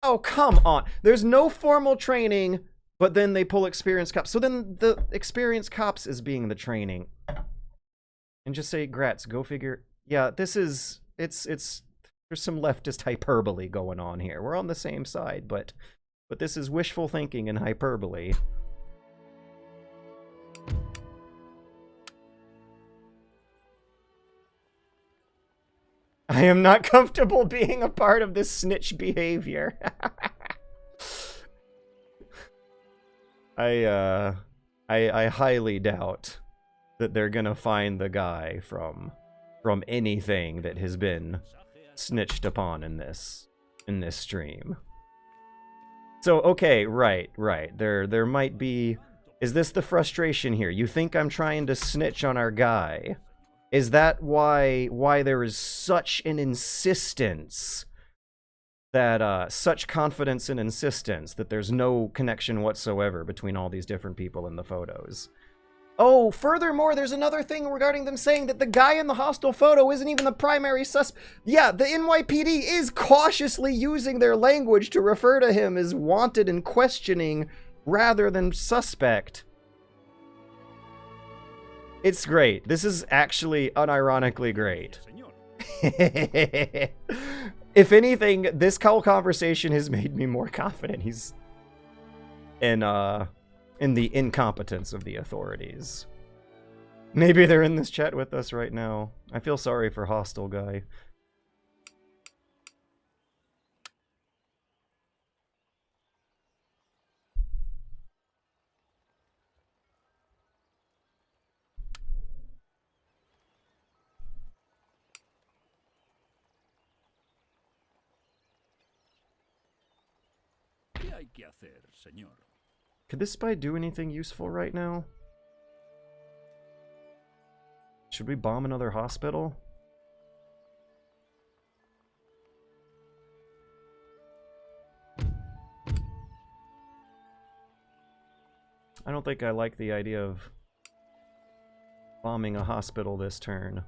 Oh, come on. There's no formal training, but then they pull experienced cops. So then the experienced cops is being the training. And just say, Gratz, go figure. Yeah, this is it's there's some leftist hyperbole going on here. We're on the same side, but this is wishful thinking and hyperbole. I am not comfortable being a part of this snitch behavior. I highly doubt that they're gonna find the guy from anything that has been snitched upon in this stream. So okay, right. There might be. Is this the frustration here? You think I'm trying to snitch on our guy? Is that why there is such an insistence that such confidence and insistence that there's no connection whatsoever between all these different people in the photos? Oh, furthermore, there's another thing regarding them saying that the guy in the hostile photo isn't even the primary suspect. Yeah, the NYPD is cautiously using their language to refer to him as wanted and questioning rather than suspect. It's great. This is actually unironically great. If anything, this whole conversation has made me more confident he's in the incompetence of the authorities. Maybe they're in this chat with us right now. I feel sorry for Hostile Guy. Could this spy do anything useful right now? Should we bomb another hospital? I don't think I like the idea of bombing a hospital this turn.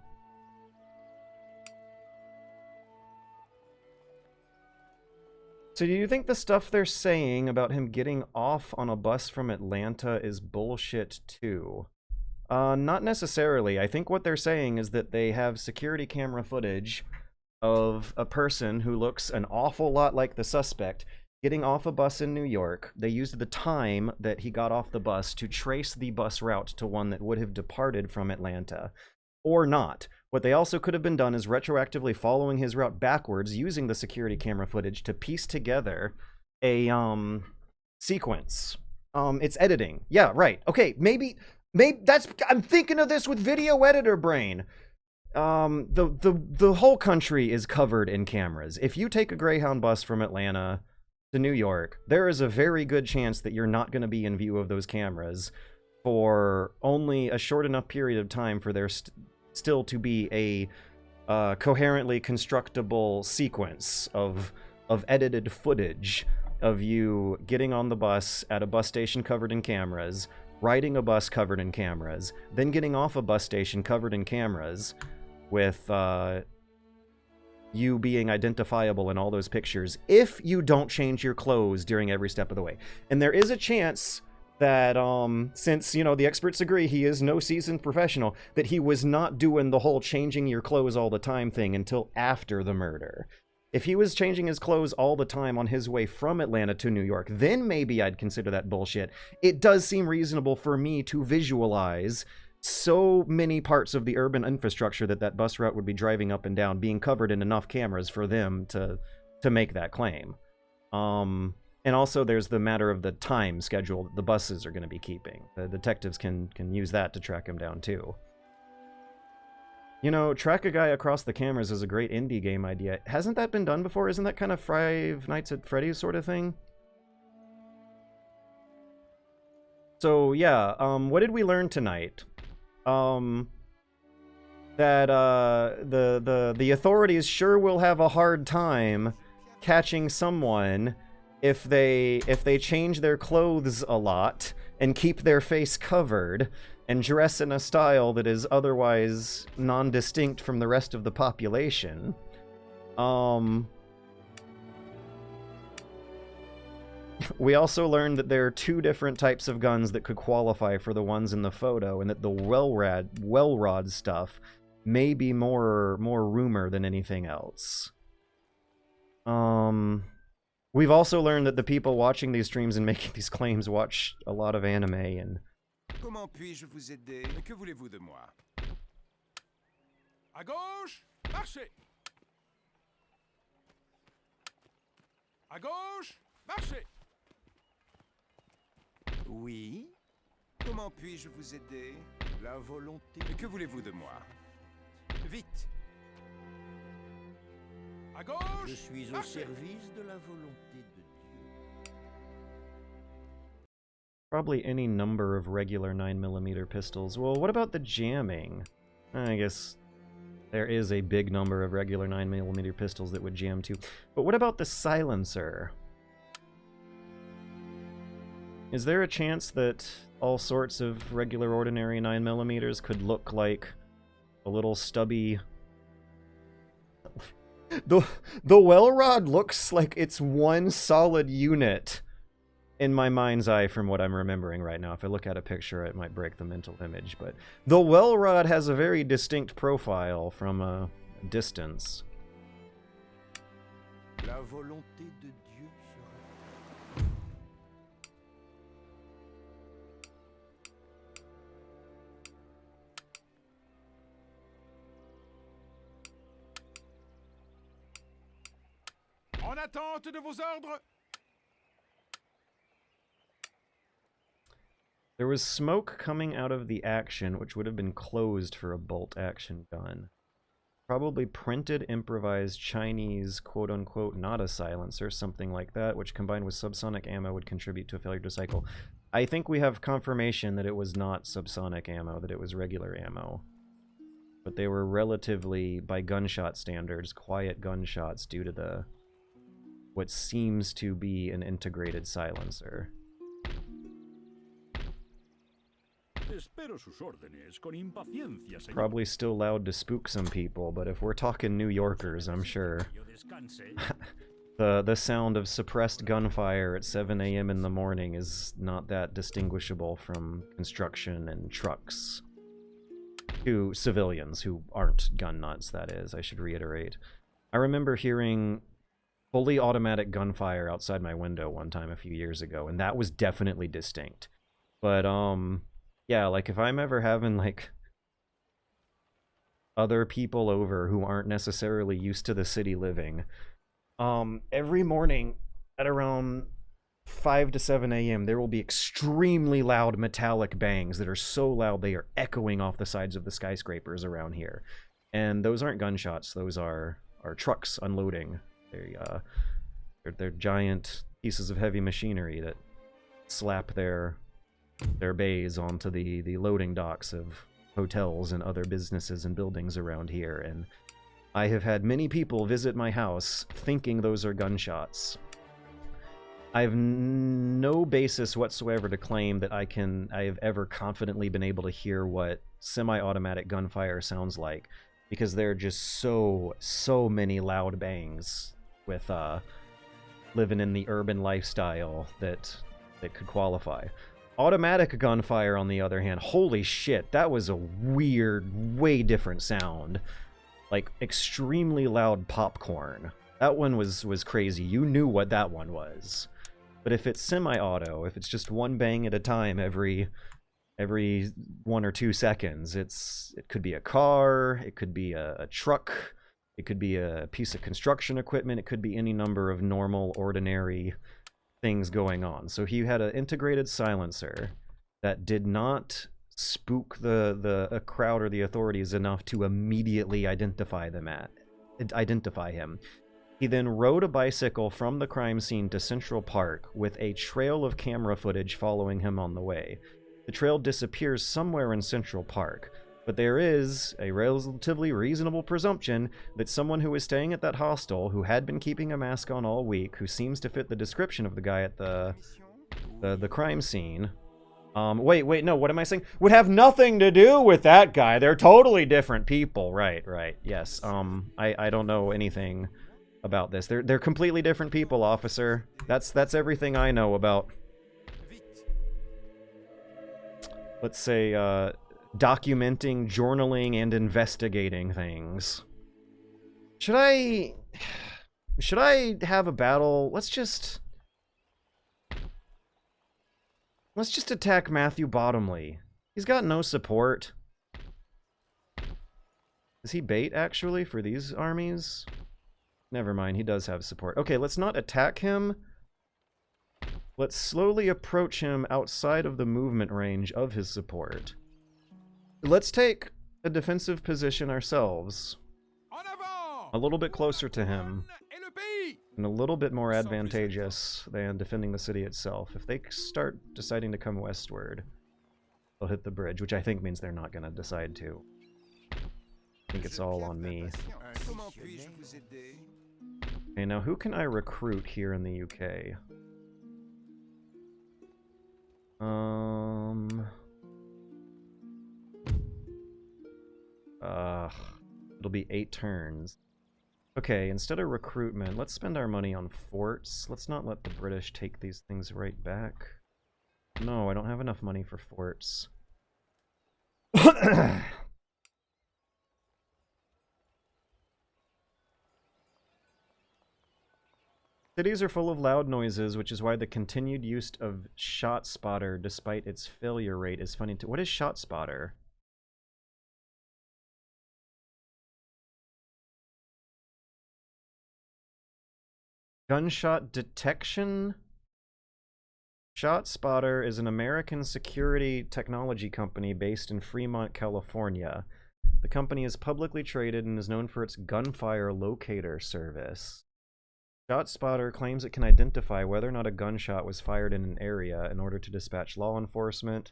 So do you think the stuff they're saying about him getting off on a bus from Atlanta is bullshit too? Not necessarily. I think what they're saying is that they have security camera footage of a person who looks an awful lot like the suspect getting off a bus in New York. They used the time that he got off the bus to trace the bus route to one that would have departed from Atlanta. Or not. What they also could have been done is retroactively following his route backwards using the security camera footage to piece together a sequence. It's editing. Yeah, right. Okay, maybe that's, I'm thinking of this with video editor brain. The whole country is covered in cameras. If you take a Greyhound bus from Atlanta to New York, there is a very good chance that you're not going to be in view of those cameras for only a short enough period of time for there still to be a coherently constructible sequence of edited footage of you getting on the bus at a bus station covered in cameras, riding a bus covered in cameras, then getting off a bus station covered in cameras with you being identifiable in all those pictures if you don't change your clothes during every step of the way. And there is a chance that, since, you know, the experts agree he is no seasoned professional, that he was not doing the whole changing your clothes all the time thing until after the murder. If he was changing his clothes all the time on his way from Atlanta to New York, then maybe I'd consider that bullshit. It does seem reasonable for me to visualize so many parts of the urban infrastructure that bus route would be driving up and down being covered in enough cameras for them to make that claim. And also there's the matter of the time schedule that the buses are going to be keeping. The detectives can use that to track him down too. You know, track a guy across the cameras is a great indie game idea. Hasn't that been done before? Isn't that kind of Five Nights at Freddy's sort of thing? So yeah, what did we learn tonight? That the authorities sure will have a hard time catching someone if they change their clothes a lot and keep their face covered and dress in a style that is otherwise non-distinct from the rest of the population. We also learned that there are two different types of guns that could qualify for the ones in the photo, and that the well rod stuff maybe more rumor than anything else. We've also learned that the people watching these streams and making these claims watch a lot of anime and... Comment puis-je vous aider? Que voulez-vous de moi? À gauche, marchez. À gauche, marchez. Oui? Comment puis-je vous aider? La volonté. Que voulez-vous de moi? Vite! À gauche, Je suis au marchez. service de la volonté de Dieu. Probably any number of regular 9mm pistols. Well, what about the jamming? I guess there is a big number of regular 9mm pistols that would jam too. But what about the silencer? Is there a chance that all sorts of regular ordinary 9mm could look like a little stubby... The well rod looks like it's one solid unit in my mind's eye from what I'm remembering right now. If I look at a picture, it might break the mental image, but the well rod has a very distinct profile from a distance. La volonté de Dieu sera... En attente de vos ordres. There was smoke coming out of the action, which would have been closed for a bolt-action gun. Probably printed, improvised Chinese, quote-unquote, not a silencer, something like that, which combined with subsonic ammo would contribute to a failure to cycle. I think we have confirmation that it was not subsonic ammo, that it was regular ammo. But they were relatively, by gunshot standards, quiet gunshots due to the... what seems to be an integrated silencer. Espero sus órdenes con impaciencia, señor. Probably still loud to spook some people, but if we're talking New Yorkers, I'm sure. The sound of suppressed gunfire at 7 a.m. in the morning is not that distinguishable from construction and trucks. To civilians who aren't gun nuts, that is, I should reiterate. I remember hearing fully automatic gunfire outside my window one time a few years ago, and that was definitely distinct. But, yeah, like, if I'm ever having, like, other people over who aren't necessarily used to the city living, every morning at around 5 to 7 a.m., there will be extremely loud metallic bangs that are so loud they are echoing off the sides of the skyscrapers around here. And those aren't gunshots, those are trucks unloading. They're giant pieces of heavy machinery that slap their bays onto the loading docks of hotels and other businesses and buildings around here, and I have had many people visit my house thinking those are gunshots. I have no basis whatsoever to claim that I have ever confidently been able to hear what semi-automatic gunfire sounds like, because there are just so many loud bangs with living in the urban lifestyle that could qualify. Automatic gunfire, on the other hand, holy shit, that was a weird, way different sound. Like, extremely loud popcorn. That one was crazy. You knew what that one was. But if it's semi-auto, if it's just one bang at a time every 1 or 2 seconds, it could be a car, it could be a truck, it could be a piece of construction equipment, it could be any number of normal, ordinary things going on. So he had an integrated silencer that did not spook the crowd or the authorities enough to immediately identify him. He then rode a bicycle from the crime scene to Central Park with a trail of camera footage following him on the way. The trail disappears somewhere in Central Park, but there is a relatively reasonable presumption that someone who was staying at that hostel, who had been keeping a mask on all week, who seems to fit the description of the guy at the crime scene. Wait, no, what am I saying? Would have nothing to do with that guy. They're totally different people. Right, yes. I don't know anything about this. They're completely different people, officer. That's everything I know about, let's say, documenting, journaling, and investigating things. Should I have a battle? Let's just attack Matthew Bottomley. He's got no support. Is he bait, actually, for these armies? Never mind, he does have support. Okay, let's not attack him. Let's slowly approach him outside of the movement range of his support. Let's take a defensive position ourselves. A little bit closer to him. And a little bit more advantageous than defending the city itself. If they start deciding to come westward, they'll hit the bridge, which I think means they're not going to decide to. I think it's all on me. Okay, now who can I recruit here in the UK? It'll be 8 turns. Okay, instead of recruitment, let's spend our money on forts. Let's not let the British take these things right back. No, I don't have enough money for forts. Cities are full of loud noises, which is why the continued use of shot spotter, despite its failure rate, is funny to— What is shot spotter? Gunshot detection? Shot Spotter is an American security technology company based in Fremont, California. The company is publicly traded and is known for its gunfire locator service. Shot Spotter claims it can identify whether or not a gunshot was fired in an area in order to dispatch law enforcement,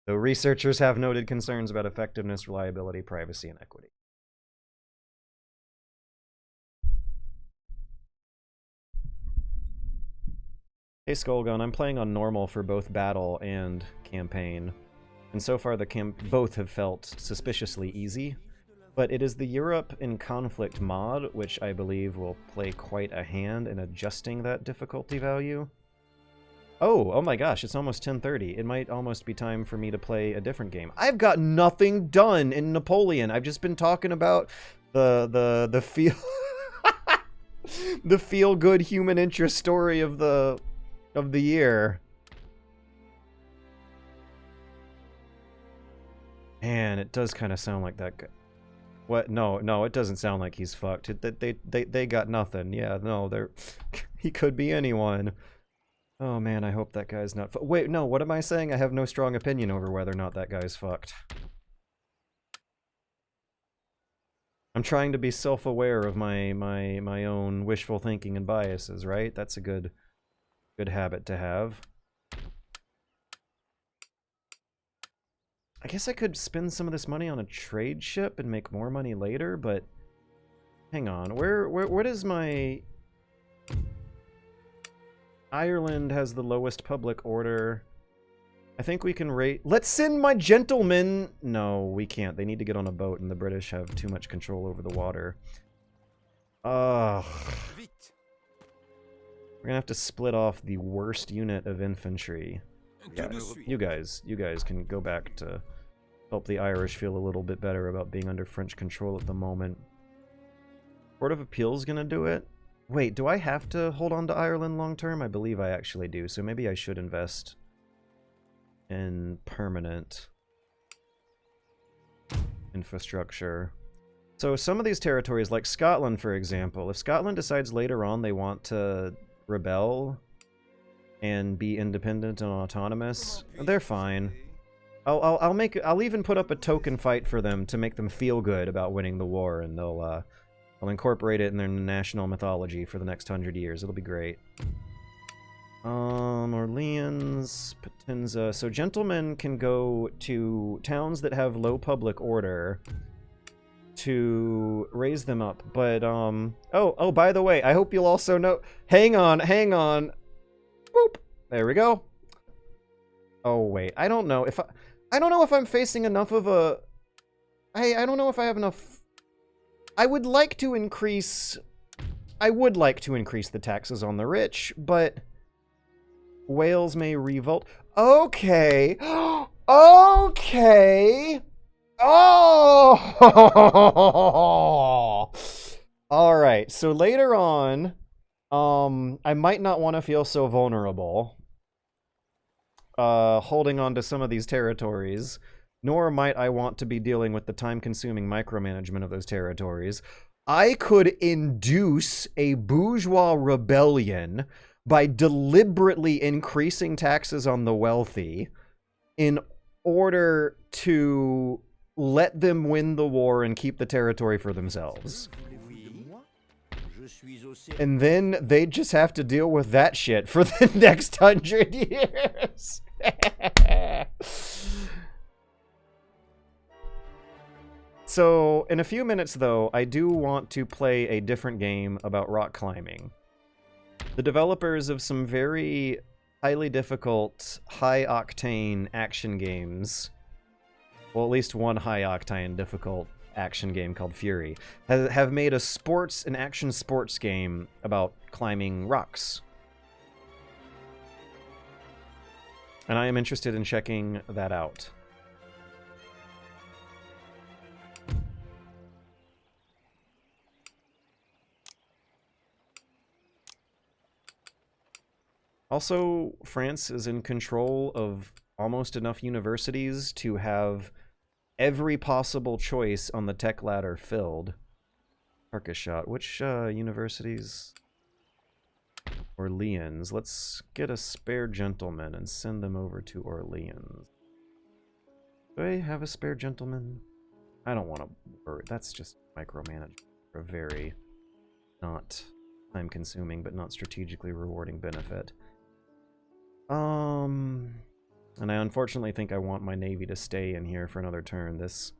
though researchers have noted concerns about effectiveness, reliability, privacy, and equity. Hey Skullgun, I'm playing on normal for both battle and campaign, and so far both have felt suspiciously easy, but it is the Europe in Conflict mod which I believe will play quite a hand in adjusting that difficulty value. Oh my gosh, it's almost 10:30. It might almost be time for me to play a different game. I've got nothing done in Napoleon. I've just been talking about the feel the feel-good human interest story of the year. Man, it does kind of sound like that guy. What? No, it doesn't sound like he's fucked. They got nothing. Yeah, no, they're he could be anyone. Oh man, I hope that guy's not wait, no, what am I saying? I have no strong opinion over whether or not that guy's fucked. I'm trying to be self-aware of my own wishful thinking and biases, right? That's a good habit to have. I guess I could spend some of this money on a trade ship and make more money later, but hang on. Where does my Ireland has the lowest public order? I think we can rate. Let's send my gentlemen. No, we can't. They need to get on a boat, and the British have too much control over the water. Ugh. We're gonna have to split off the worst unit of infantry. Yeah, you guys can go back to help the Irish feel a little bit better about being under French control at the moment. Court of Appeal's gonna do it. Wait, do I have to hold on to Ireland long term? I believe I actually do, so maybe I should invest in permanent infrastructure. So some of these territories, like Scotland, for example, if Scotland decides later on they want to rebel and be independent and autonomous, they're fine. I'll even put up a token fight for them to make them feel good about winning the war, and I'll incorporate it in their national mythology for the next 100 years. It'll be great. Orleans, Potenza. So gentlemen can go to towns that have low public order to raise them up, but oh, by the way, I hope you'll also know— hang on. Boop. There we go. Oh wait, I don't know if I'm facing enough of a— I don't know if I have enough— I would like to increase the taxes on the rich, but Wales may revolt. Okay. Okay. Oh! All right. So later on, I might not want to feel so vulnerable holding on to some of these territories, nor might I want to be dealing with the time-consuming micromanagement of those territories. I could induce a bourgeois rebellion by deliberately increasing taxes on the wealthy in order to let them win the war and keep the territory for themselves. And then they just have to deal with that shit for the next 100 years. So, in a few minutes, though, I do want to play a different game about rock climbing. The developers of some very highly difficult, high-octane action games, well, at least one high-octane difficult action game called Fury, have made an action sports game about climbing rocks. And I am interested in checking that out. Also, France is in control of almost enough universities to have every possible choice on the tech ladder filled. Carcass shot. Which universities? Orleans. Let's get a spare gentleman and send them over to Orleans. Do I have a spare gentleman? I don't want to worry. That's just micromanagement for a very not time-consuming but not strategically rewarding benefit. And I unfortunately think I want my navy to stay in here for another turn. This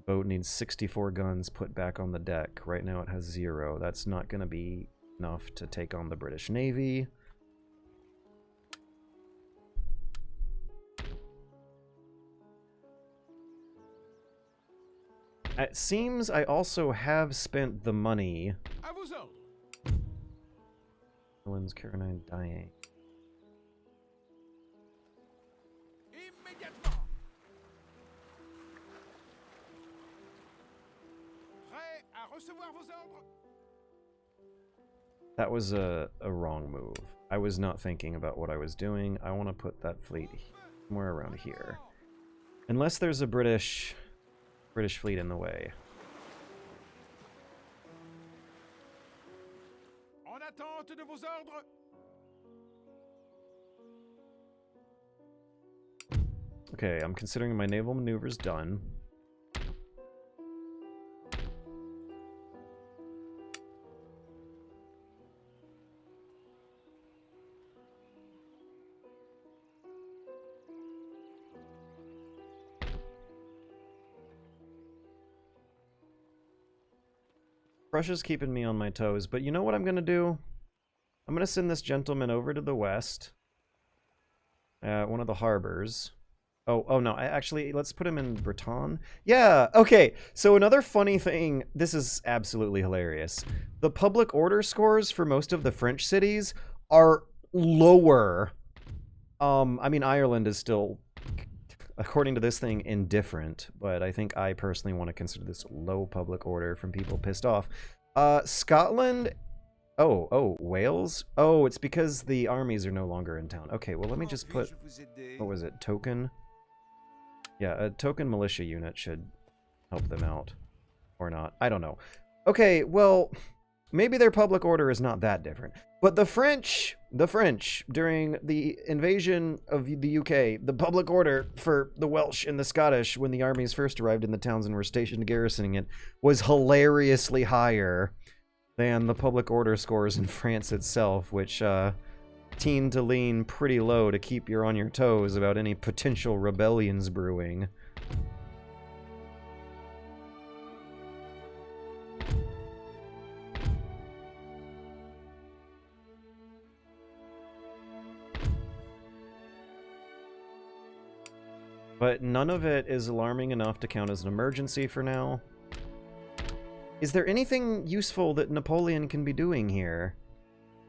boat needs 64 guns put back on the deck. Right now it has 0. That's not going to be enough to take on the British Navy. It seems I also have spent the money. Helen's Caroline dying. That was a wrong move. I was not thinking about what I was doing. I want to put that fleet somewhere around here. Unless there's a British fleet in the way. Okay, I'm considering my naval maneuvers done. Prussia's keeping me on my toes, but you know what I'm going to do? I'm going to send this gentleman over to the west. One of the harbors. Oh no, actually, let's put him in Breton. Yeah, okay. So another funny thing, this is absolutely hilarious. The public order scores for most of the French cities are lower. I mean, Ireland is still, according to this thing, indifferent, but I think I personally want to consider this low public order from people pissed off. Scotland... Oh, Wales? Oh, it's because the armies are no longer in town. Okay, well, let me just put... What was it? Token? Yeah, a token militia unit should help them out. Or not. I don't know. Okay, well, maybe their public order is not that different. But the French, during the invasion of the UK, the public order for the Welsh and the Scottish when the armies first arrived in the towns and were stationed garrisoning it was hilariously higher than the public order scores in France itself, which tend to lean pretty low to keep you on your toes about any potential rebellions brewing. But none of it is alarming enough to count as an emergency for now. Is there anything useful that Napoleon can be doing here?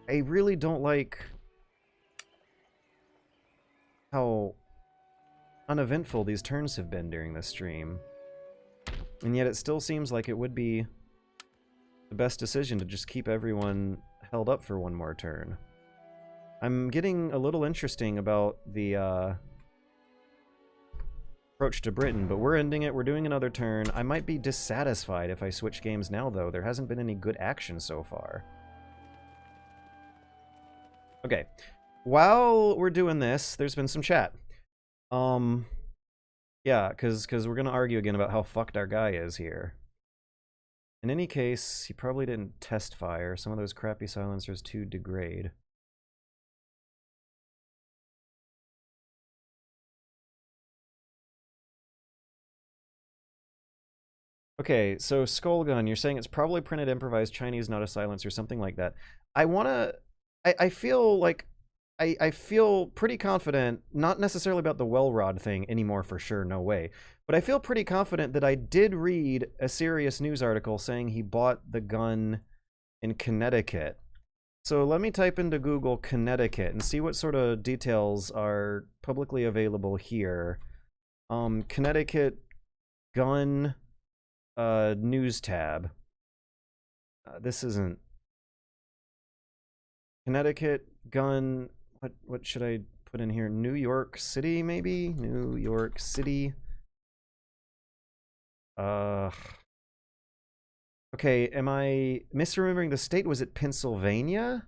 I really don't like how uneventful these turns have been during this stream. And yet it still seems like it would be the best decision to just keep everyone held up for one more turn. I'm getting a little interesting about the approach to Britain, but we're ending it. We're doing another turn. I might be dissatisfied if I switch games now, though. There hasn't been any good action so far. Okay. While we're doing this, there's been some chat. Yeah, because we're going to argue again about how fucked our guy is here. In any case, he probably didn't test fire. Some of those crappy silencers to degrade. Okay, so Skullgun, you're saying it's probably printed improvised Chinese, not a silencer, something like that. I feel like, I feel pretty confident, not necessarily about the well rod thing anymore for sure, no way, but I feel pretty confident that I did read a serious news article saying he bought the gun in Connecticut. So let me type into Google Connecticut and see what sort of details are publicly available here. Connecticut gun news tab. This isn't Connecticut gun. What should I put in here? New York City, maybe? New York City. Okay, am I misremembering the state? Was it Pennsylvania?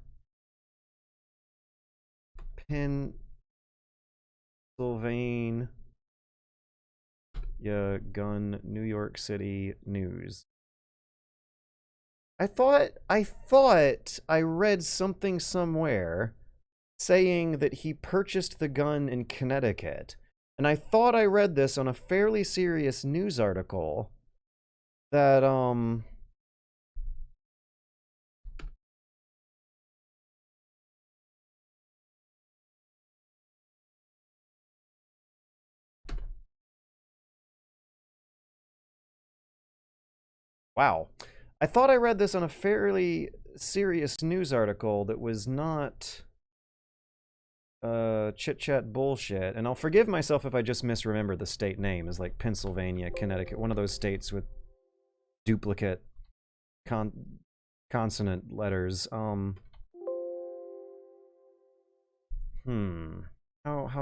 Pennsylvania gun New York City news. I thought I read something somewhere saying that he purchased the gun in Connecticut. And I thought I read this on a fairly serious news article that wow. I thought I read this on a fairly serious news article that was not chit-chat bullshit, and I'll forgive myself if I just misremember the state name as like Pennsylvania, Connecticut, one of those states with duplicate consonant letters. How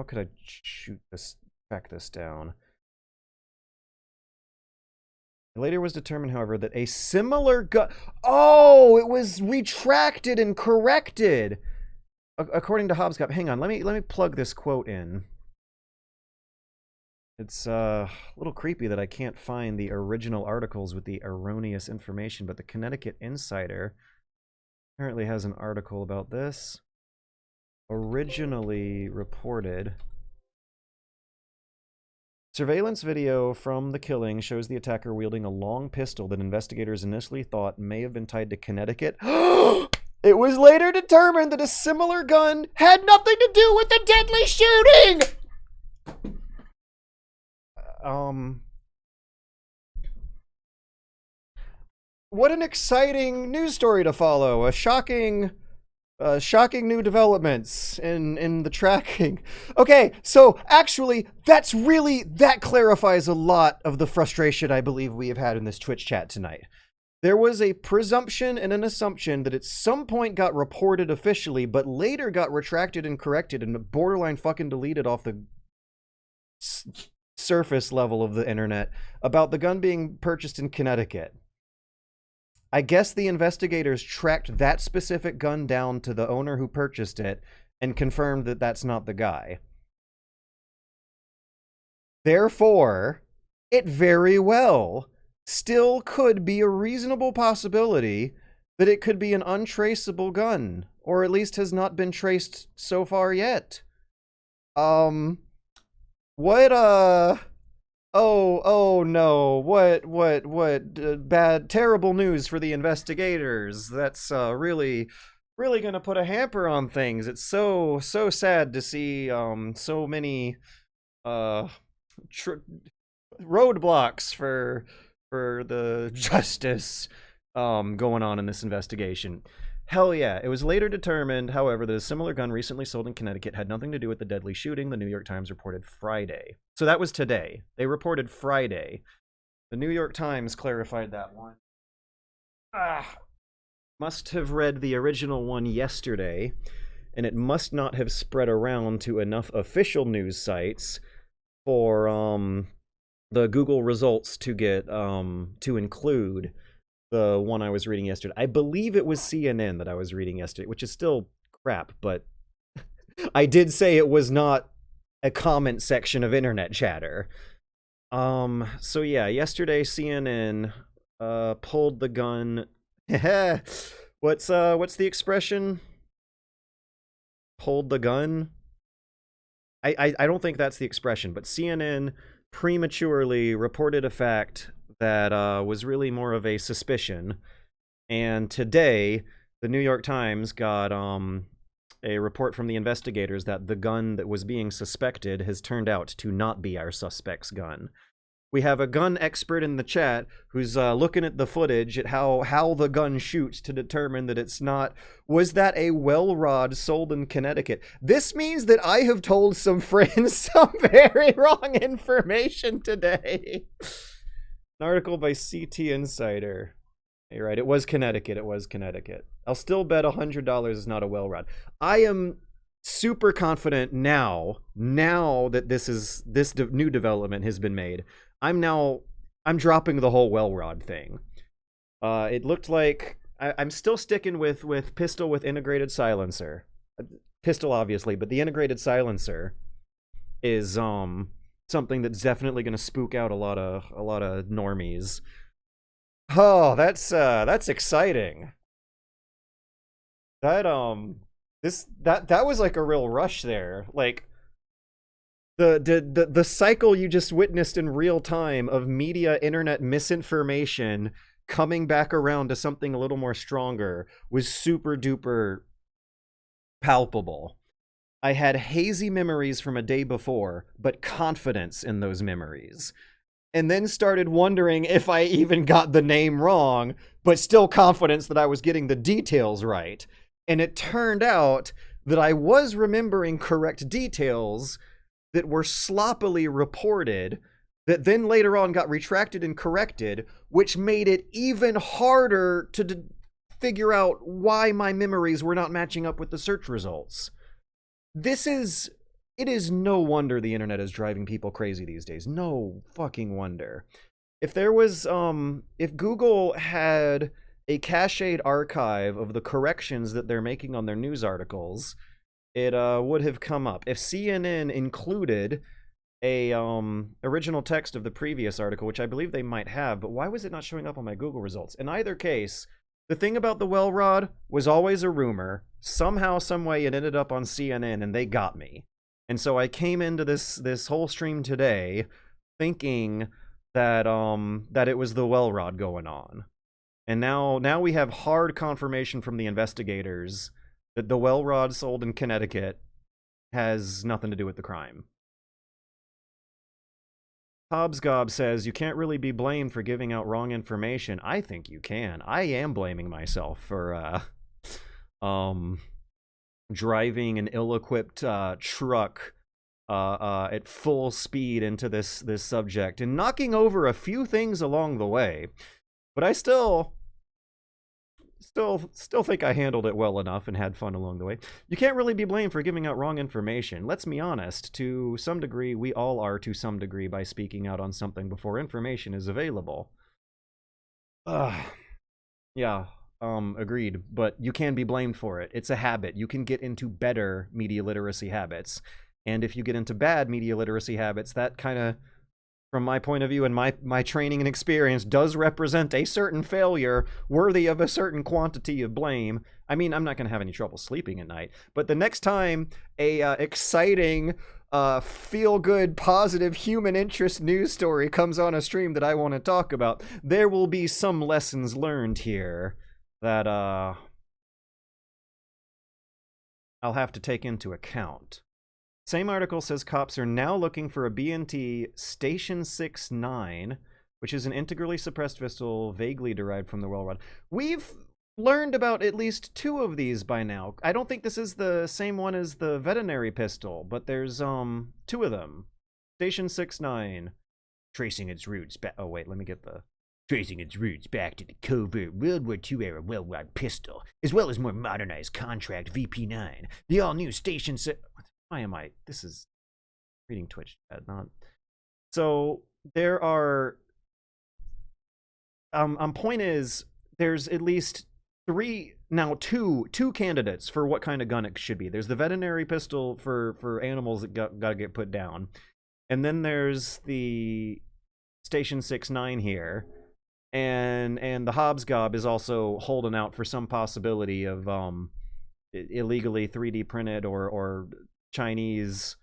could I track this down? It later was determined, however, that a similar gun... Oh, it was retracted and corrected! According to Hobscop, hang on, let me plug this quote in. It's a little creepy that I can't find the original articles with the erroneous information, but the Connecticut Insider apparently has an article about this. Originally reported. Surveillance video from the killing shows the attacker wielding a long pistol that investigators initially thought may have been tied to Connecticut. It was later determined that a similar gun had nothing to do with the deadly shooting! What an exciting news story to follow. A shocking new developments in the tracking. Okay, so actually, that clarifies a lot of the frustration I believe we have had in this Twitch chat tonight. There was a presumption and an assumption that at some point got reported officially, but later got retracted and corrected and borderline fucking deleted off the surface level of the internet about the gun being purchased in Connecticut. I guess the investigators tracked that specific gun down to the owner who purchased it and confirmed that that's not the guy. Therefore, it very well still could be a reasonable possibility that it could be an untraceable gun, or at least has not been traced so far yet. Oh no, what bad, terrible news for the investigators. That's really gonna put a hamper on things. It's so sad to see so many roadblocks for the justice going on in this investigation. Hell yeah. It was later determined, however, that a similar gun recently sold in Connecticut had nothing to do with the deadly shooting, the New York Times reported Friday. So that was today. They reported Friday. The New York Times clarified that one. Must have read the original one yesterday, and it must not have spread around to enough official news sites for the Google results to get to include the one I was reading yesterday. I believe it was CNN that I was reading yesterday, which is still crap, but I did say it was not a comment section of internet chatter. So yeah, yesterday CNN pulled the gun. What's the expression? Pulled the gun? I don't think that's the expression, but CNN prematurely reported a fact that was really more of a suspicion. And today, the New York Times got a report from the investigators that the gun that was being suspected has turned out to not be our suspect's gun. We have a gun expert in the chat who's looking at the footage at how the gun shoots to determine that it's not. Was that a well rod sold in Connecticut? This means that I have told some friends some very wrong information today. An article by CT Insider. You're right, it was Connecticut. It was Connecticut. I'll still bet $100 is not a well rod. I am super confident now that this new development has been made. I'm dropping the whole well rod thing. It looked like I'm still sticking with pistol with integrated silencer. Pistol obviously, but the integrated silencer is something that's definitely going to spook out a lot of normies. Oh, that's exciting. That that was like a real rush there. Like the cycle you just witnessed in real time of media internet misinformation coming back around to something a little more stronger was super duper palpable. I had hazy memories from a day before, but confidence in those memories. And then started wondering if I even got the name wrong, but still confidence that I was getting the details right. And it turned out that I was remembering correct details that were sloppily reported, that then later on got retracted and corrected, which made it even harder to figure out why my memories were not matching up with the search results. It is no wonder the internet is driving people crazy these days. No fucking wonder. If there was, if Google had a cached archive of the corrections that they're making on their news articles, it would have come up. If CNN included a original text of the previous article, which I believe they might have, but why was it not showing up on my Google results? In either case, the thing about the well rod was always a rumor. Somehow, someway, it ended up on CNN, and they got me. And so I came into this whole stream today thinking that that it was the well rod going on. And now we have hard confirmation from the investigators that the well rod sold in Connecticut has nothing to do with the crime. Hobbsgob says, you can't really be blamed for giving out wrong information. I think you can. I am blaming myself for driving an ill-equipped truck at full speed into this subject and knocking over a few things along the way. But I still think I handled it well enough and had fun along the way. You can't really be blamed for giving out wrong information. Let's be honest, to some degree, we all are to some degree by speaking out on something before information is available. Yeah, agreed, but you can be blamed for it. It's a habit. You can get into better media literacy habits. And if you get into bad media literacy habits, that kind of, from my point of view and my training and experience, does represent a certain failure worthy of a certain quantity of blame. I mean, I'm not going to have any trouble sleeping at night, but the next time a exciting, feel-good, positive, human interest news story comes on a stream that I want to talk about, there will be some lessons learned here that I'll have to take into account. Same article says cops are now looking for a B&T Station 6-9, which is an integrally suppressed pistol vaguely derived from the well rod. We've learned about at least 2 of these by now. I don't think this is the same one as the veterinary pistol, but there's 2 of them. Station 69. Tracing its roots back. Oh, wait, let me get the. Tracing its roots back to the covert World War II era well-wide pistol, as well as more modernized contract VP9. The all-new Station 6. Why am I? This is reading Twitch chat, not. So there are. Point is, there's at least two candidates for what kind of gun it should be. There's the veterinary pistol for animals that gotta get put down, and then there's the Station 69 here, and the Hobsgob is also holding out for some possibility of illegally 3D printed or Chinese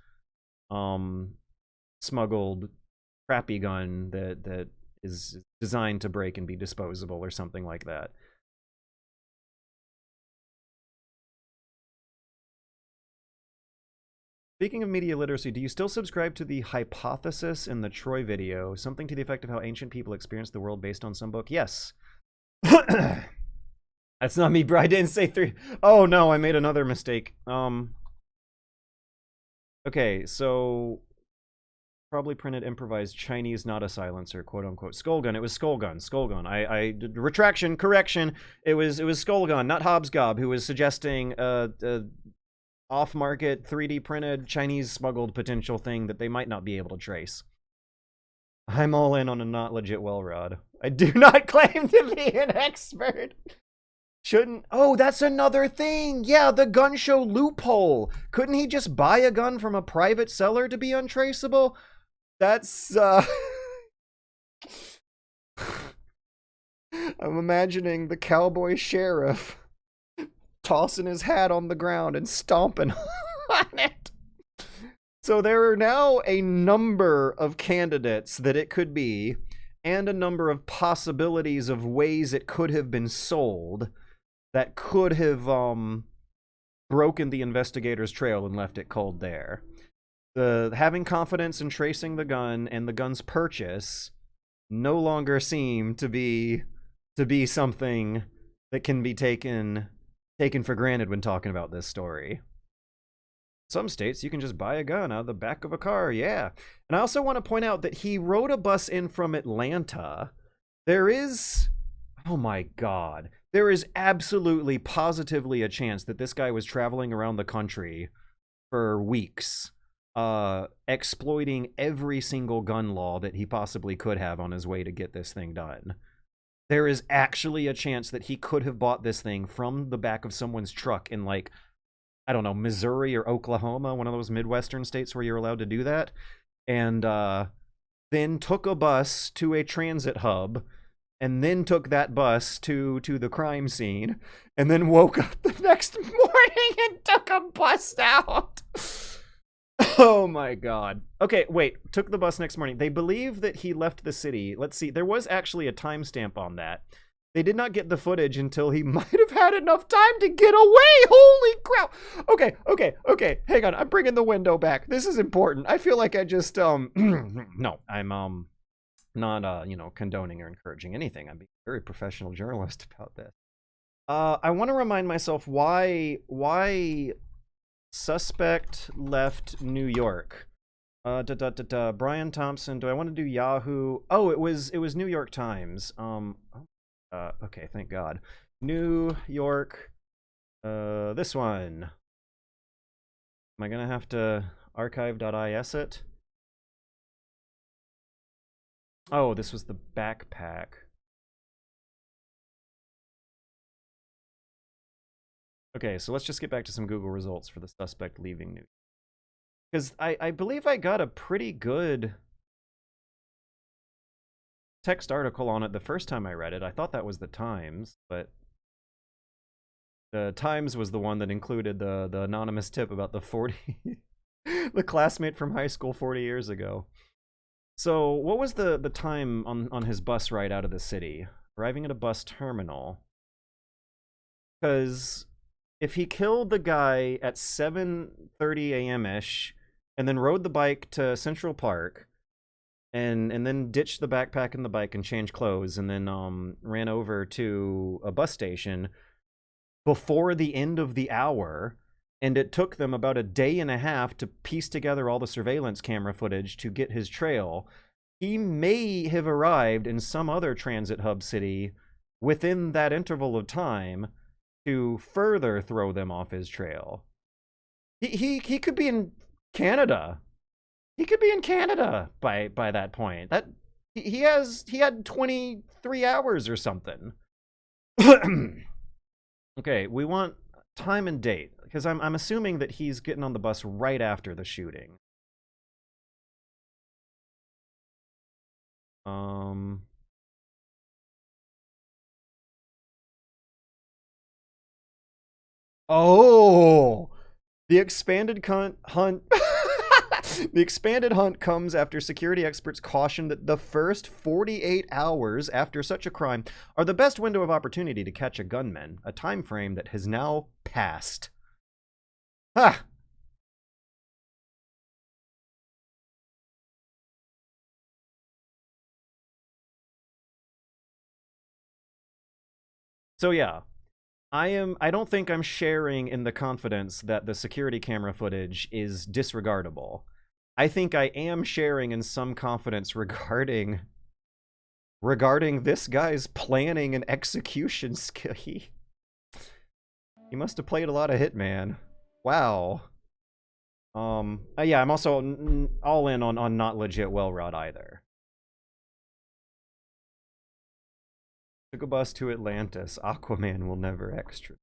smuggled crappy gun that is designed to break and be disposable or something like that. Speaking of media literacy, do you still subscribe to the hypothesis in the Troy video? Something to the effect of how ancient people experienced the world based on some book? Yes. That's not me, bro. I didn't say 3. Oh, no, I made another mistake. Okay, so probably printed improvised Chinese, not a silencer, quote unquote. Skullgun. It was Skullgun. Skullgun. I retraction, correction. It was Skullgun, not Hobsgob, who was suggesting off-market 3D printed Chinese smuggled potential thing that they might not be able to trace. I'm all in on a not legit well rod. I do not claim to be an expert. Shouldn't. Oh, that's another thing. Yeah, the gun show loophole. Couldn't he just buy a gun from a private seller to be untraceable? That's I'm imagining the cowboy sheriff tossing his hat on the ground and stomping on it. So there are now a number of candidates that it could be, and a number of possibilities of ways it could have been sold that could have broken the investigator's trail and left it cold there. Having confidence in tracing the gun and the gun's purchase no longer seem to be something that can be taken for granted when talking about this story. Some states, you can just buy a gun out of the back of a car, yeah. And I also want to point out that he rode a bus in from Atlanta. There is, oh my god, there is absolutely, positively a chance that this guy was traveling around the country for weeks, exploiting every single gun law that he possibly could have on his way to get this thing done. There is actually a chance that he could have bought this thing from the back of someone's truck in, like, I don't know, Missouri or Oklahoma, one of those Midwestern states where you're allowed to do that, and then took a bus to a transit hub, and then took that bus to the crime scene, and then woke up the next morning and took a bus out. Oh my god. Okay, wait. Took the bus next morning. They believe that he left the city. Let's see. There was actually a timestamp on that. They did not get the footage until he might have had enough time to get away. Holy crap. Okay. Hang on. I'm bringing the window back. This is important. I feel like I just, no, I'm, not, condoning or encouraging anything. I'm being a very professional journalist about this. I want to remind myself why suspect left New York. Brian Thompson. Do I want to do Yahoo? Oh, it was New York Times. Okay, thank God. New York. This one. Am I gonna have to archive.is it? Oh, this was the backpack. Okay, so let's just get back to some Google results for the suspect leaving New York. Because I believe I got a pretty good text article on it the first time I read it. I thought that was the Times, but the Times was the one that included the anonymous tip about the 40 the classmate from high school 40 years ago. So what was the time on his bus ride out of the city? Arriving at a bus terminal. Because if he killed the guy at 7:30 a.m.-ish and then rode the bike to Central Park and then ditched the backpack and the bike and changed clothes and then ran over to a bus station before the end of the hour, and it took them about a day and a half to piece together all the surveillance camera footage to get his trail. He may have arrived in some other transit hub city within that interval of time to further throw them off his trail. He could be in Canada. He could be in Canada by that point. That he had 23 hours or something. Okay, we want time and date because I'm assuming that he's getting on the bus right after the shooting. Oh, the expanded hunt. The expanded hunt comes after security experts caution that the first 48 hours after such a crime are the best window of opportunity to catch a gunman, a time frame that has now passed. Ha! So yeah, I don't think I'm sharing in the confidence that the security camera footage is disregardable. I think I am sharing in some confidence regarding this guy's planning and execution skill. He must have played a lot of Hitman. Wow. Yeah, I'm also all in on not legit Well-Rod either. Took a bus to Atlantis. Aquaman will never extra.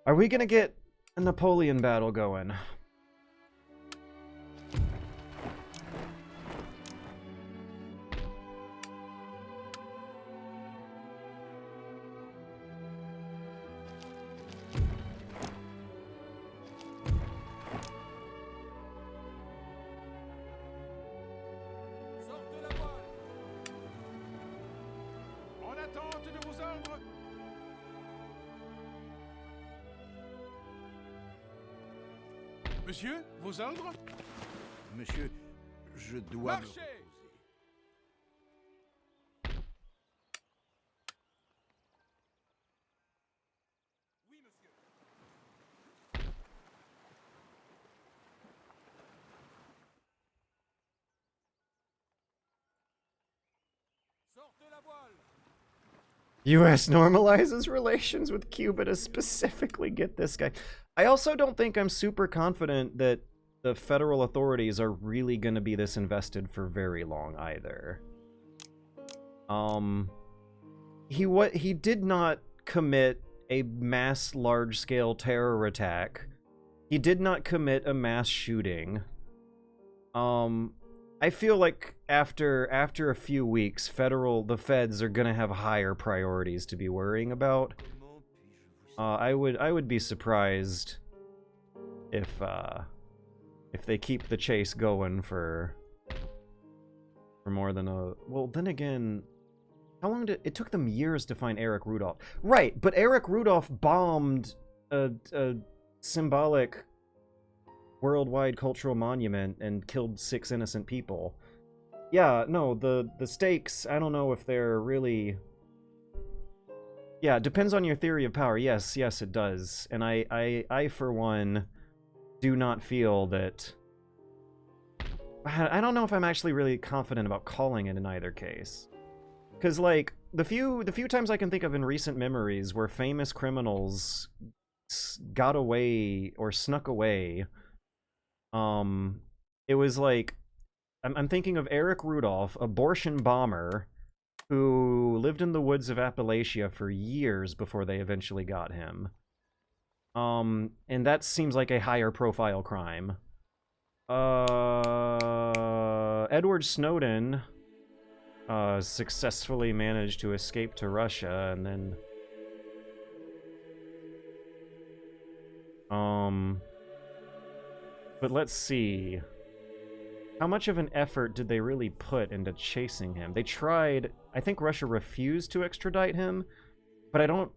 Are we gonna get a Napoleon battle going? Monsieur, vos ordres? Monsieur, je dois... Marchez! Oui, monsieur. Sortez la voile! U.S. normalizes relations with Cuba to specifically get this guy. I also don't think I'm super confident that the federal authorities are really going to be this invested for very long either. He did not commit a mass large-scale terror attack. He did not commit a mass shooting. I feel like after a few weeks, the feds are gonna have higher priorities to be worrying about. I would be surprised if they keep the chase going for more than a... Well, then again, how long did it took them years to find Eric Rudolph? Right, but Eric Rudolph bombed a symbolic worldwide cultural monument and killed 6 innocent people. Yeah, no, the stakes, I don't know if they're really... Yeah, it depends on your theory of power. Yes, it does. And I for one, do not feel that... I don't know if I'm actually really confident about calling it in either case. Because, like, the few times I can think of in recent memories where famous criminals got away or snuck away, it was like... I'm thinking of Eric Rudolph, abortion bomber, who lived in the woods of Appalachia for years before they eventually got him. And that seems like a higher profile crime. Edward Snowden successfully managed to escape to Russia, and then... But let's see... How much of an effort did they really put into chasing him? They tried... I think Russia refused to extradite him, but I don't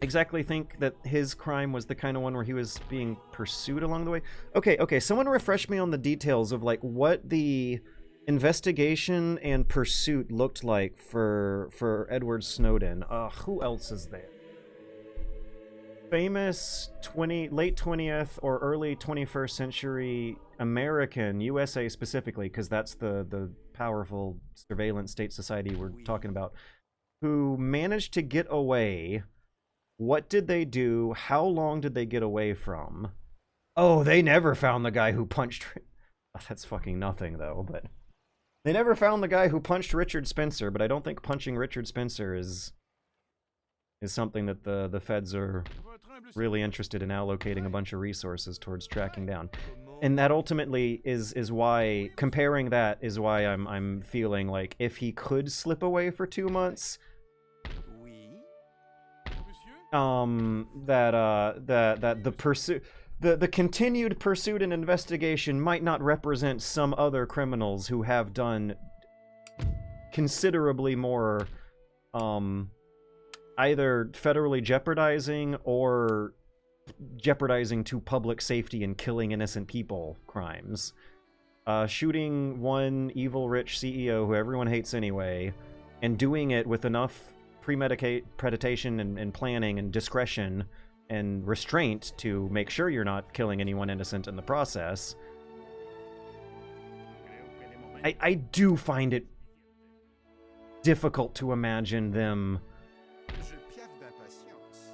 exactly think that his crime was the kind of one where he was being pursued along the way. Okay, someone refresh me on the details of, like, what the investigation and pursuit looked like for Edward Snowden. Who else is there? famous late 20th or early 21st century American, USA specifically, because that's the powerful surveillance state society we're talking about, who managed to get away. What did they do? How long did they get away from? Oh, they never found the guy who punched... Oh, that's fucking nothing, though, but... They never found the guy who punched Richard Spencer, but I don't think punching Richard Spencer is something that the feds are really interested in allocating a bunch of resources towards tracking down. And that ultimately is why, comparing that is why I'm feeling like if he could slip away for 2 months, that the pursuit, the continued pursuit and investigation might not represent some other criminals who have done considerably more, either federally jeopardizing or jeopardizing to public safety and killing innocent people crimes. Shooting one evil rich CEO who everyone hates anyway, and doing it with enough premeditation and planning and discretion and restraint to make sure you're not killing anyone innocent in the process. I do find it difficult to imagine them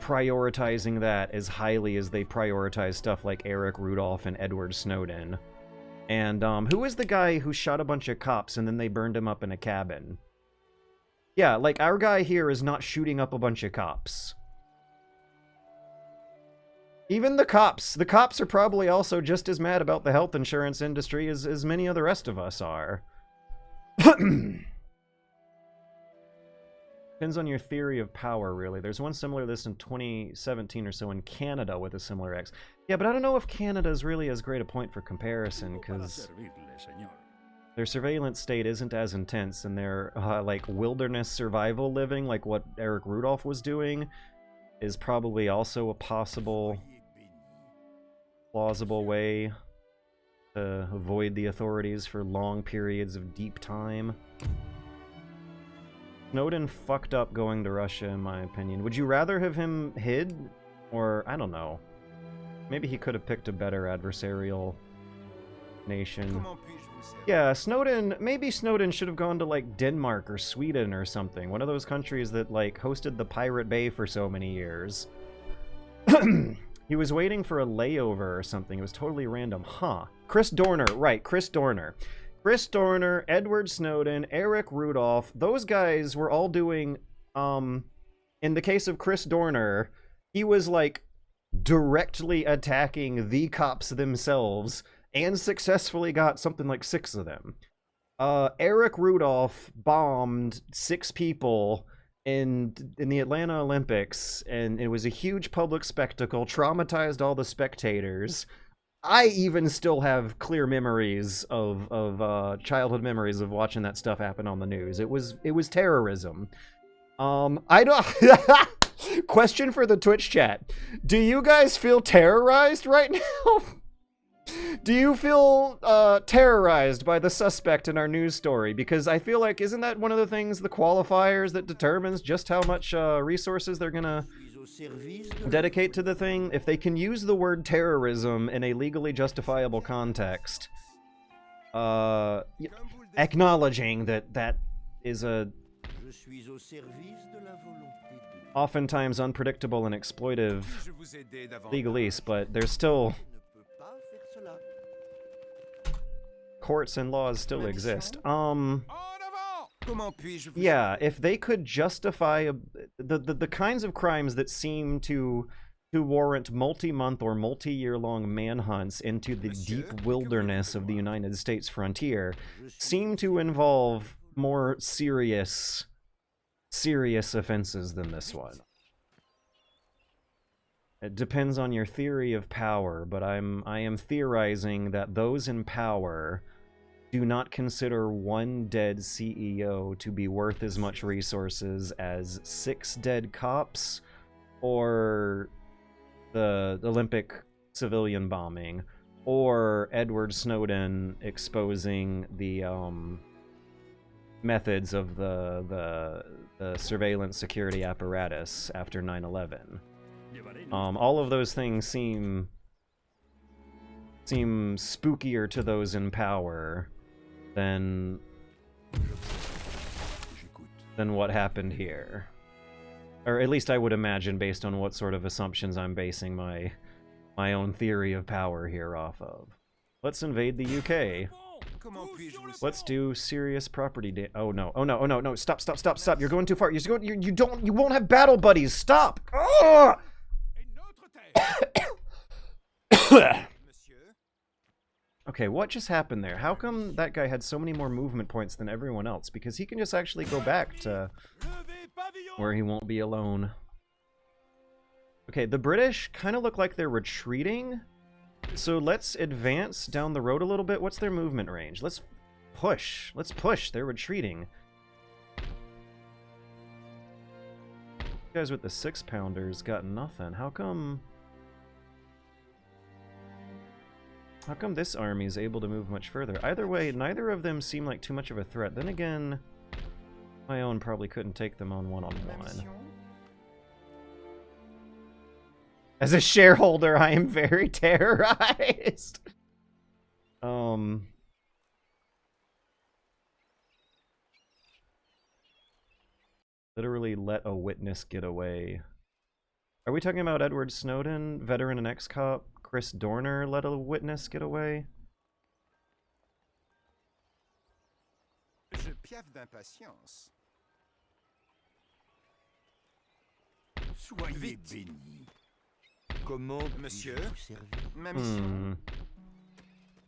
prioritizing that as highly as they prioritize stuff like Eric Rudolph and Edward Snowden. And who is the guy who shot a bunch of cops and then they burned him up in a cabin? Yeah, like, our guy here is not shooting up a bunch of cops. Even the cops are probably also just as mad about the health insurance industry as many of the rest of us are. Depends on your theory of power, really. There's one similar to this in 2017 or so in Canada with a similar X. Yeah, but I don't know if Canada's really as great a point for comparison, because their surveillance state isn't as intense, and their, like, wilderness survival living, like what Eric Rudolph was doing, is probably also a possible, plausible way to avoid the authorities for long periods of deep time. Snowden fucked up going to Russia, in my opinion. Would you rather have him hid? Or, I don't know. Maybe he could have picked a better adversarial nation. Yeah, maybe Snowden should have gone to, like, Denmark or Sweden or something. One of those countries that, like, hosted the Pirate Bay for so many years. He was waiting for a layover or something. It was totally random. Huh. Chris Dorner. Right, Chris Dorner. Chris Dorner, Edward Snowden, Eric Rudolph, those guys were all doing, in the case of Chris Dorner, he was, like, directly attacking the cops themselves, and successfully got something like 6 of them. Eric Rudolph bombed 6 people in the Atlanta Olympics, and it was a huge public spectacle, traumatized all the spectators. I even still have clear memories of childhood memories of watching that stuff happen on the news. It was terrorism. I don't... Question for the Twitch chat. Do you guys feel terrorized right now? Do you feel terrorized by the suspect in our news story? Because I feel like, isn't that one of the things, the qualifiers that determines just how much resources they're gonna dedicate to the thing? If they can use the word terrorism in a legally justifiable context, acknowledging that is a oftentimes unpredictable and exploitive legalese, but there's still courts and laws still exist. Yeah, if they could justify the kinds of crimes that seem to warrant multi-month or multi-year-long manhunts into the deep wilderness of the United States frontier, seem to involve more serious offenses than this one. It depends on your theory of power, but I am theorizing that those in power do not consider one dead CEO to be worth as much resources as 6 dead cops, or the Olympic civilian bombing, or Edward Snowden exposing the methods of the surveillance security apparatus after 9/11. All of those things seem spookier to those in power than what happened here. Or at least I would imagine, based on what sort of assumptions I'm basing my own theory of power here off of. Let's invade the UK. Let's do serious property oh no, oh no, oh no, no, stop, stop, stop, stop. You're going too far. You won't have battle buddies. Stop! Okay, what just happened there? How come that guy had so many more movement points than everyone else? Because he can just actually go back to where he won't be alone. Okay, the British kind of look like they're retreating. So let's advance down the road a little bit. What's their movement range? Let's push. Let's push. They're retreating. You guys with the 6-pounders got nothing. How come this army is able to move much further? Either way, neither of them seem like too much of a threat. Then again, my own probably couldn't take them on one-on-one. As a shareholder, I am very terrorized. Literally let a witness get away. Are we talking about Edward Snowden, veteran and ex-cop? Chris Dorner let a witness get away? Je piaffe d'impatience. Soyez bénis. Comment, monsieur? Ma mission.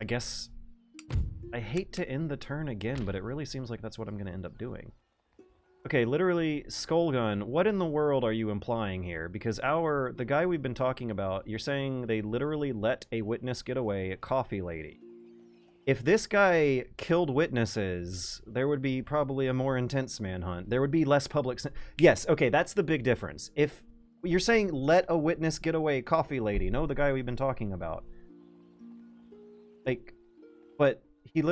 I guess I hate to end the turn again, but it really seems like that's what I'm going to end up doing. Okay, literally, Skullgun, what in the world are you implying here? Because the guy we've been talking about, you're saying they literally let a witness get away, a coffee lady. If this guy killed witnesses, there would be probably a more intense manhunt. There would be less public... Yes, okay, that's the big difference. If you're saying let a witness get away, coffee lady, no, the guy we've been talking about. Like, but he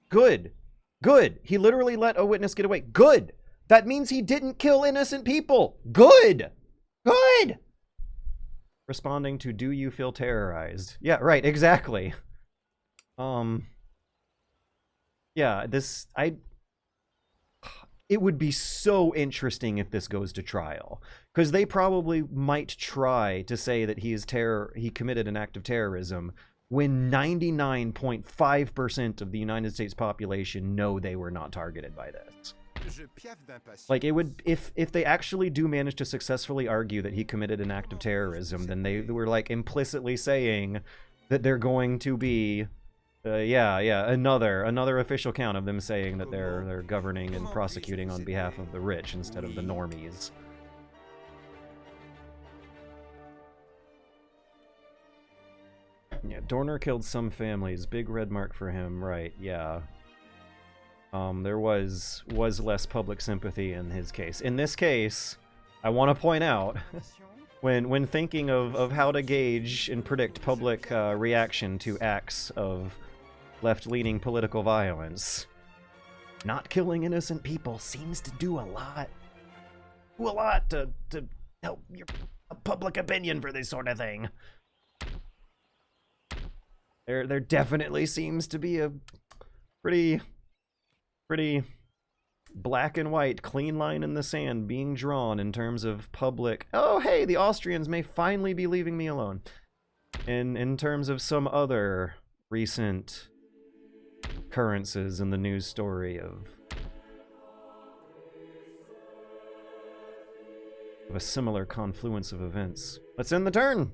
Good. Good. He literally let a witness get away. Good. That means he didn't kill innocent people. Good. Good. Responding to, do you feel terrorized? Yeah, right, exactly. Yeah, it would be so interesting if this goes to trial, because they probably might try to say that he committed an act of terrorism when 99.5% of the United States population know they were not targeted by this. Like, it would, if they actually do manage to successfully argue that he committed an act of terrorism, then they were like implicitly saying that they're going to be another official count of them saying that they're governing and prosecuting on behalf of the rich instead of the normies. Yeah, Dorner killed some families. Big red mark for him, right? Yeah. There was less public sympathy in his case. In this case, I want to point out, when thinking of how to gauge and predict public reaction to acts of left-leaning political violence, not killing innocent people seems to do a lot. To help your public opinion for this sort of thing. There definitely seems to be a pretty black and white, clean line in the sand being drawn in terms of public, oh hey, the Austrians may finally be leaving me alone. In terms of some other recent occurrences in the news story of a similar confluence of events. Let's end the turn!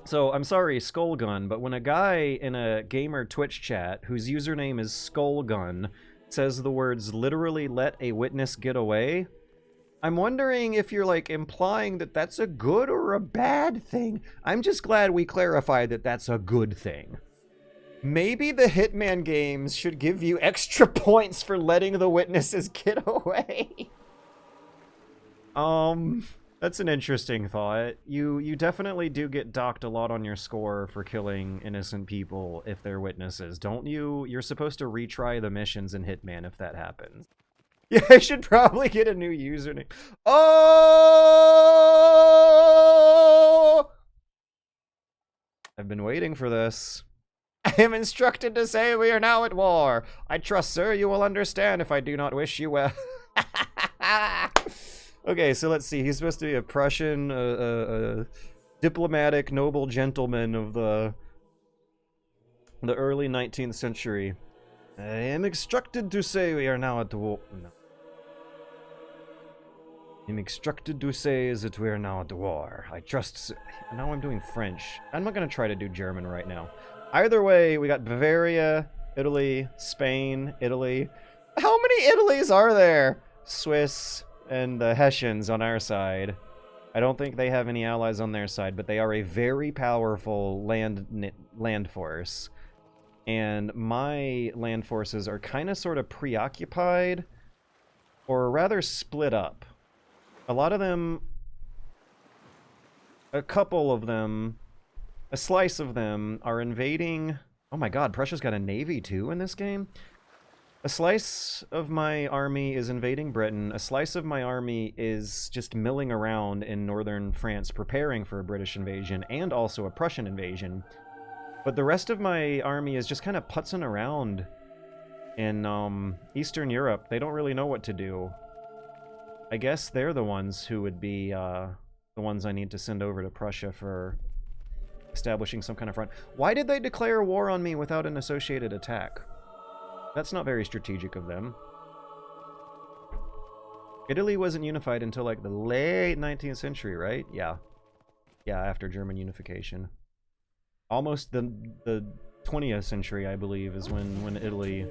So, I'm sorry, Skullgun, but when a guy in a gamer Twitch chat whose username is Skullgun says the words literally let a witness get away, I'm wondering if you're, like, implying that that's a good or a bad thing. I'm just glad we clarified that that's a good thing. Maybe the Hitman games should give you extra points for letting the witnesses get away. That's an interesting thought. You definitely do get docked a lot on your score for killing innocent people if they're witnesses, don't you? You're supposed to retry the missions in Hitman if that happens. Yeah, I should probably get a new username. Oh! I've been waiting for this. I am instructed to say we are now at war. I trust, sir, you will understand if I do not wish you well. Okay, so let's see. He's supposed to be a Prussian, diplomatic, noble gentleman of the early 19th century. I am instructed to say we are now at war. No. I'm instructed to say that we are now at war. I trust. Now I'm doing French. I'm not gonna try to do German right now. Either way, we got Bavaria, Italy, Spain, Italy. How many Italys are there? Swiss and the Hessians on our side. I don't think they have any allies on their side, but they are a very powerful land force. And my land forces are kind of sort of preoccupied, or rather split up. A lot of them, a couple of them, a slice of them are invading. Oh my god, Prussia's got a navy too in this game? A slice of my army is invading Britain. A slice of my army is just milling around in northern France, preparing for a British invasion and also a Prussian invasion. But the rest of my army is just kind of putzing around in Eastern Europe. They don't really know what to do. I guess they're the ones who would be the ones I need to send over to Prussia for establishing some kind of front. Why did they declare war on me without an associated attack? That's not very strategic of them. Italy wasn't unified until like the late 19th century, right? Yeah. Yeah, after German unification. Almost the 20th century, I believe, is when Italy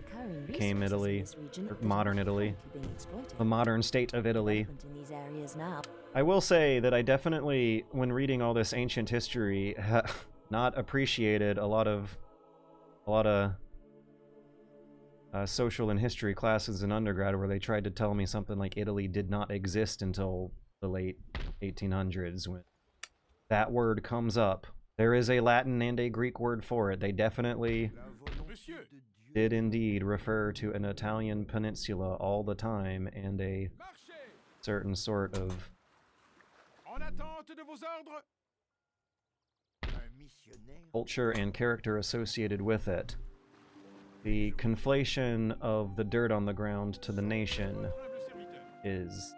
became Italy, or modern Italy, the modern state of Italy. I will say that I definitely, when reading all this ancient history, not appreciated a lot of social and history classes in undergrad where they tried to tell me something like Italy did not exist until the late 1800s, when that word comes up. There is a Latin and a Greek word for it. They definitely did indeed refer to an Italian peninsula all the time and a certain sort of culture and character associated with it. The conflation of the dirt on the ground to the nation is...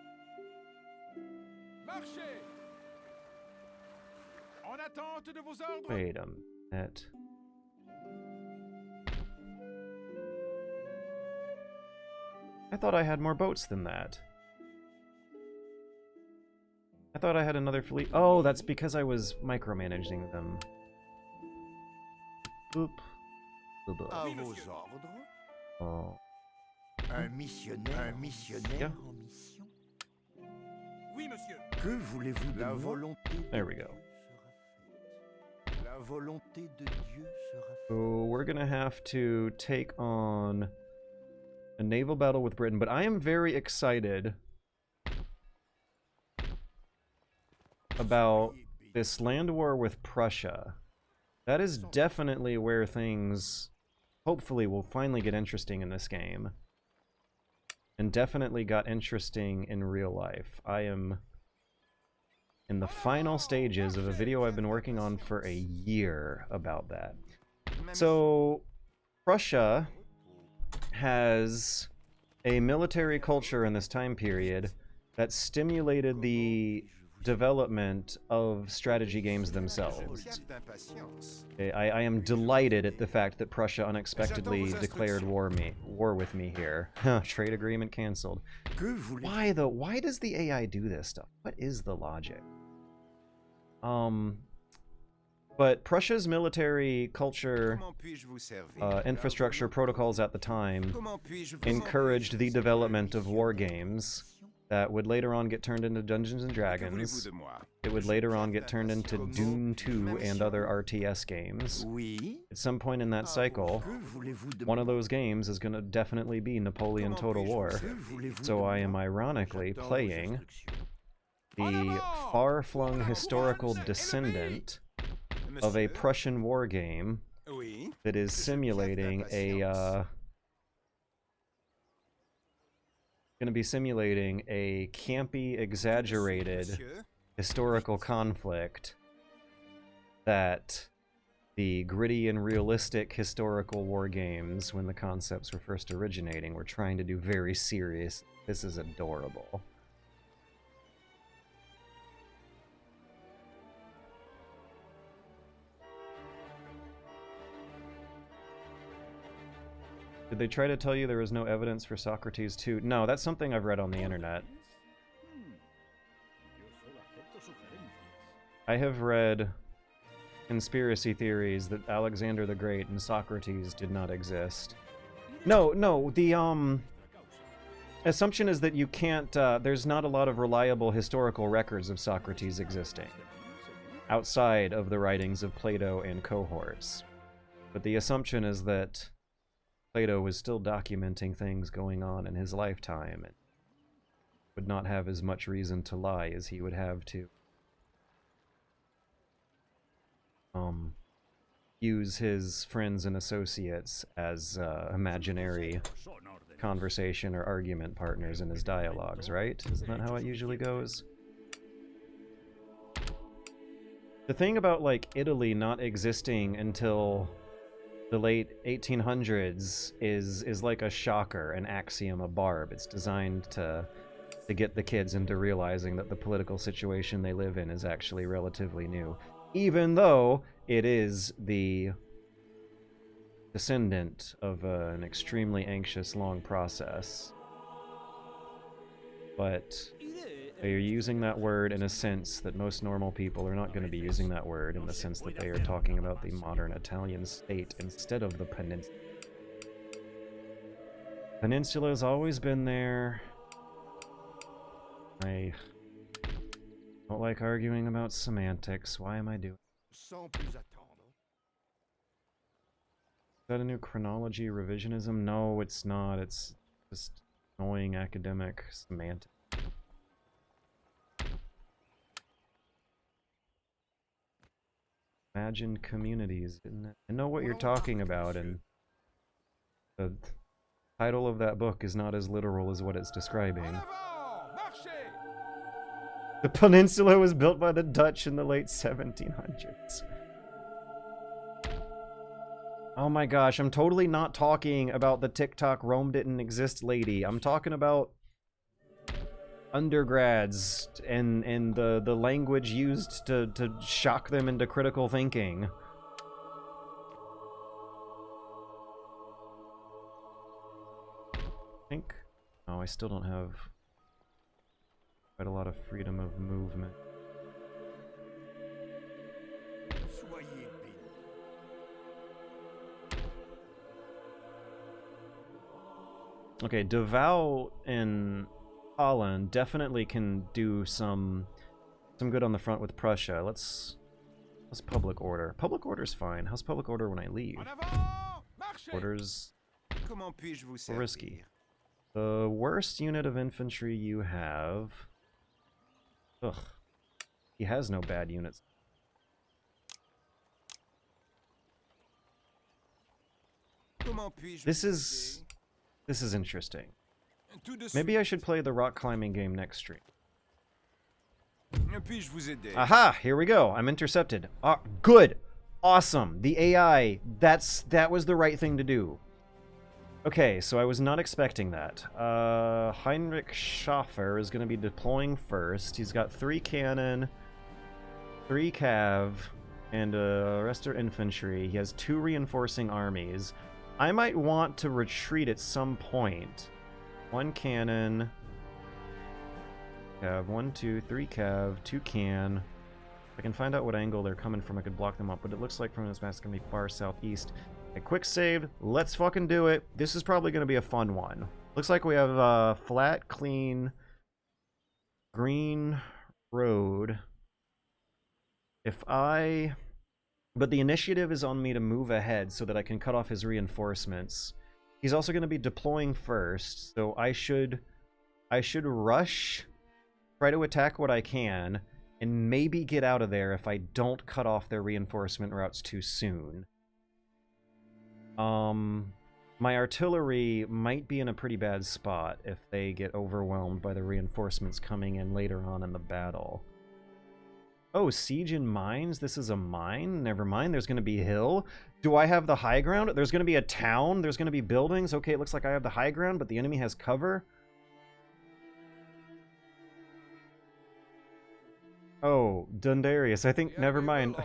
Wait a minute. I thought I had more boats than that. I thought I had another fleet. Oh, that's because I was micromanaging them. Oop. À vos ordres. Oh. Un missionnaire en mission. Oui, monsieur. Que voulez-vous de moi? Volonté. There we go. La volonté de Dieu sera faite. So we're gonna have to take on a naval battle with Britain, but I am very excited about this land war with Prussia. That is definitely where things hopefully will finally get interesting in this game. And definitely got interesting in real life. I am in the final stages of a video I've been working on for a year about that. So, Prussia has a military culture in this time period that stimulated the development of strategy games themselves. I am delighted at the fact that Prussia unexpectedly declared war with me here. Trade agreement canceled. Why though? Why does the AI do this stuff? What is the logic? But Prussia's military culture, infrastructure protocols at the time encouraged the development of war games that would later on get turned into Dungeons and Dragons. It would later on get turned into Doom 2 and other RTS games. At some point in that cycle, one of those games is going to definitely be Napoleon Total War. So I am ironically playing the far-flung historical descendant of a Prussian war game that is simulating a going to be simulating a campy, exaggerated historical conflict that the gritty and realistic historical war games, when the concepts were first originating, were trying to do very serious. This is adorable. Did they try to tell you there was no evidence for Socrates too? No, that's something I've read on the internet. I have read conspiracy theories that Alexander the Great and Socrates did not exist. No, the assumption is that you can't, there's not a lot of reliable historical records of Socrates existing outside of the writings of Plato and cohorts. But the assumption is that Plato was still documenting things going on in his lifetime and would not have as much reason to lie as he would have to use his friends and associates as imaginary conversation or argument partners in his dialogues, right? Isn't that how it usually goes? The thing about, like, Italy not existing until the late 1800s is like a shocker, an axiom, a barb. It's designed to get the kids into realizing that the political situation they live in is actually relatively new, even though it is the descendant of an extremely anxious, long process. But they are using that word in a sense that most normal people are not going to be using that word, in the sense that they are talking about the modern Italian state instead of the peninsula. Peninsula's always been there. I don't like arguing about semantics. Why am I doing it? Is that a new chronology revisionism? No, it's not. It's just annoying academic semantics. Imagined communities, didn't it? I know what you're talking about, and the title of that book is not as literal as what it's describing. The peninsula was built by the Dutch in the late 1700s. Oh my gosh, I'm totally not talking about the TikTok Rome didn't exist lady. I'm talking about undergrads and the language used to shock them into critical thinking. I think... Oh, I still don't have quite a lot of freedom of movement. Okay, devout in Holland definitely can do some good on the front with Prussia. Let's public order. Public order's fine. How's public order when I leave? Order's risky. The worst unit of infantry you have... Ugh. He has no bad units. This is interesting. Maybe I should play the rock climbing game next stream. Aha! Here we go. I'm intercepted. Good! Awesome! The AI, that was the right thing to do. Okay, so I was not expecting that. Heinrich Schaffer is going to be deploying first. He's got 3 cannon, 3 cav, and rest are infantry. He has 2 reinforcing armies. I might want to retreat at some point. 1 cannon, cav, 1, 2, 3 cav, 2 can. If I can find out what angle they're coming from, I could block them up, but it looks like from this map it's going to be far southeast. Okay, quick save. Let's fucking do it. This is probably going to be a fun one. Looks like we have a flat, clean, green road. But the initiative is on me to move ahead so that I can cut off his reinforcements. He's also going to be deploying first, so I should rush try to attack what I can, and maybe get out of there if I don't cut off their reinforcement routes too soon. My artillery might be in a pretty bad spot if they get overwhelmed by the reinforcements coming in later on in the battle. Oh, siege in mines? This is a mine? Never mind, there's going to be hill. Do I have the high ground? There's going to be a town? There's going to be buildings? Okay, it looks like I have the high ground, but the enemy has cover. Oh, Dundarius. I think, never mind.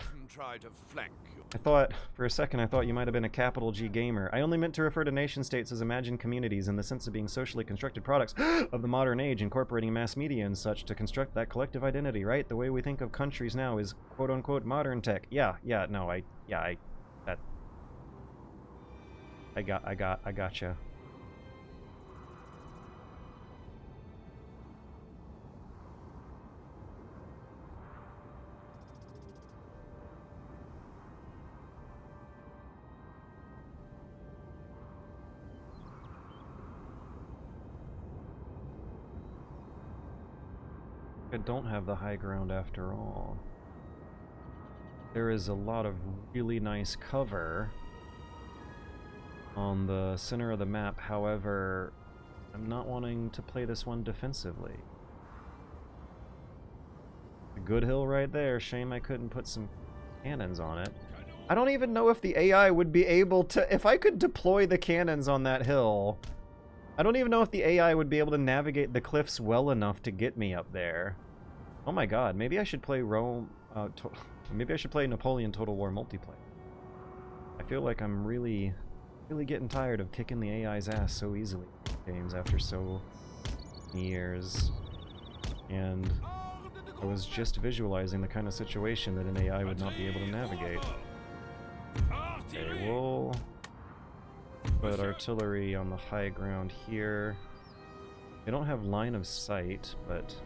I thought, for a second, I thought you might have been a capital G gamer. I only meant to refer to nation-states as imagined communities in the sense of being socially constructed products of the modern age, incorporating mass media and such to construct that collective identity, right? The way we think of countries now is quote-unquote modern tech. I gotcha. I don't have the high ground after all. There is a lot of really nice cover on the center of the map. However, I'm not wanting to play this one defensively. A good hill right there. Shame I couldn't put some cannons on it. I don't even know if the AI would be able to... If I could deploy the cannons on that hill... I don't even know if the AI would be able to navigate the cliffs well enough to get me up there. Oh my god, maybe I should play maybe I should play Napoleon Total War multiplayer. I feel like I'm really getting tired of kicking the AI's ass so easily in games after so many years. And I was just visualizing the kind of situation that an AI would not be able to navigate. Okay, we'll put artillery on the high ground here. They don't have line of sight, but...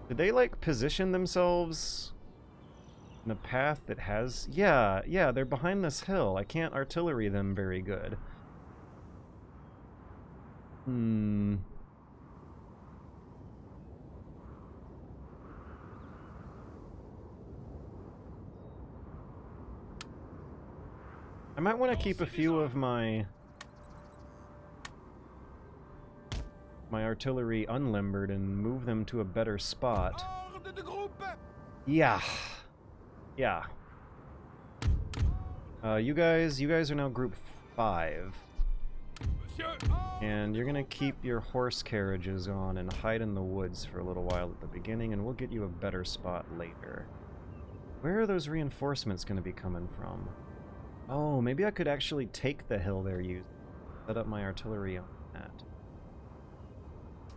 Did they, like, position themselves in a path that has... Yeah, they're behind this hill. I can't artillery them very good. I might want to keep a few of my artillery unlimbered and move them to a better spot. Yeah. You guys are now group 5. And you're gonna keep your horse carriages on and hide in the woods for a little while at the beginning, and we'll get you a better spot later. Where are those reinforcements gonna be coming from? Oh, maybe I could actually take the hill they're using. Set up my artillery on that.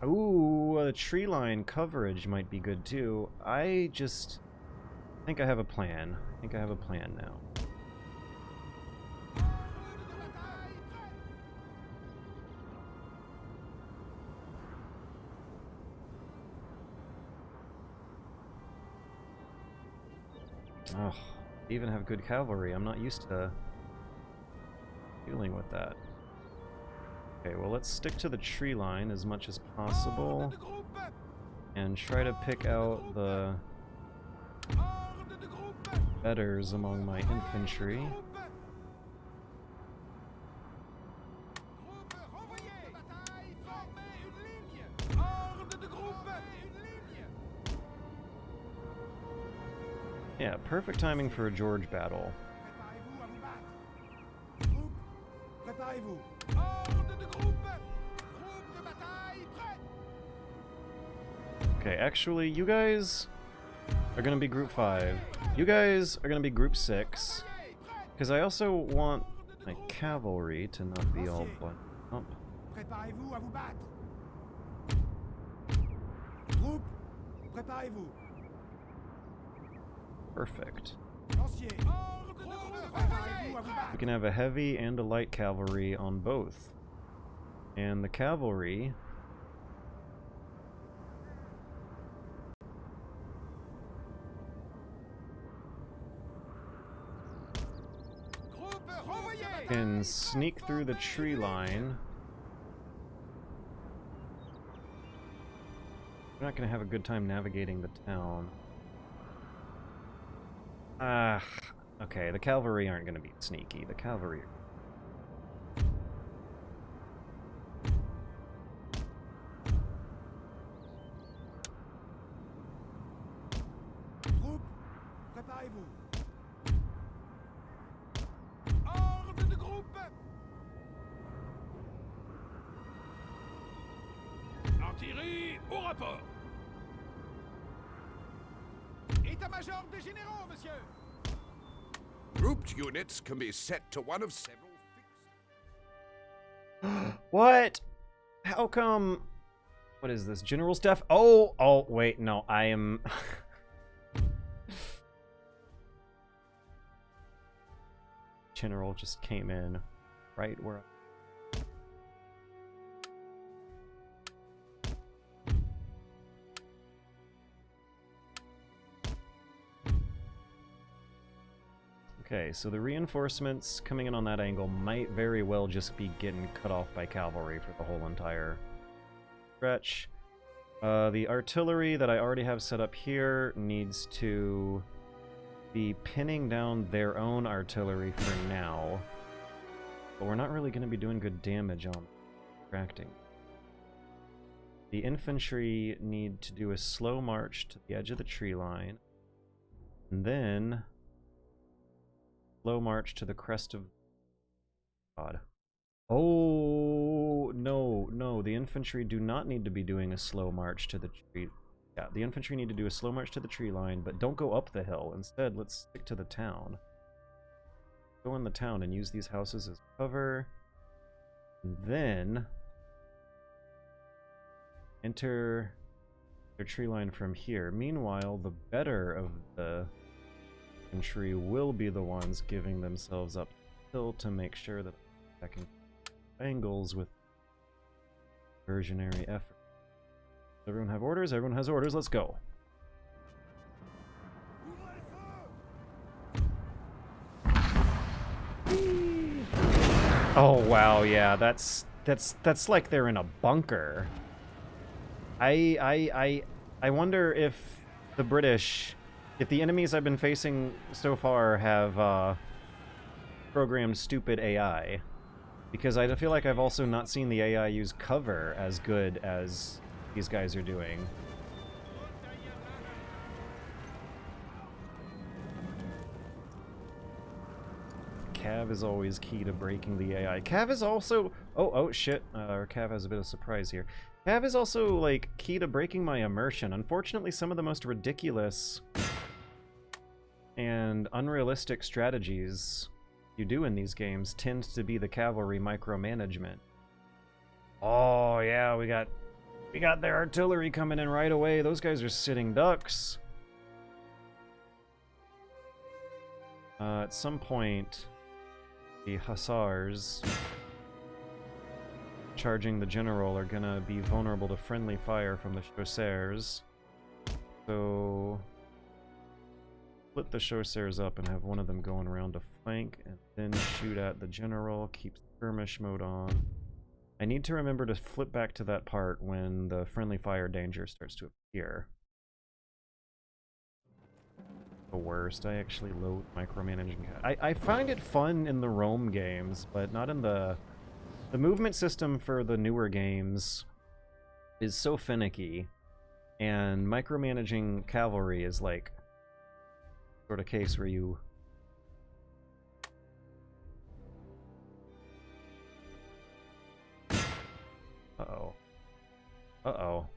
Ooh, the tree line coverage might be good too. I think I have a plan. I think I have a plan now. Oh, they even have good cavalry. I'm not used to dealing with that. Okay, well, let's stick to the tree line as much as possible and try to pick out the betters among my infantry. Yeah, perfect timing for a George battle. Okay, actually, you guys are gonna be group 5. You guys are gonna be group 6. Because I also want my cavalry to not be all buttoned up. Perfect. We can have a heavy and a light cavalry on both. And the cavalry... Can sneak through the tree line. We're not going to have a good time navigating the town. Okay, the cavalry aren't going to be sneaky. The cavalry... Groupe, préparez-vous. Ordre de groupe. Artillerie, au rapport. État-major des généraux, monsieur. Grouped units can be set to one of several fixed. What? How come? What is this? General staff? Oh, wait, no, I am... General just came in right where... Okay, so the reinforcements coming in on that angle might very well just be getting cut off by cavalry for the whole entire stretch. The artillery that I already have set up here needs to be pinning down their own artillery for now. But we're not really going to be doing good damage on distracting. The infantry need to do a slow march to the edge of the tree line. And then... slow march to the crest of... God. Oh, no, the infantry do not need to be doing a slow march to the tree. Yeah, the infantry need to do a slow march to the tree line, but don't go up the hill. Instead, let's stick to the town. Go in the town and use these houses as cover. And then... enter their tree line from here. Meanwhile, the better of the... infantry will be the ones giving themselves up the hill to make sure that I can angles with diversionary effort. Does everyone have orders? Everyone has orders. Let's go. Oh wow, yeah, that's like they're in a bunker. I wonder if the British, if the enemies I've been facing so far have programmed stupid AI, because I feel like I've also not seen the AI use cover as good as these guys are doing. Cav is always key to breaking the AI. Cav is also... Oh shit. Cav has a bit of surprise here. Cav is also, like, key to breaking my immersion. Unfortunately, some of the most ridiculous and unrealistic strategies you do in these games tend to be the cavalry micromanagement. Oh, yeah, we got their artillery coming in right away. Those guys are sitting ducks. At some point, the hussars charging the general are gonna be vulnerable to friendly fire from the chasseurs. So split the chasseurs up and have one of them going around to flank, and then shoot at the general. Keep skirmish mode on. I need to remember to flip back to that part when the friendly fire danger starts to appear. The worst. I actually load micromanaging. I find it fun in the Rome games, but not in the... The movement system for the newer games is so finicky, and micromanaging cavalry is like sort of case where you... Uh-oh. Uh-oh.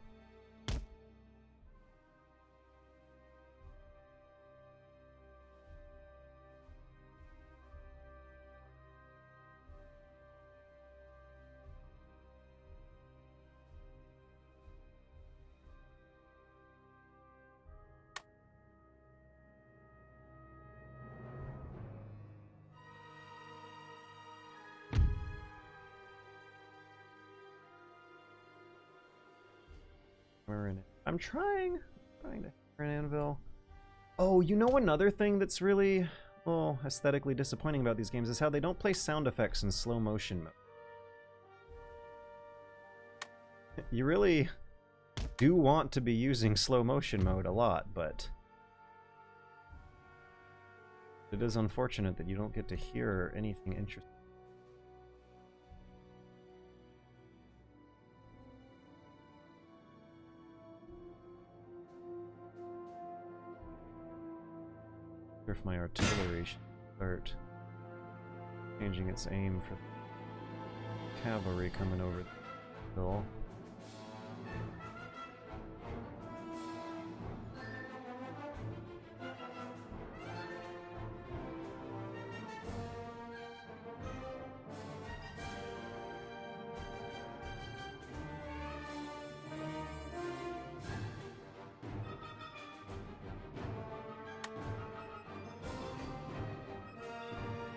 We're in it. I'm trying to hit an anvil. Oh, you know another thing that's really well, aesthetically disappointing about these games is how they don't play sound effects in slow motion mode. You really do want to be using slow motion mode a lot, but it is unfortunate that you don't get to hear anything interesting. I wonder if my artillery should start changing its aim for the cavalry coming over the hill.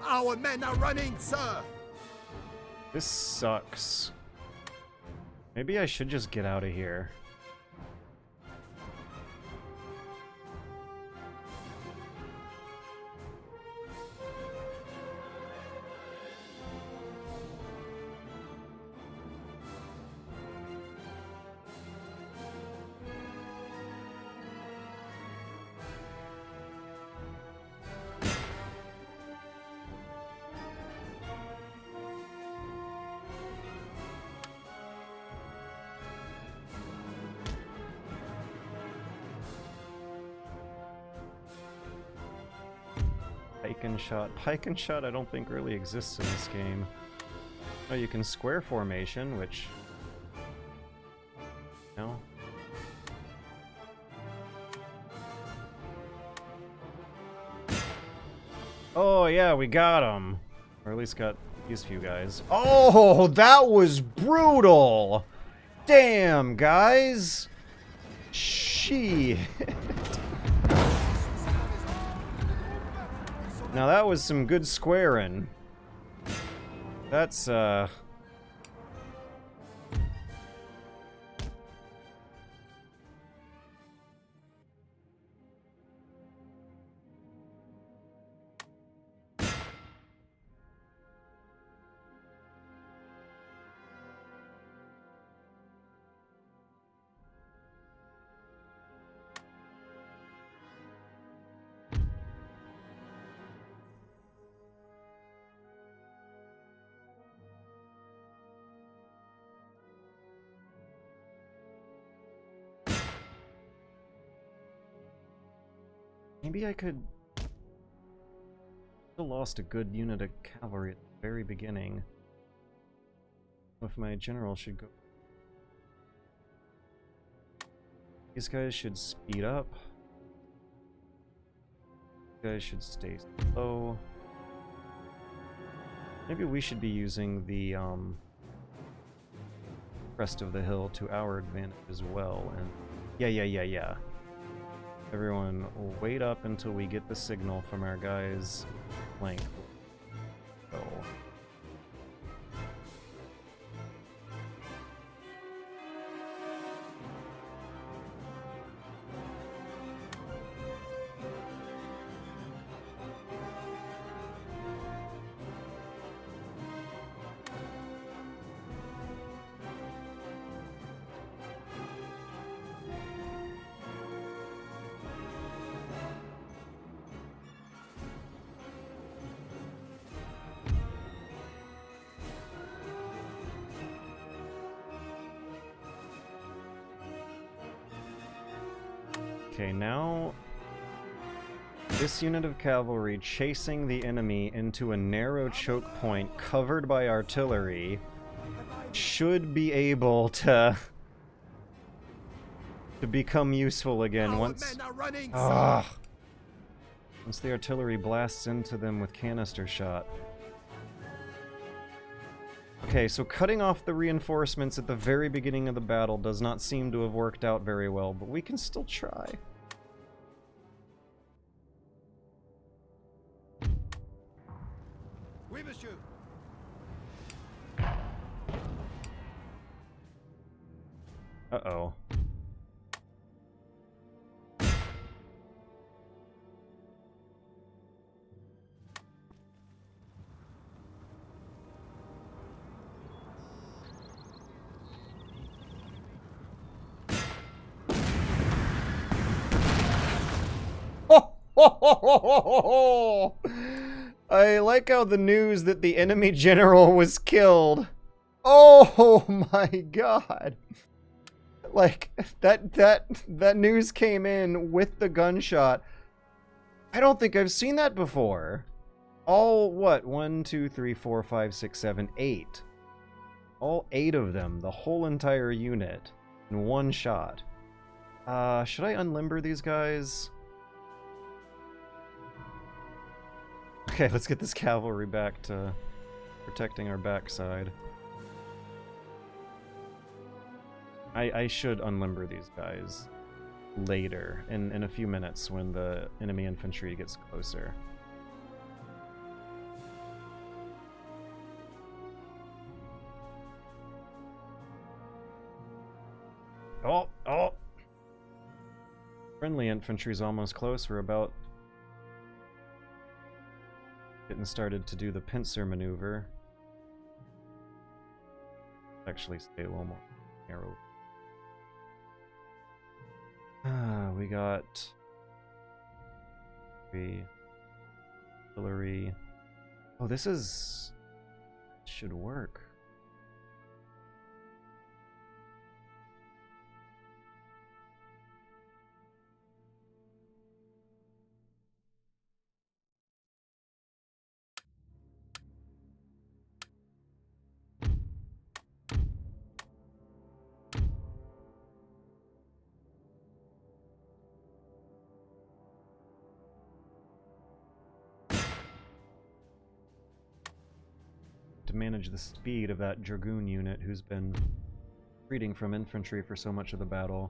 Our men are running, sir! This sucks. Maybe I should just get out of here. Pike and shot I don't think really exists in this game. Oh, you can square formation, which... no. Oh yeah, we got him! Or at least got these few guys. Oh, that was brutal! Damn, guys! Shit! Now that was some good squaring. That's, maybe I could... Still lost a good unit of cavalry at the very beginning. If my general should go... These guys should speed up. These guys should stay slow. Maybe we should be using the crest of the hill to our advantage as well. And yeah. Everyone, wait up until we get the signal from our guys' flank. So. Okay, now this unit of cavalry chasing the enemy into a narrow choke point covered by artillery should be able to become useful again once once the artillery blasts into them with canister shot. Okay, so cutting off the reinforcements at the very beginning of the battle does not seem to have worked out very well, but we can still try. Oui, monsieur. Uh-oh. I like how the news that the enemy general was killed. Oh my god. Like, that news came in with the gunshot. I don't think I've seen that before. All, what? 1, 2, 3, 4, 5, 6, 7, 8. All 8 of them, the whole entire unit, in one shot. Should I unlimber these guys? Okay, let's get this cavalry back to protecting our backside. I should unlimber these guys later, in a few minutes, when the enemy infantry gets closer. Oh! Friendly infantry's almost close. We're about getting started to do the pincer maneuver. Actually, stay a little more narrow. We got artillery. Oh, this should work. To manage the speed of that dragoon unit who's been retreating from infantry for so much of the battle.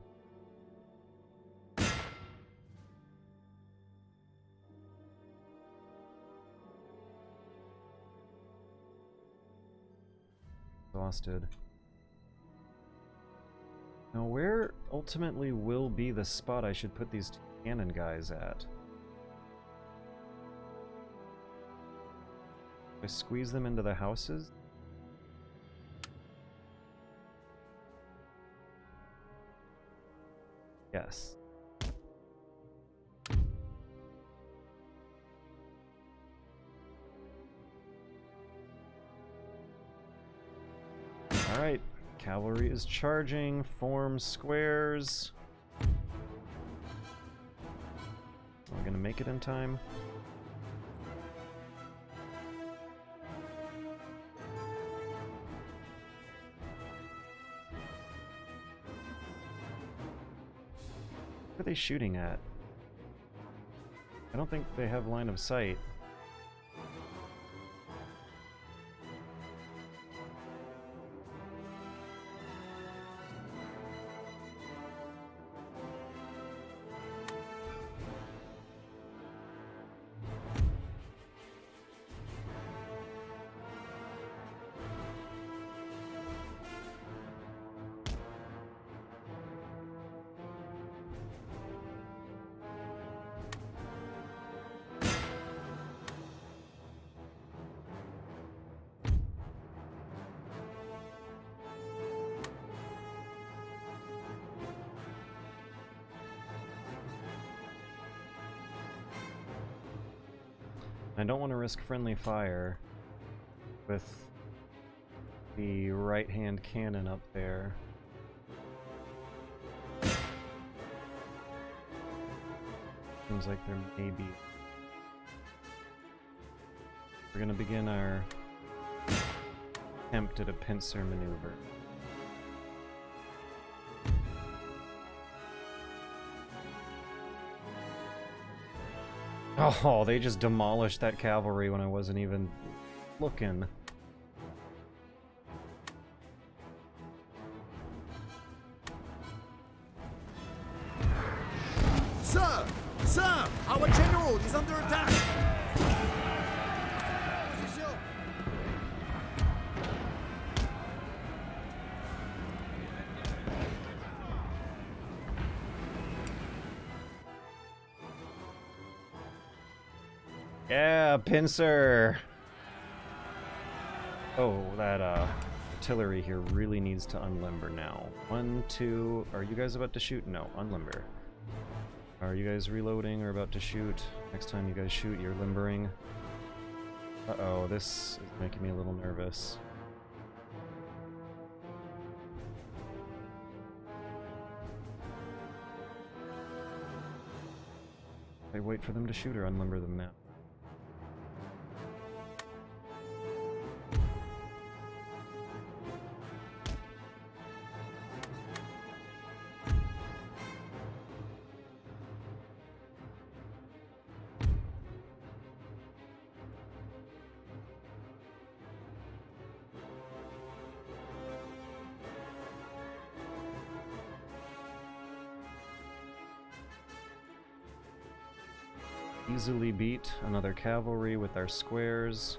Exhausted. Now, where ultimately will be the spot I should put these 2 cannon guys at? I squeeze them into the houses? Yes. Alright, cavalry is charging, form squares. Are we gonna make it in time? What are they shooting at? I don't think they have line of sight. I don't want to risk friendly fire with the right-hand cannon up there. Seems like there may be. We're going to begin our attempt at a pincer maneuver. Oh, they just demolished that cavalry when I wasn't even looking. Sir! Sir! Our general is under attack! Position! Yeah, pincer! Oh, that artillery here really needs to unlimber now. 1, 2, are you guys about to shoot? No, unlimber. Are you guys reloading or about to shoot? Next time you guys shoot, you're limbering. Uh-oh, this is making me a little nervous. I wait for them to shoot or unlimber them now. Easily beat another cavalry with our squares.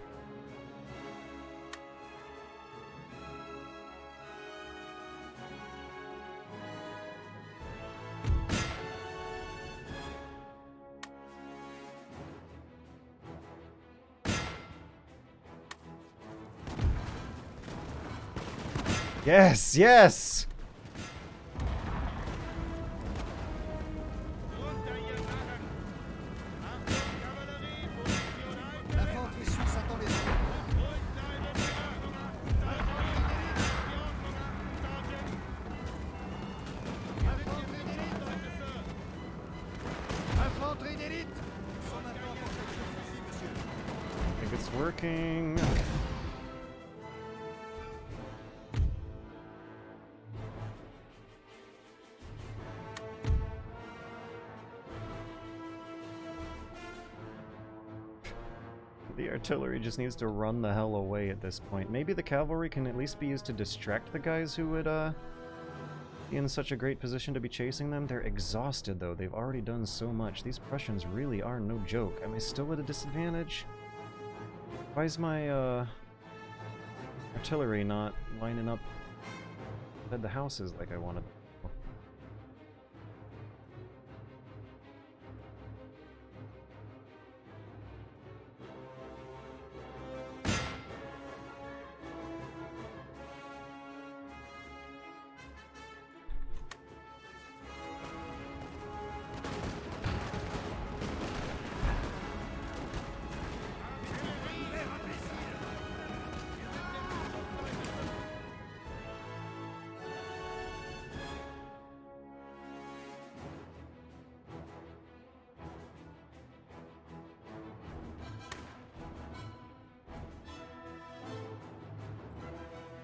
Yes, yes! I think it's working. The artillery just needs to run the hell away at this point. Maybe the cavalry can at least be used to distract the guys who would be in such a great position to be chasing them. They're exhausted though. They've already done so much. These Prussians really are no joke. Am I still at a disadvantage? Why is my artillery not lining up at the houses like I wanted them?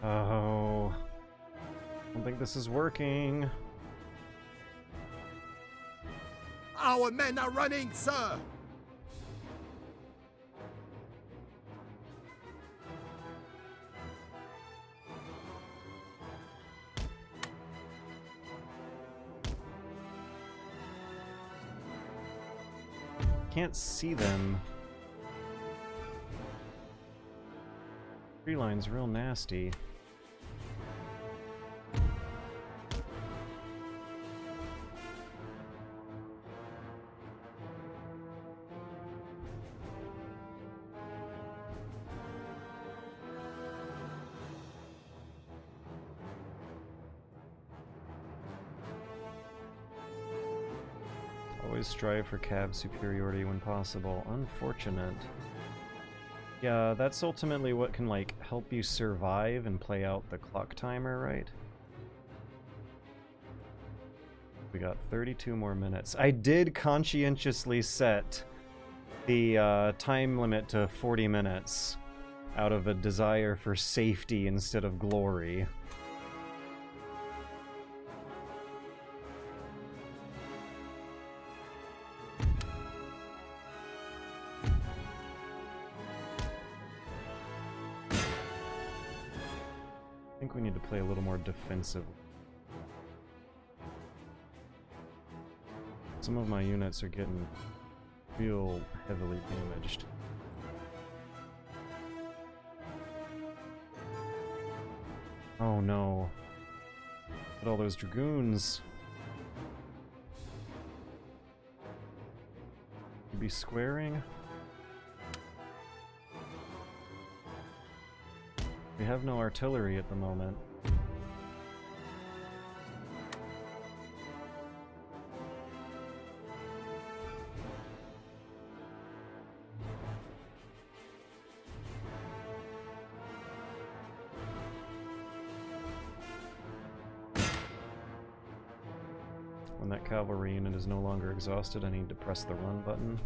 Oh, I don't think this is working. Our men are running, sir! Can't see them. Tree line's real nasty. Always strive for cab superiority when possible. Unfortunate. Yeah, that's ultimately what can, like, help you survive and play out the clock timer, right? We got 32 more minutes. I did conscientiously set the time limit to 40 minutes out of a desire for safety instead of glory. I think we need to play a little more defensive. Some of my units are getting real heavily damaged. Oh no. Look at all those dragoons. You be squaring? We have no artillery at the moment. When that cavalry unit is no longer exhausted, I need to press the run button.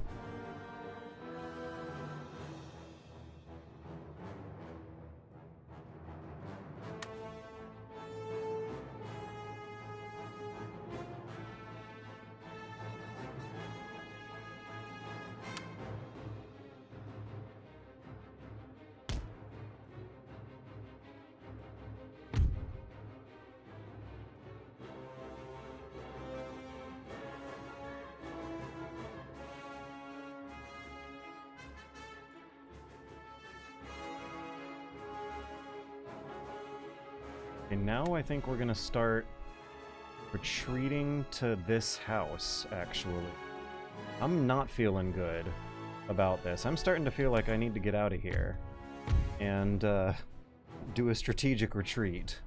And now I think we're gonna start retreating to this house, actually. I'm not feeling good about this. I'm starting to feel like I need to get out of here and do a strategic retreat.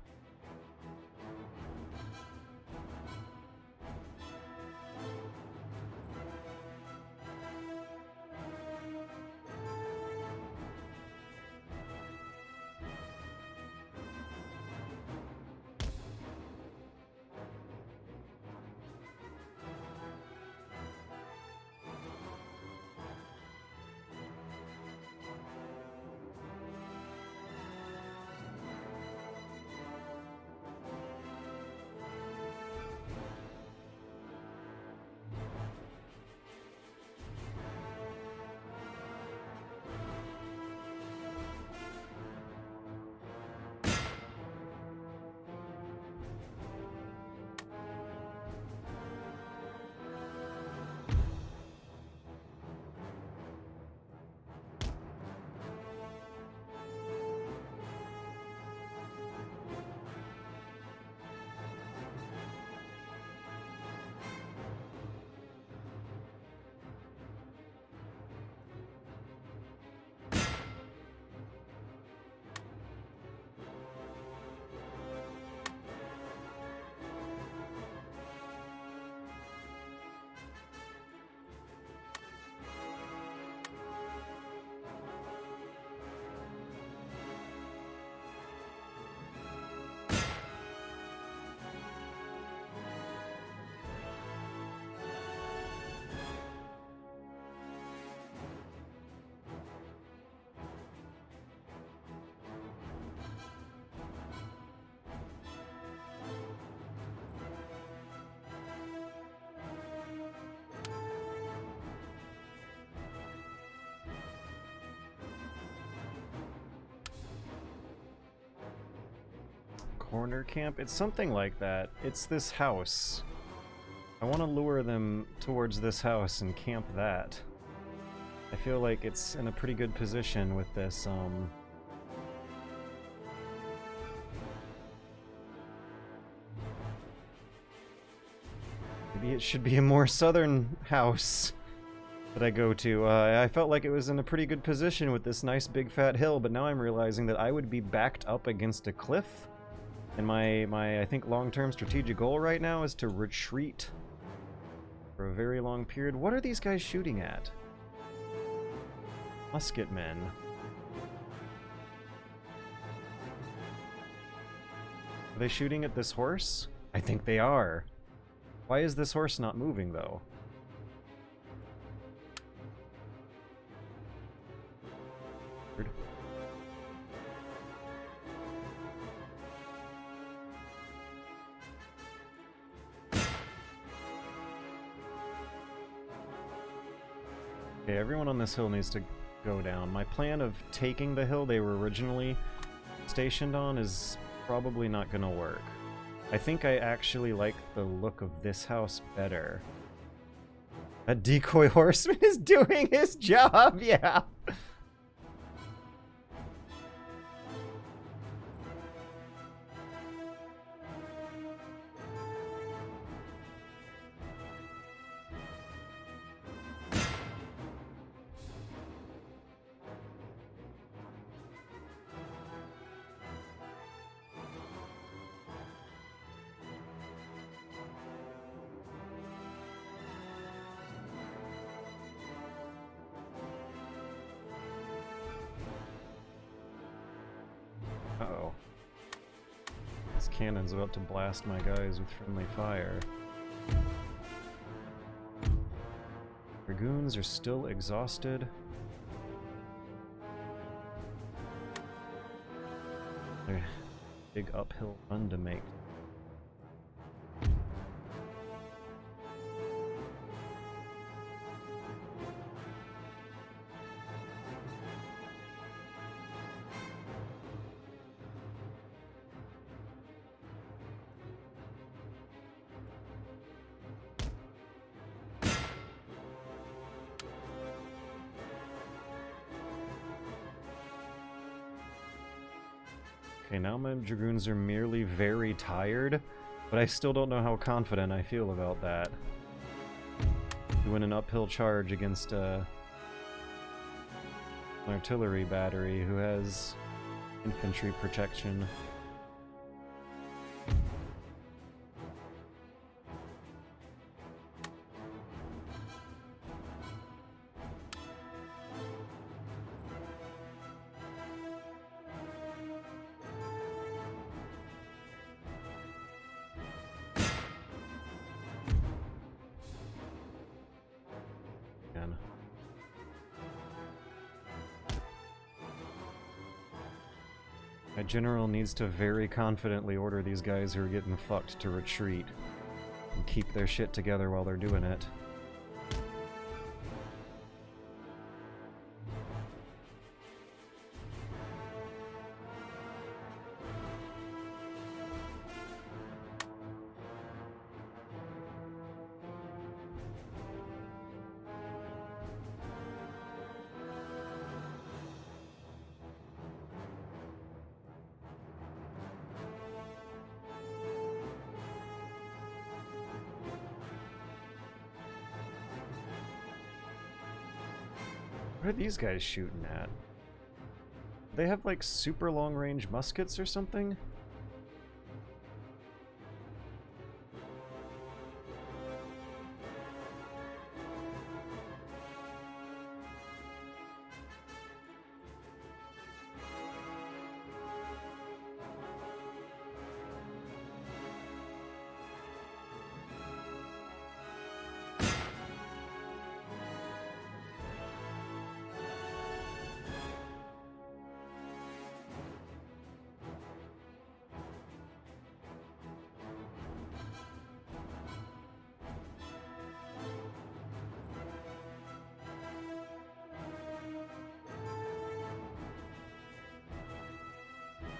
Corner camp? It's something like that. It's this house. I want to lure them towards this house and camp that. I feel like it's in a pretty good position with this, maybe it should be a more southern house that I go to. I felt like it was in a pretty good position with this nice big fat hill, but now I'm realizing that I would be backed up against a cliff. And my I think long-term strategic goal right now is to retreat for a very long period. What are these guys shooting at? Musket men. Are they shooting at this horse? I think they are. Why is this horse not moving, though? Weird. Okay, everyone on this hill needs to go down. My plan of taking the hill they were originally stationed on is probably not going to work. I think I actually like the look of this house better. That decoy horseman is doing his job, yeah! Uh-oh. This cannon's about to blast my guys with friendly fire. dragoons are still exhausted. They're a big uphill run to make. Okay, now my dragoons are merely very tired, but I still don't know how confident I feel about that. Doing an uphill charge against an artillery battery who has infantry protection. My general needs to very confidently order these guys who are getting fucked to retreat and keep their shit together while they're doing it. What are these guys shooting at? They have like super long range muskets or something?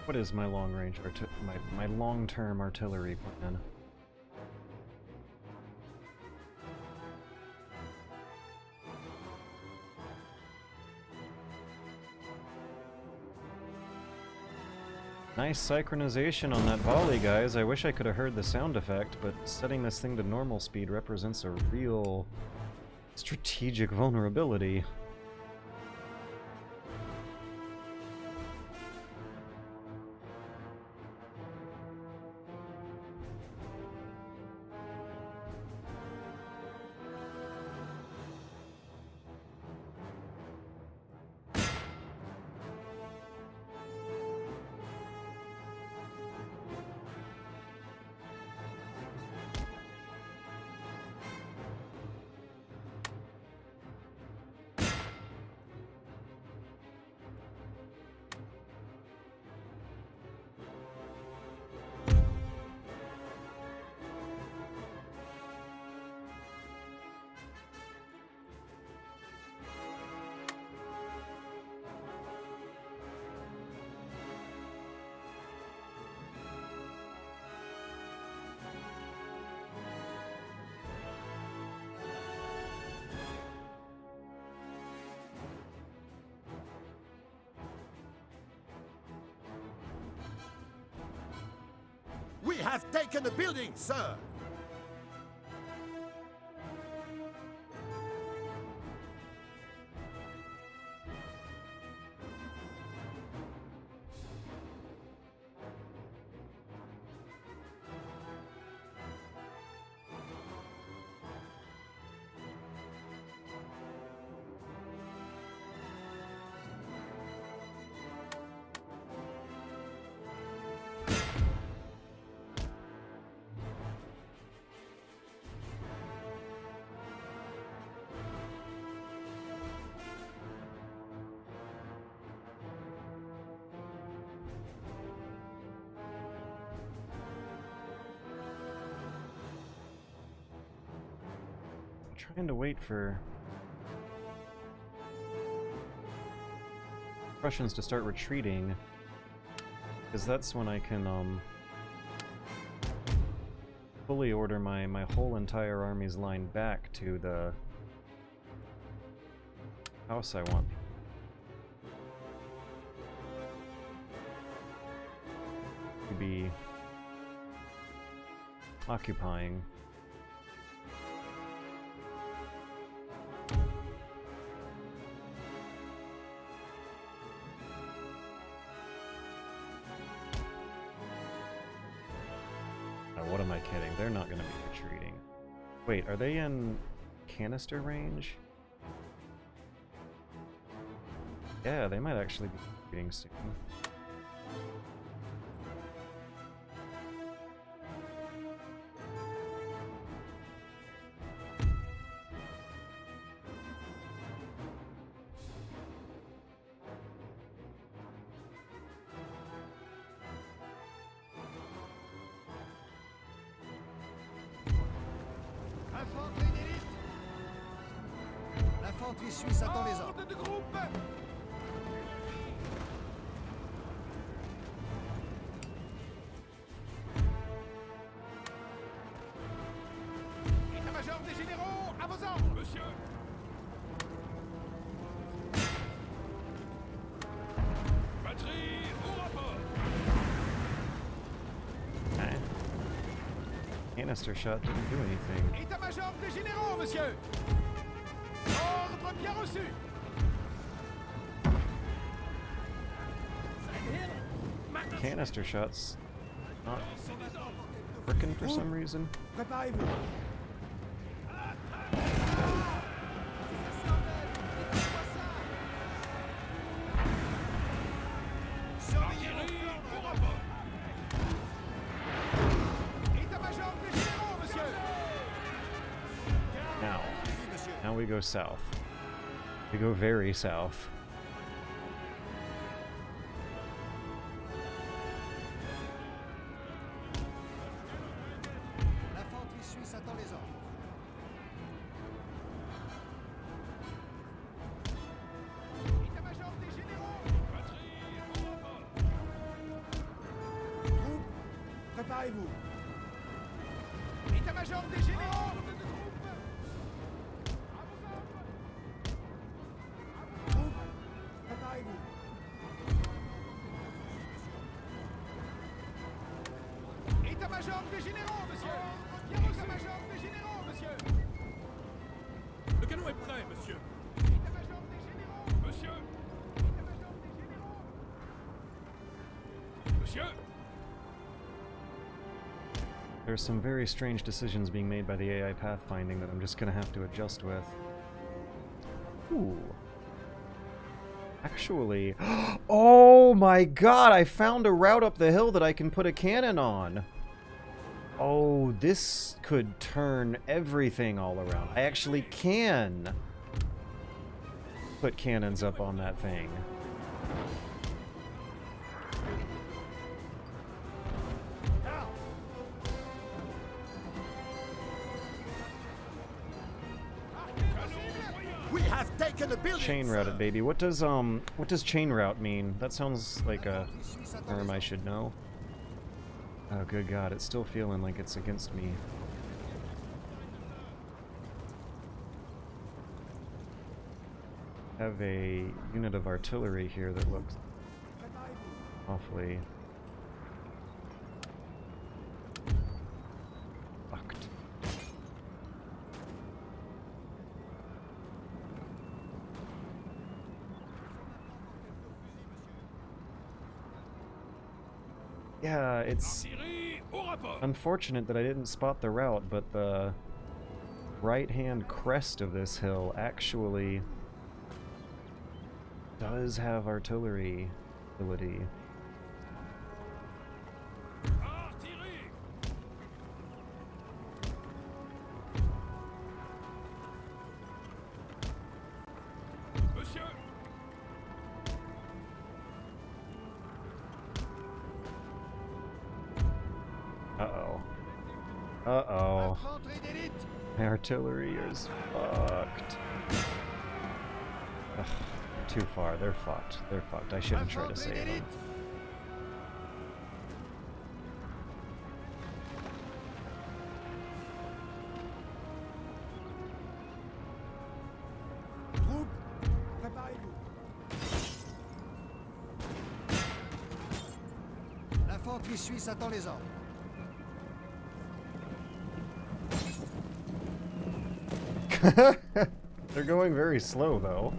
What is my long-range my long-term artillery plan? Nice synchronization on that volley, guys. I wish I could have heard the sound effect, but setting this thing to normal speed represents a real strategic vulnerability. We have taken the building, sir! trying to wait for Russians to start retreating, because that's when I can fully order my whole entire army's line back to the house I want. To be occupying. What am I kidding? They're not going to be retreating. Wait, are they in canister range? Yeah, they might actually be retreating soon. L'infanterie suisse attend les ordres. De groupe. État-major des généraux, à vos ordres. Monsieur. Batterie, au rapport. Okay. Canister shot didn't do anything. État-major des généraux, monsieur. Ordre bien reçu. Canister shots not working for some reason. Préparez-vous. État-major des généraux, monsieur. Now we go south. We go very south. L'infanterie suisse attend les ordres. État-major des généraux. Batterie, au rapport. Troupes, préparez-vous. État-major des généraux. Troupes, préparez-vous. État-major des généraux, monsieur. État-major des généraux, monsieur. Le canon est prêt, monsieur. État-major des généraux. Monsieur. État-major des généraux. Monsieur. There's some very strange decisions being made by the AI pathfinding that I'm just gonna have to adjust with. Ooh. Actually... Oh my god! I found a route up the hill that I can put a cannon on! Oh, this could turn everything all around. I actually can put cannons up on that thing. We have taken the building. Chain route it, baby. What does chain route mean? That sounds like a term I should know. Oh, good God, it's still feeling like it's against me. I have a unit of artillery here that looks awfully fucked. Yeah, it's unfortunate that I didn't spot the route, but the right-hand crest of this hill actually does have artillery ability. Uh-oh. Uh-oh. My artillery is fucked. Ugh, too far. They're fucked. They're fucked. I shouldn't try to save them. L'infanterie suisse attend les ordres. They're going very slow, though.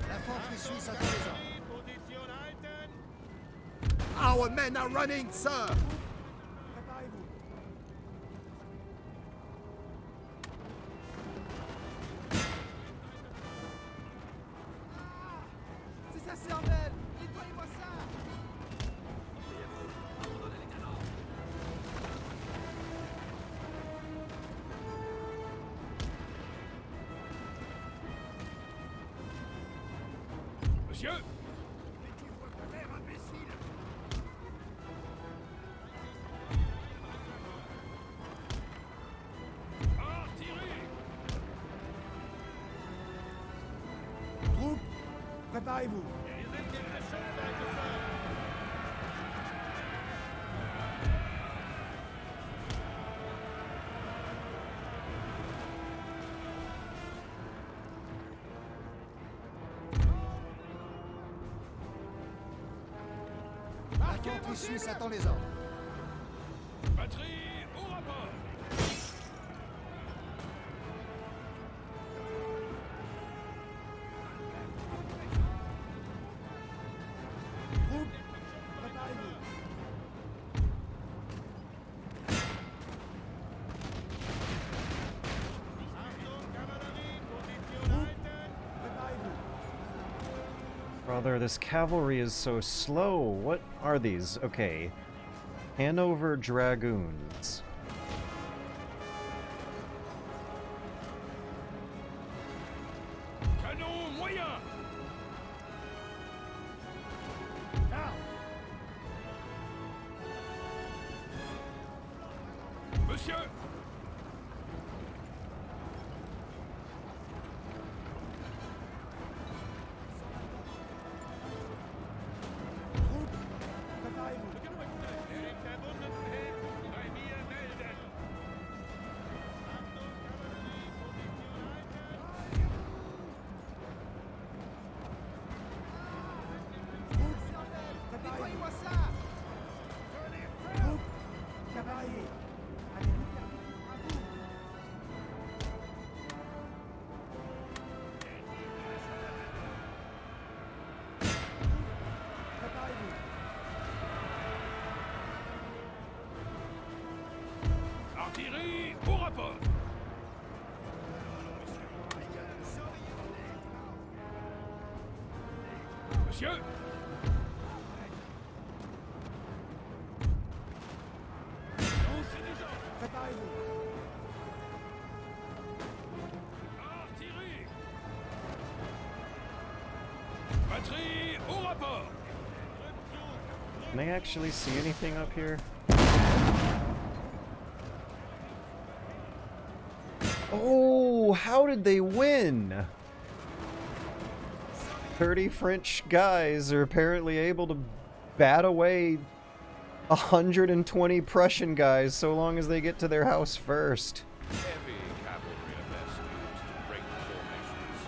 L'infanterie suisse attend les ordres. Our men are running, sir! Préparez-vous. C'est ça, cervelle! Nettoyez-moi ça! Monsieur! Mettez-vous à terre, imbécile! Artillerie! Troupes, préparez-vous. L'infanterie suisse attend les ordres. Batterie au rapport! Troupes, préparez-vous. Troupes, préparez-vous. Brother, this cavalry is so slow. What are these? Okay. Hanover Dragoons. Canon moyen! Down. Monsieur! Troupes, préparez-vous. Nettoyez-moi ça! Troupes, cavaliers. Allez-vous terminer à vous. Préparez-vous. Artillerie au rapport! Monsieur! Préparez-vous. Artillerie! Batterie au rapport! Can I actually see anything up here? Oh, how did they win? 30 French guys are apparently able to bat away 120 Prussian guys so long as they get to their house first. Heavy cavalry are best used to break formations.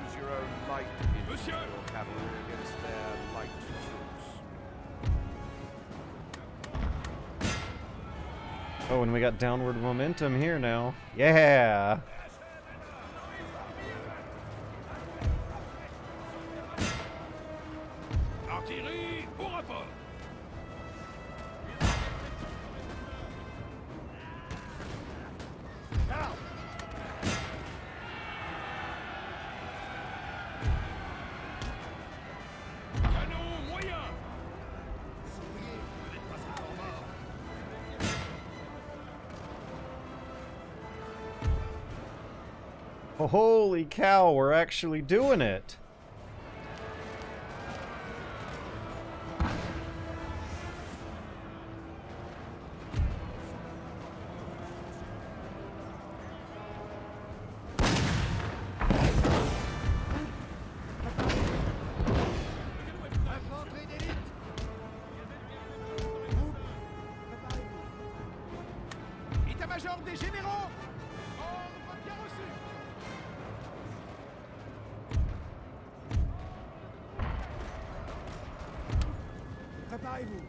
Use your own light Monsieur! infantry or cavalry against their light troops. Oh, and we got downward momentum here now. Yeah! Artillerie au rapport! Down. Canon moyen! Souriez, vous n'êtes pas encore mort. Holy cow, we're actually doing it! État-major des généraux! Ordre bien reçu! Préparez-vous!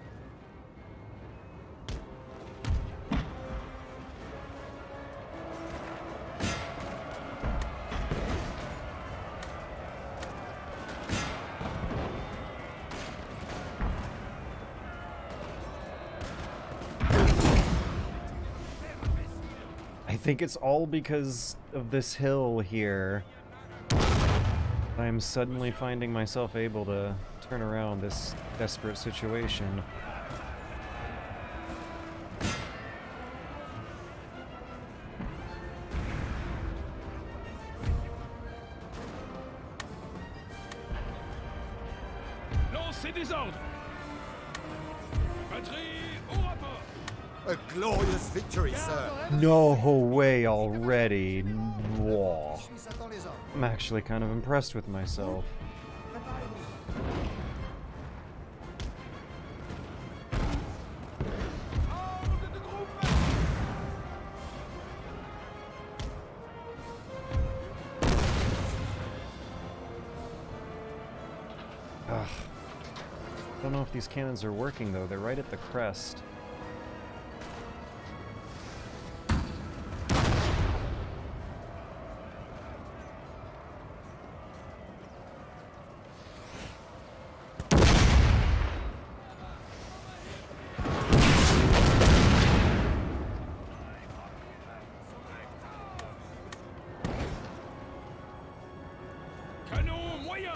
I think it's all because of this hill here. I'm suddenly finding myself able to turn around this desperate situation. Lancez des ordres. Batterie au rapport. A glorious victory, sir! No way already. Whoa. Suisse attend les ordres. I'm actually kind of impressed with myself. Préparez-vous! Ordre de groupe. Ugh. I don't know if these cannons are working though, they're right at the crest. Canon moyen.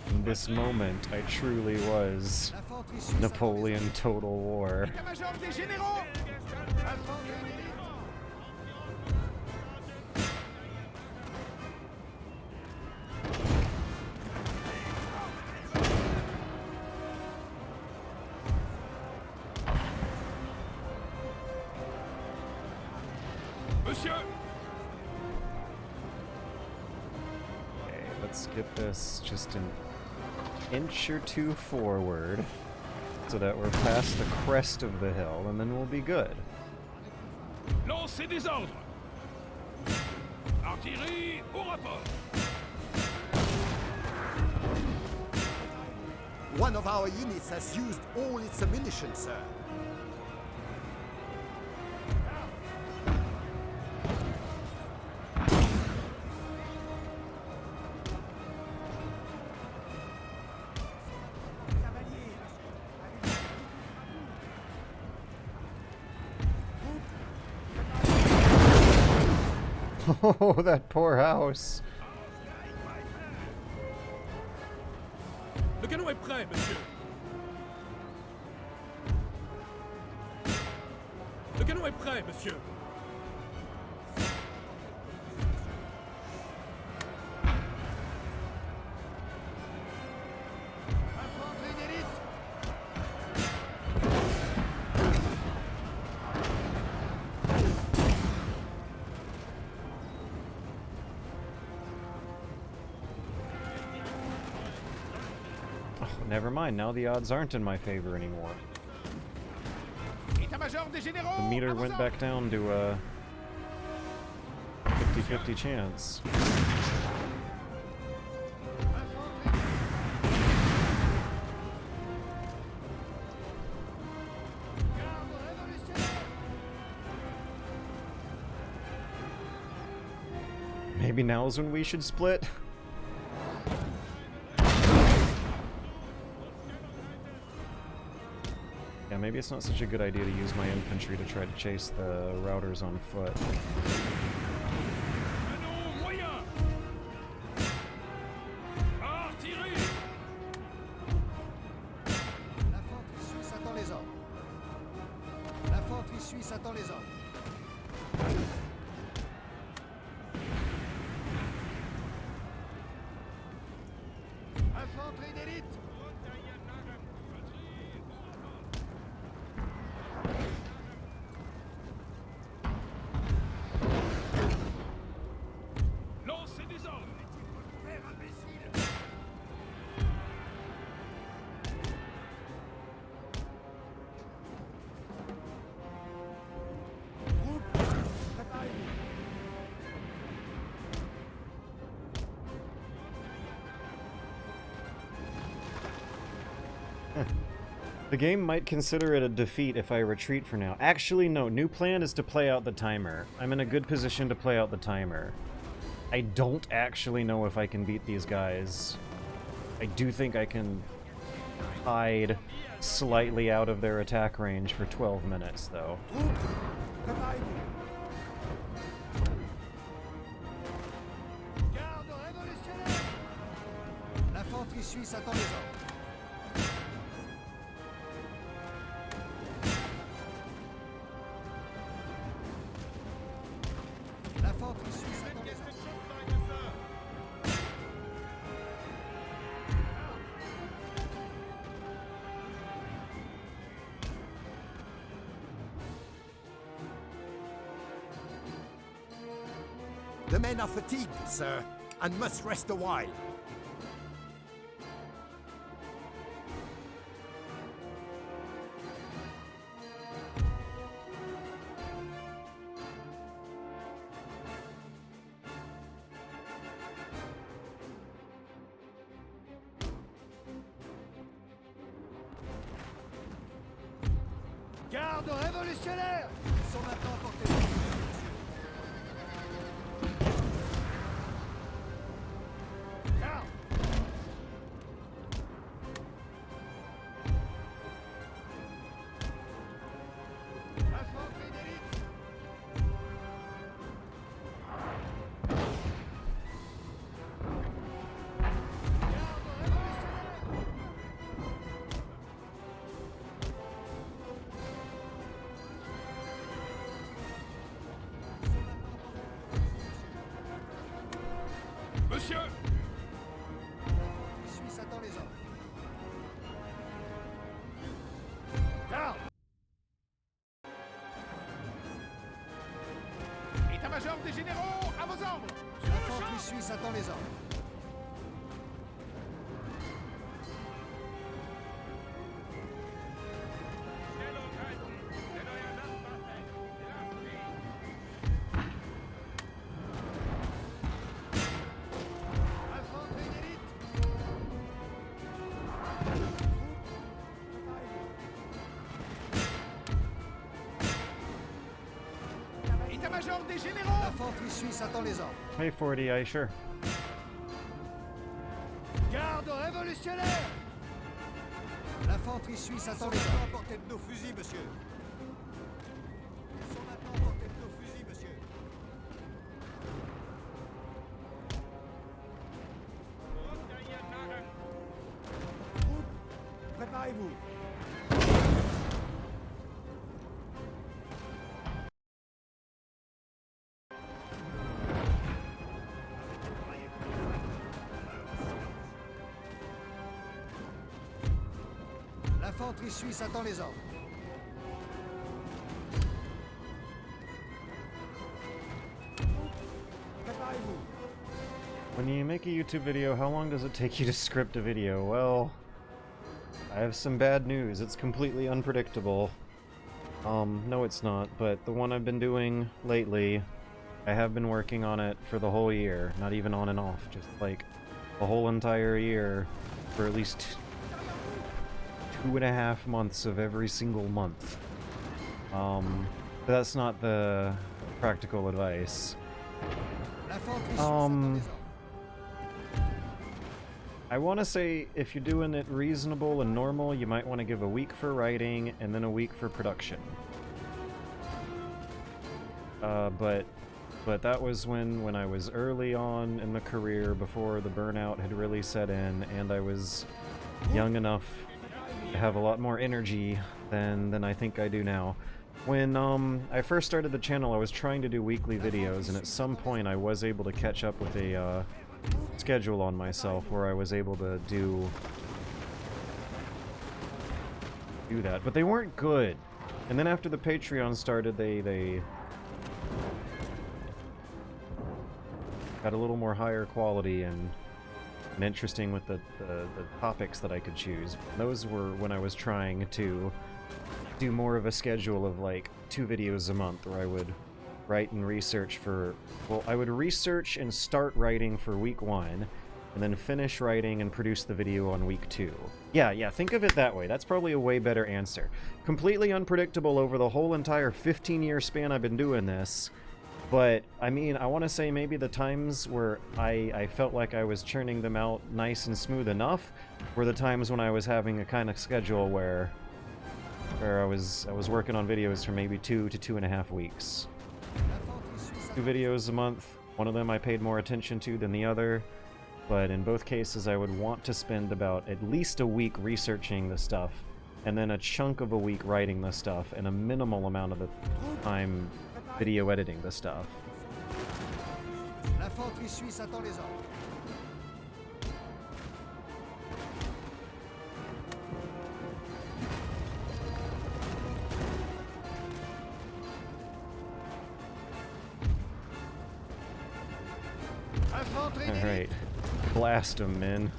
In this moment, I truly was L'infanterie suisse Napoleon Total War. État-major des généraux! Infanterie d'élite! Monsieur. Okay, let's get this just an inch or two forward so that we're past the crest of the hill, and then we'll be good. Lancez des ordres. Artillerie au rapport. One of our units has used all its ammunition, sir. Oh, that poor house. Le canon est prêt, monsieur. Le canon est prêt, monsieur. Infanterie d'élite! Oh, never mind, now the odds aren't in my favor anymore. État-major des généraux! The meter à vos went ordres. back down to a 50-50 chance. Garde révolutionnaire! Maybe now's when we should split? Yeah, maybe it's not such a good idea to use my infantry to try to chase the routers on foot. Canon moyen. Artillerie. L'infanterie suisse attend les ordres. L'infanterie suisse attend les ordres. The game might consider it a defeat if I retreat for now. Actually, no. New plan is to play out the timer. I'm in a good position to play out the timer. I don't actually know if I can beat these guys. I do think I can hide slightly out of their attack range for 12 minutes, though. L'infanterie suisse attend les ordres. L'infanterie suisse attend les ordres. The men are fatigued, sir, and must rest a while. Garde révolutionnaire! Ils sont maintenant à portée de tir, monsieur. Garde! Infanterie d'élite! Garde révolutionnaire! Monsieur! Les Suisses attend les ordres. Garde! État-major des généraux, à vos ordres! Sur le L'infanterie champ! suisse attend les ordres. Infanterie d'élite! État-major des généraux! L'infanterie suisse attend les ordres. Hey, 40, I sure. Garde révolutionnaire! L'infanterie suisse attend les ordres. À portée de nos fusils, monsieur. Ils sont maintenant à portée de nos fusils, monsieur. Troupes, préparez-vous. L'infanterie suisse attend les ordres. Préparez-vous. When you make a YouTube video, how long does it take you to script a video? Well, I have some bad news. It's completely unpredictable. No it's not, but the one I've been doing lately, I have been working on it for the whole year. Not even on and off, just like the whole entire year for at least 2.5 months of every single month. But that's not the practical advice. L'infanterie suisse attend les ordres. I want to say if you're doing it reasonable and normal, you might want to give a week for writing and then a week for production. But that was when I was early on in the career, before the burnout had really set in, and I was young enough to have a lot more energy than I think I do now. When I first started the channel, I was trying to do weekly videos, and at some point I was able to catch up with a schedule on myself where I was able to do that, but they weren't good. And then after the Patreon started, they got a little more higher quality and interesting with the topics that I could choose. Those were when I was trying to do more of a schedule of like 2 videos a month, where I would write and research for, well, I would research and start writing for week 1, and then finish writing and produce the video on week 2. Yeah, think of it that way. That's probably a way better answer. Completely unpredictable over the whole entire 15-year span I've been doing this, but, I mean, I want to say maybe the times where I felt like I was churning them out nice and smooth enough were the times when I was having a kind of schedule where I was working on videos for maybe 2 to 2.5 weeks. 2 videos a month. One of them I paid more attention to than the other, but in both cases I would want to spend about at least a week researching the stuff, and then a chunk of a week writing the stuff, and a minimal amount of the time video editing the stuff. L'infanterie suisse attend les ordres. Alright. Blast them, men.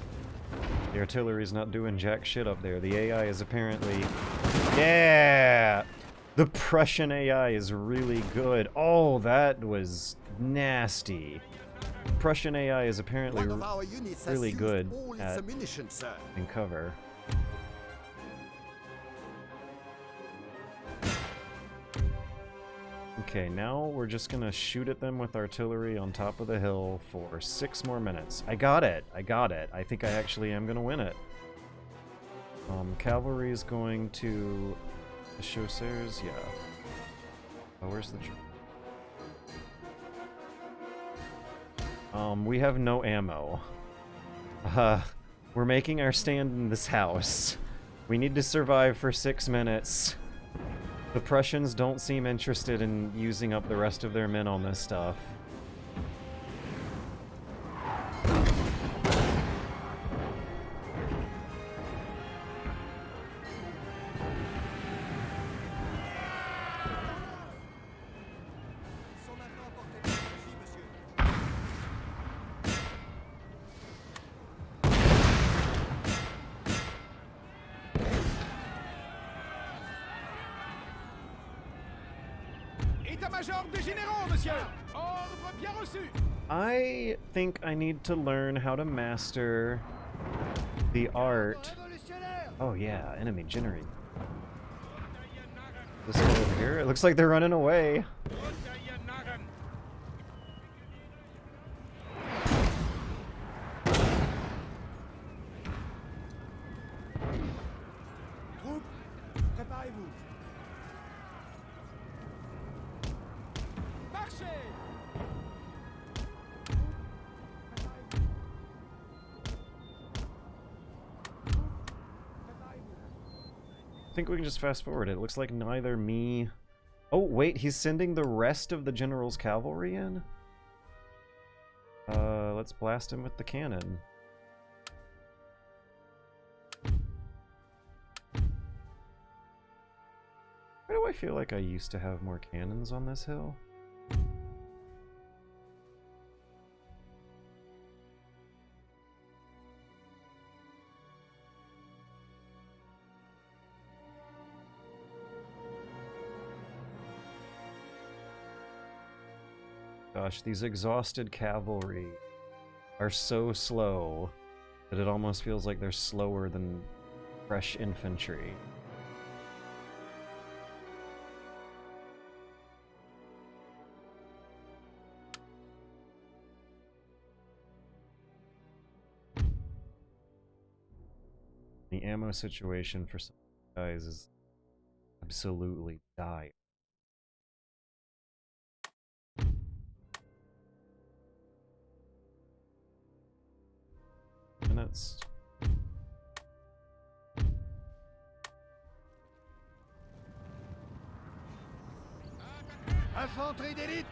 The artillery's not doing jack shit up there. The AI is apparently... Yeah! The Prussian AI is really good. Oh, that was nasty. Prussian AI is apparently One of our units has really used good all its at ammunition, sir. in cover. Okay, now we're just gonna shoot at them with artillery on top of the hill for 6 more minutes. I got it! I got it. I think I actually am gonna win it. Cavalry is going to the chasseurs, yeah. Oh, where's the... we have no ammo. We're making our stand in this house. We need to survive for 6 minutes. The Prussians don't seem interested in using up the rest of their men on this stuff. I think I need to learn how to master the art. Oh yeah, enemy generate. This guy over here? It looks like they're running away. I think we can just fast forward it. It looks like neither me... Oh, wait, he's sending the rest of the general's cavalry in? Let's blast him with the cannon. Why do I feel like I used to have more cannons on this hill? Gosh, these exhausted cavalry are so slow that it almost feels like they're slower than fresh infantry. The ammo situation for some guys is absolutely dire. Minutes. Infanterie d'élite!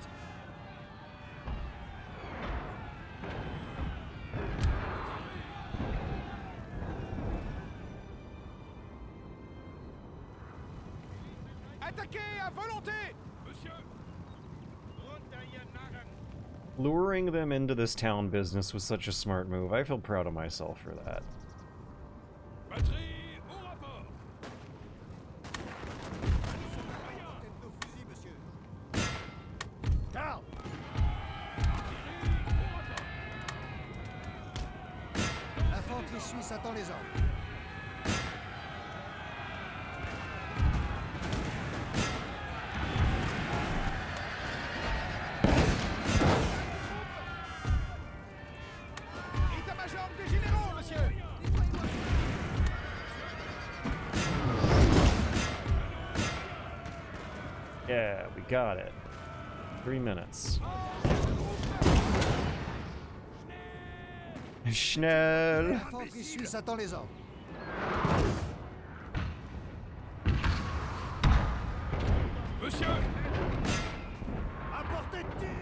Attaquez à volonté! Monsieur! Luring them into this town business was such a smart move. I feel proud of myself for that. Batterie au rapport! Down! L'infanterie suisse attend les ordres. État-major des généraux, monsieur. Yeah, we got it. 3 minutes. Schnell! L'infanterie suisse attend les ordres. Monsieur. À portée de tir.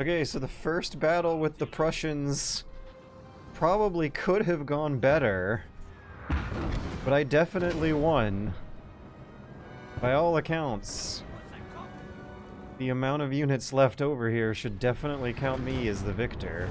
Okay, so the first battle with the Prussians probably could have gone better, but I definitely won. By all accounts, the amount of units left over here should definitely count me as the victor.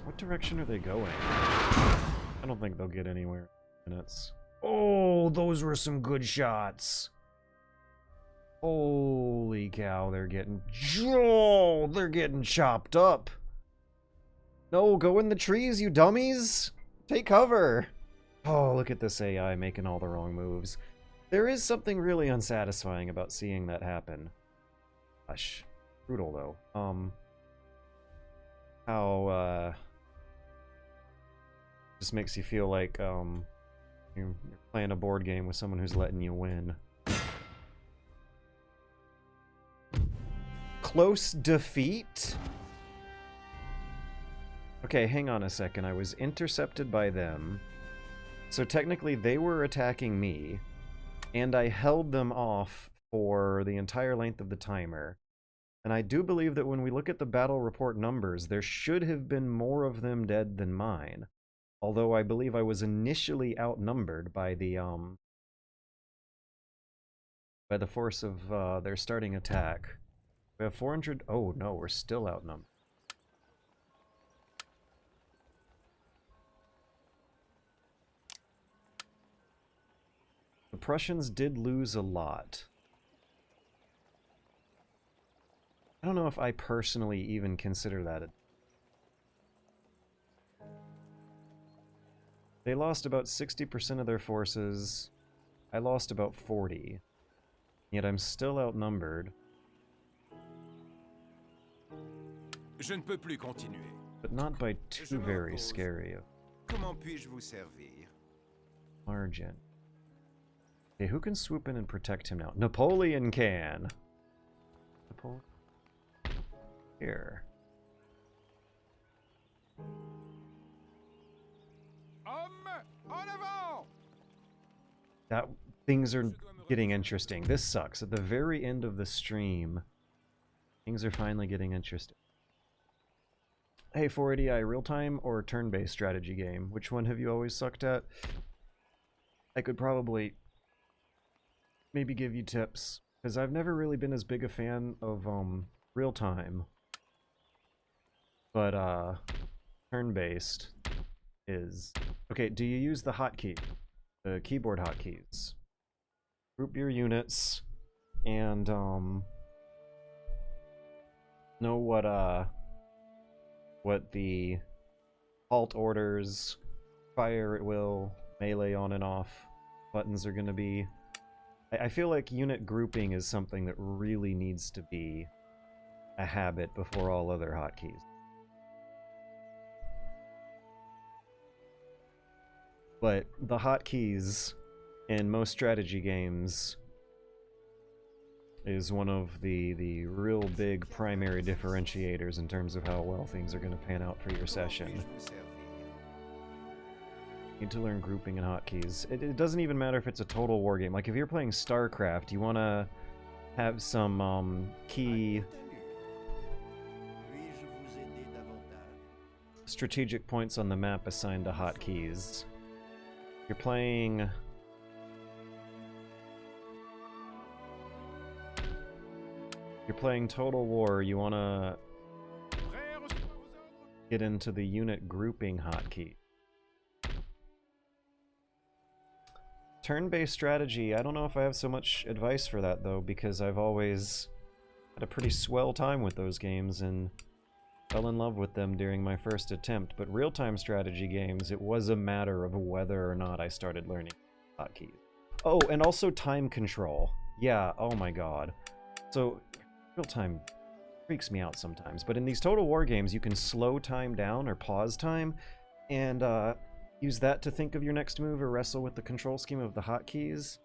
What direction are they going? I don't think they'll get anywhere in minutes. Oh, those were some good shots. Holy cow, they're getting... Oh, they're getting chopped up. No, go in the trees, you dummies. Take cover. Oh, look at this AI making all the wrong moves. There is something really unsatisfying about seeing that happen. Gosh. Brutal, though. How, just makes you feel like, you're playing a board game with someone who's letting you win. Close defeat? Okay, hang on a second. I was intercepted by them. So technically they were attacking me, and I held them off for the entire length of the timer. And I do believe that when we look at the battle report numbers, there should have been more of them dead than mine. Although I believe I was initially outnumbered by the force of their starting attack. We have 400... Oh no, we're still outnumbered. The Prussians did lose a lot. I don't know if I personally even consider that a... They lost about 60% of their forces. I lost about 40. Yet I'm still outnumbered. Je ne peux plus continuer. But not by too very scary a Comment puis-je vous servir? margin. Okay, who can swoop in and protect him now? Napoleon can! Napoleon? Here. Hommes, en avant! That things are getting interesting. This sucks. At the very end of the stream, things are finally getting interesting. Hey, 480i, real-time or turn-based strategy game? Which one have you always sucked at? I could probably maybe give you tips, because I've never really been as big a fan of real-time. But turn-based is... Okay, do you use the hotkey? The keyboard hotkeys? Group your units and know what the halt orders, fire at will, melee on and off buttons are going to be. I feel like unit grouping is something that really needs to be a habit before all other hotkeys. But the hotkeys in most strategy games is one of the real big primary differentiators in terms of how well things are going to pan out for your session. You need to learn grouping and hotkeys. It doesn't even matter if it's a total war game. Like if you're playing StarCraft, you want to have some key strategic points on the map assigned to hotkeys. You're playing... you're playing Total War, you want to get into the unit grouping hotkey. Turn-based strategy, I don't know if I have so much advice for that, though, because I've always had a pretty swell time with those games and fell in love with them during my first attempt. But real-time strategy games, it was a matter of whether or not I started learning hotkeys. Oh, and also time control. Yeah, oh my god. So, real-time freaks me out sometimes, but in these Total War games, you can slow time down or pause time, and use that to think of your next move or wrestle with the control scheme of the hotkeys.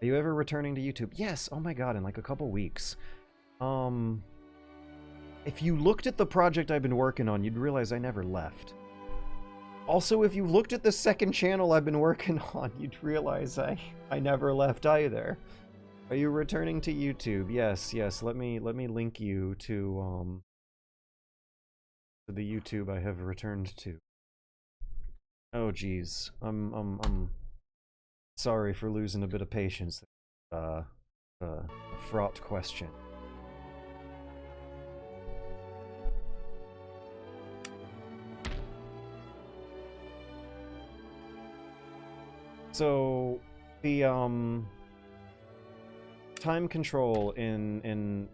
Are you ever returning to YouTube? Yes, oh my god, in like a couple weeks. If you looked at the project I've been working on, you'd realize I never left. Also, if you looked at the second channel I've been working on, you'd realize I never left either. Are you returning to YouTube? Yes, yes. Let me link you to the YouTube I have returned to. Oh geez. I'm sorry for losing a bit of patience. A fraught question. So the time control in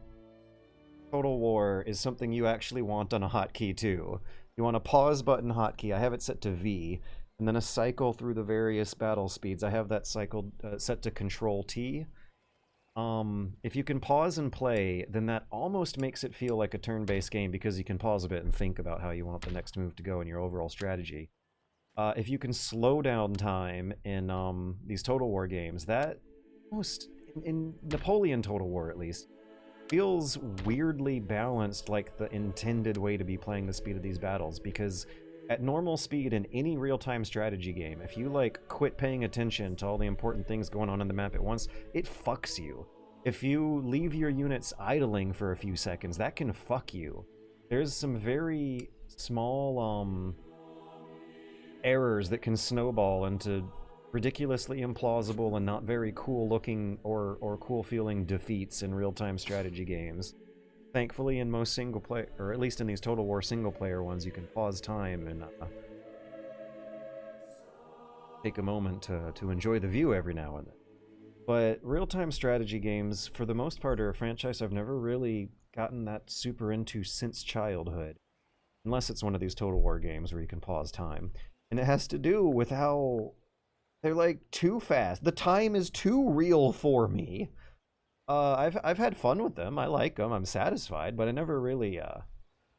Total War is something you actually want on a hotkey too. You want a pause button hotkey. I have it set to V, and then a cycle through the various battle speeds. I have that cycle set to Control T. If you can pause and play, then that almost makes it feel like a turn-based game because you can pause a bit and think about how you want the next move to go in your overall strategy. If you can slow down time in these Total War games, that almost, in Napoleon Total War at least, feels weirdly balanced, like the intended way to be playing the speed of these battles, because at normal speed in any real-time strategy game, if you like quit paying attention to all the important things going on in the map at once, it fucks you. If you leave your units idling for a few seconds, that can fuck you. There's some very small errors that can snowball into ridiculously implausible and not very cool looking or cool feeling defeats in real-time strategy games. Thankfully, in most single player, or at least in these Total War single player ones, you can pause time and take a moment to enjoy the view every now and then. But real-time strategy games, for the most part, are a franchise I've never really gotten that super into since childhood. Unless it's one of these Total War games where you can pause time. And it has to do with how they're like too fast. The time is too real for me. I've had fun with them. I like them. I'm satisfied, but I never really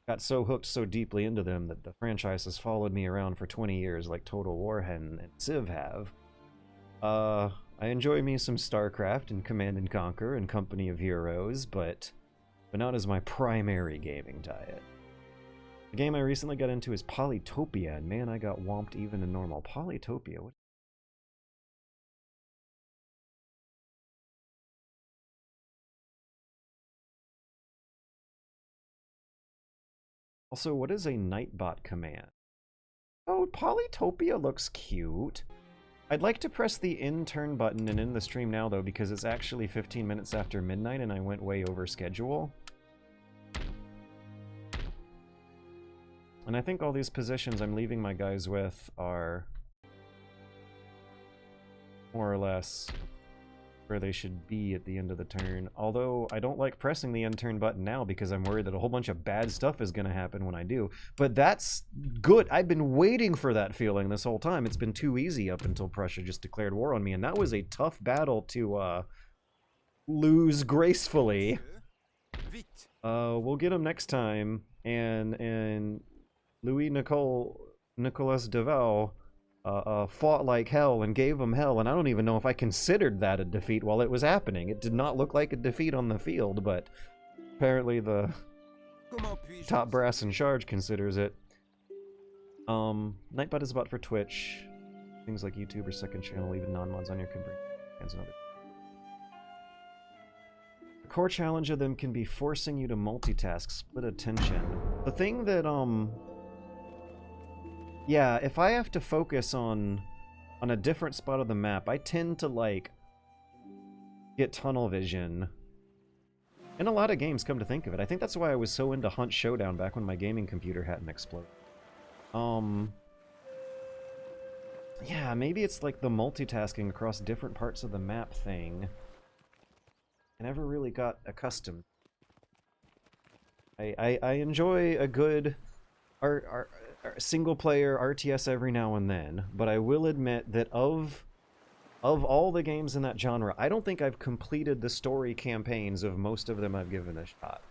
got so hooked so deeply into them that the franchise has followed me around for 20 years like Total War and Civ have. I enjoy me some StarCraft and Command & Conquer and Company of Heroes, but not as my primary gaming diet. The game I recently got into is Polytopia, and man, I got whomped even in normal. Polytopia? What? Also, what is a Nightbot command? Oh, Polytopia looks cute. I'd like to press the end turn button and end the stream now, though, because it's actually 15 minutes after midnight and I went way over schedule. And I think all these positions I'm leaving my guys with are more or less where they should be at the end of the turn. Although I don't like pressing the end turn button now because I'm worried that a whole bunch of bad stuff is going to happen when I do. But that's good. I've been waiting for that feeling this whole time. It's been too easy up until Prussia just declared war on me, and that was a tough battle to lose gracefully. We'll get him next time, and Louis Nicolas Deval fought like hell and gave him hell, and I don't even know if I considered that a defeat while it was happening. It did not look like a defeat on the field, but apparently the top brass in charge considers it. Nightbot is a bot for Twitch. Things like YouTube or second channel, even non-mods on your can bring fans and other. The core challenge of them can be forcing you to multitask, split attention. The thing that, yeah, if I have to focus on a different spot of the map, I tend to, like, get tunnel vision And a lot of games, come to think of it. I think that's why I was so into Hunt Showdown back when my gaming computer hadn't exploded. Yeah, maybe it's like the multitasking across different parts of the map thing. I never really got accustomed. I enjoy a good single-player RTS every now and then, but I will admit that of all the games in that genre, I don't think I've completed the story campaigns of most of them I've given a shot.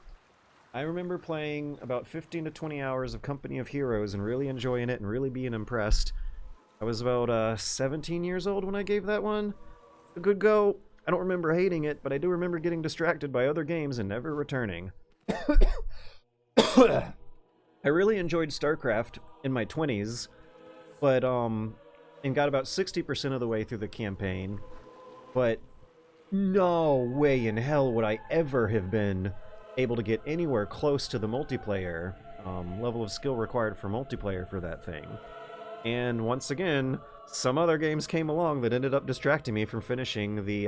I remember playing about 15 to 20 hours of Company of Heroes and really enjoying it and really being impressed. I was about 17 years old when I gave that one a good go. I don't remember hating it, but I do remember getting distracted by other games and never returning. I really enjoyed StarCraft in my 20s, but and got about 60% of the way through the campaign, but no way in hell would I ever have been able to get anywhere close to the multiplayer level of skill required for multiplayer for that thing. And once again, some other games came along that ended up distracting me from finishing the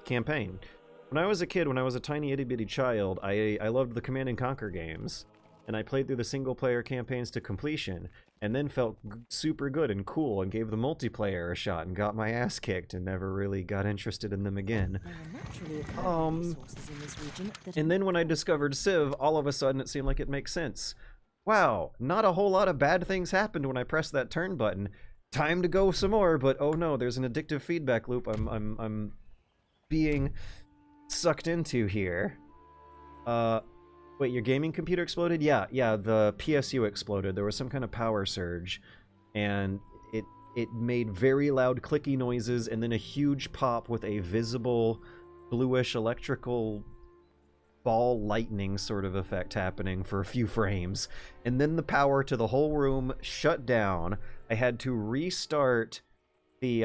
campaign. When I was a kid, when I was a tiny itty-bitty child, I loved the Command & Conquer games, and I played through the single-player campaigns to completion, and then felt super good and cool and gave the multiplayer a shot and got my ass kicked and never really got interested in them again. And then when I discovered Civ, all of a sudden it seemed like it makes sense. Wow, not a whole lot of bad things happened when I pressed that turn button. Time to go some more, but oh no, there's an addictive feedback loop I'm being sucked into here. Wait, your gaming computer exploded? Yeah, the PSU exploded. There was some kind of power surge, and it made very loud clicky noises, and then a huge pop with a visible bluish electrical ball lightning sort of effect happening for a few frames. And then the power to the whole room shut down. I had to restart the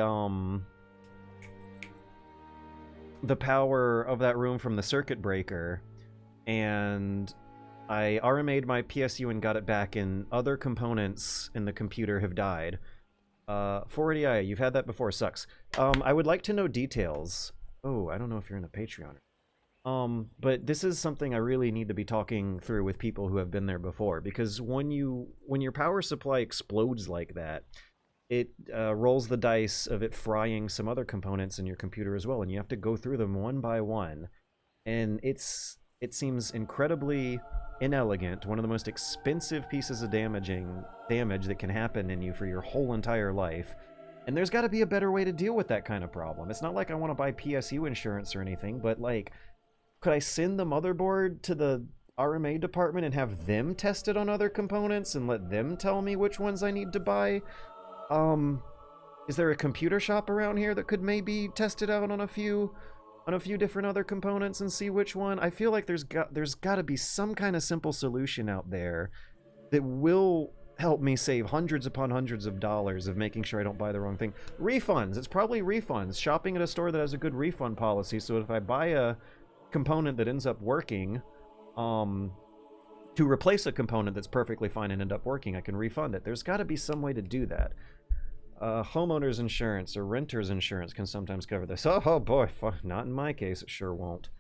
power of that room from the circuit breaker, and I RMA'd my PSU and got it back, and other components in the computer have died. 480i, you've had that before, sucks. I would like to know details. Oh, I don't know if you're in a Patreon. But this is something I really need to be talking through with people who have been there before, because when your power supply explodes like that, it rolls the dice of it frying some other components in your computer as well, and you have to go through them one by one. And it seems incredibly inelegant, one of the most expensive pieces of damage that can happen in you for your whole entire life. And there's got to be a better way to deal with that kind of problem. It's not like I want to buy PSU insurance or anything, but like, could I send the motherboard to the RMA department and have them test it on other components and let them tell me which ones I need to buy? Is there a computer shop around here that could maybe test it out on a few different other components and see which one? I feel like there's got to be some kind of simple solution out there that will help me save hundreds upon hundreds of dollars of making sure I don't buy the wrong thing. Refunds. It's probably refunds. Shopping at a store that has a good refund policy, so if I buy a component that ends up working, to replace a component that's perfectly fine and end up working, I can refund it. There's got to be some way to do that. Homeowner's insurance or renter's insurance can sometimes cover this. Oh boy, not in my case, it sure won't.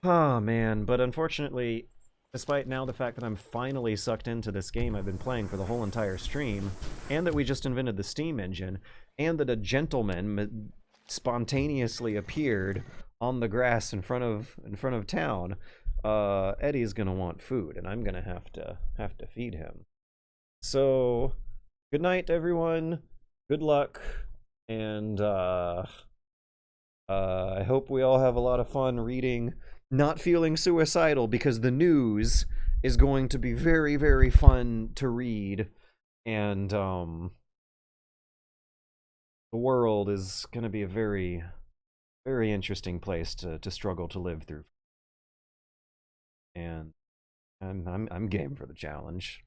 Oh man, but unfortunately, despite now the fact that I'm finally sucked into this game I've been playing for the whole entire stream, and that we just invented the Steam engine, and that a gentleman spontaneously appeared on the grass in front of town, Eddie's gonna want food, and I'm gonna have to feed him. So, good night, everyone. Good luck, and I hope we all have a lot of fun reading Not Feeling Suicidal, because the news is going to be very, very fun to read, and the world is going to be a very, very interesting place to struggle to live through. And I'm game for the challenge.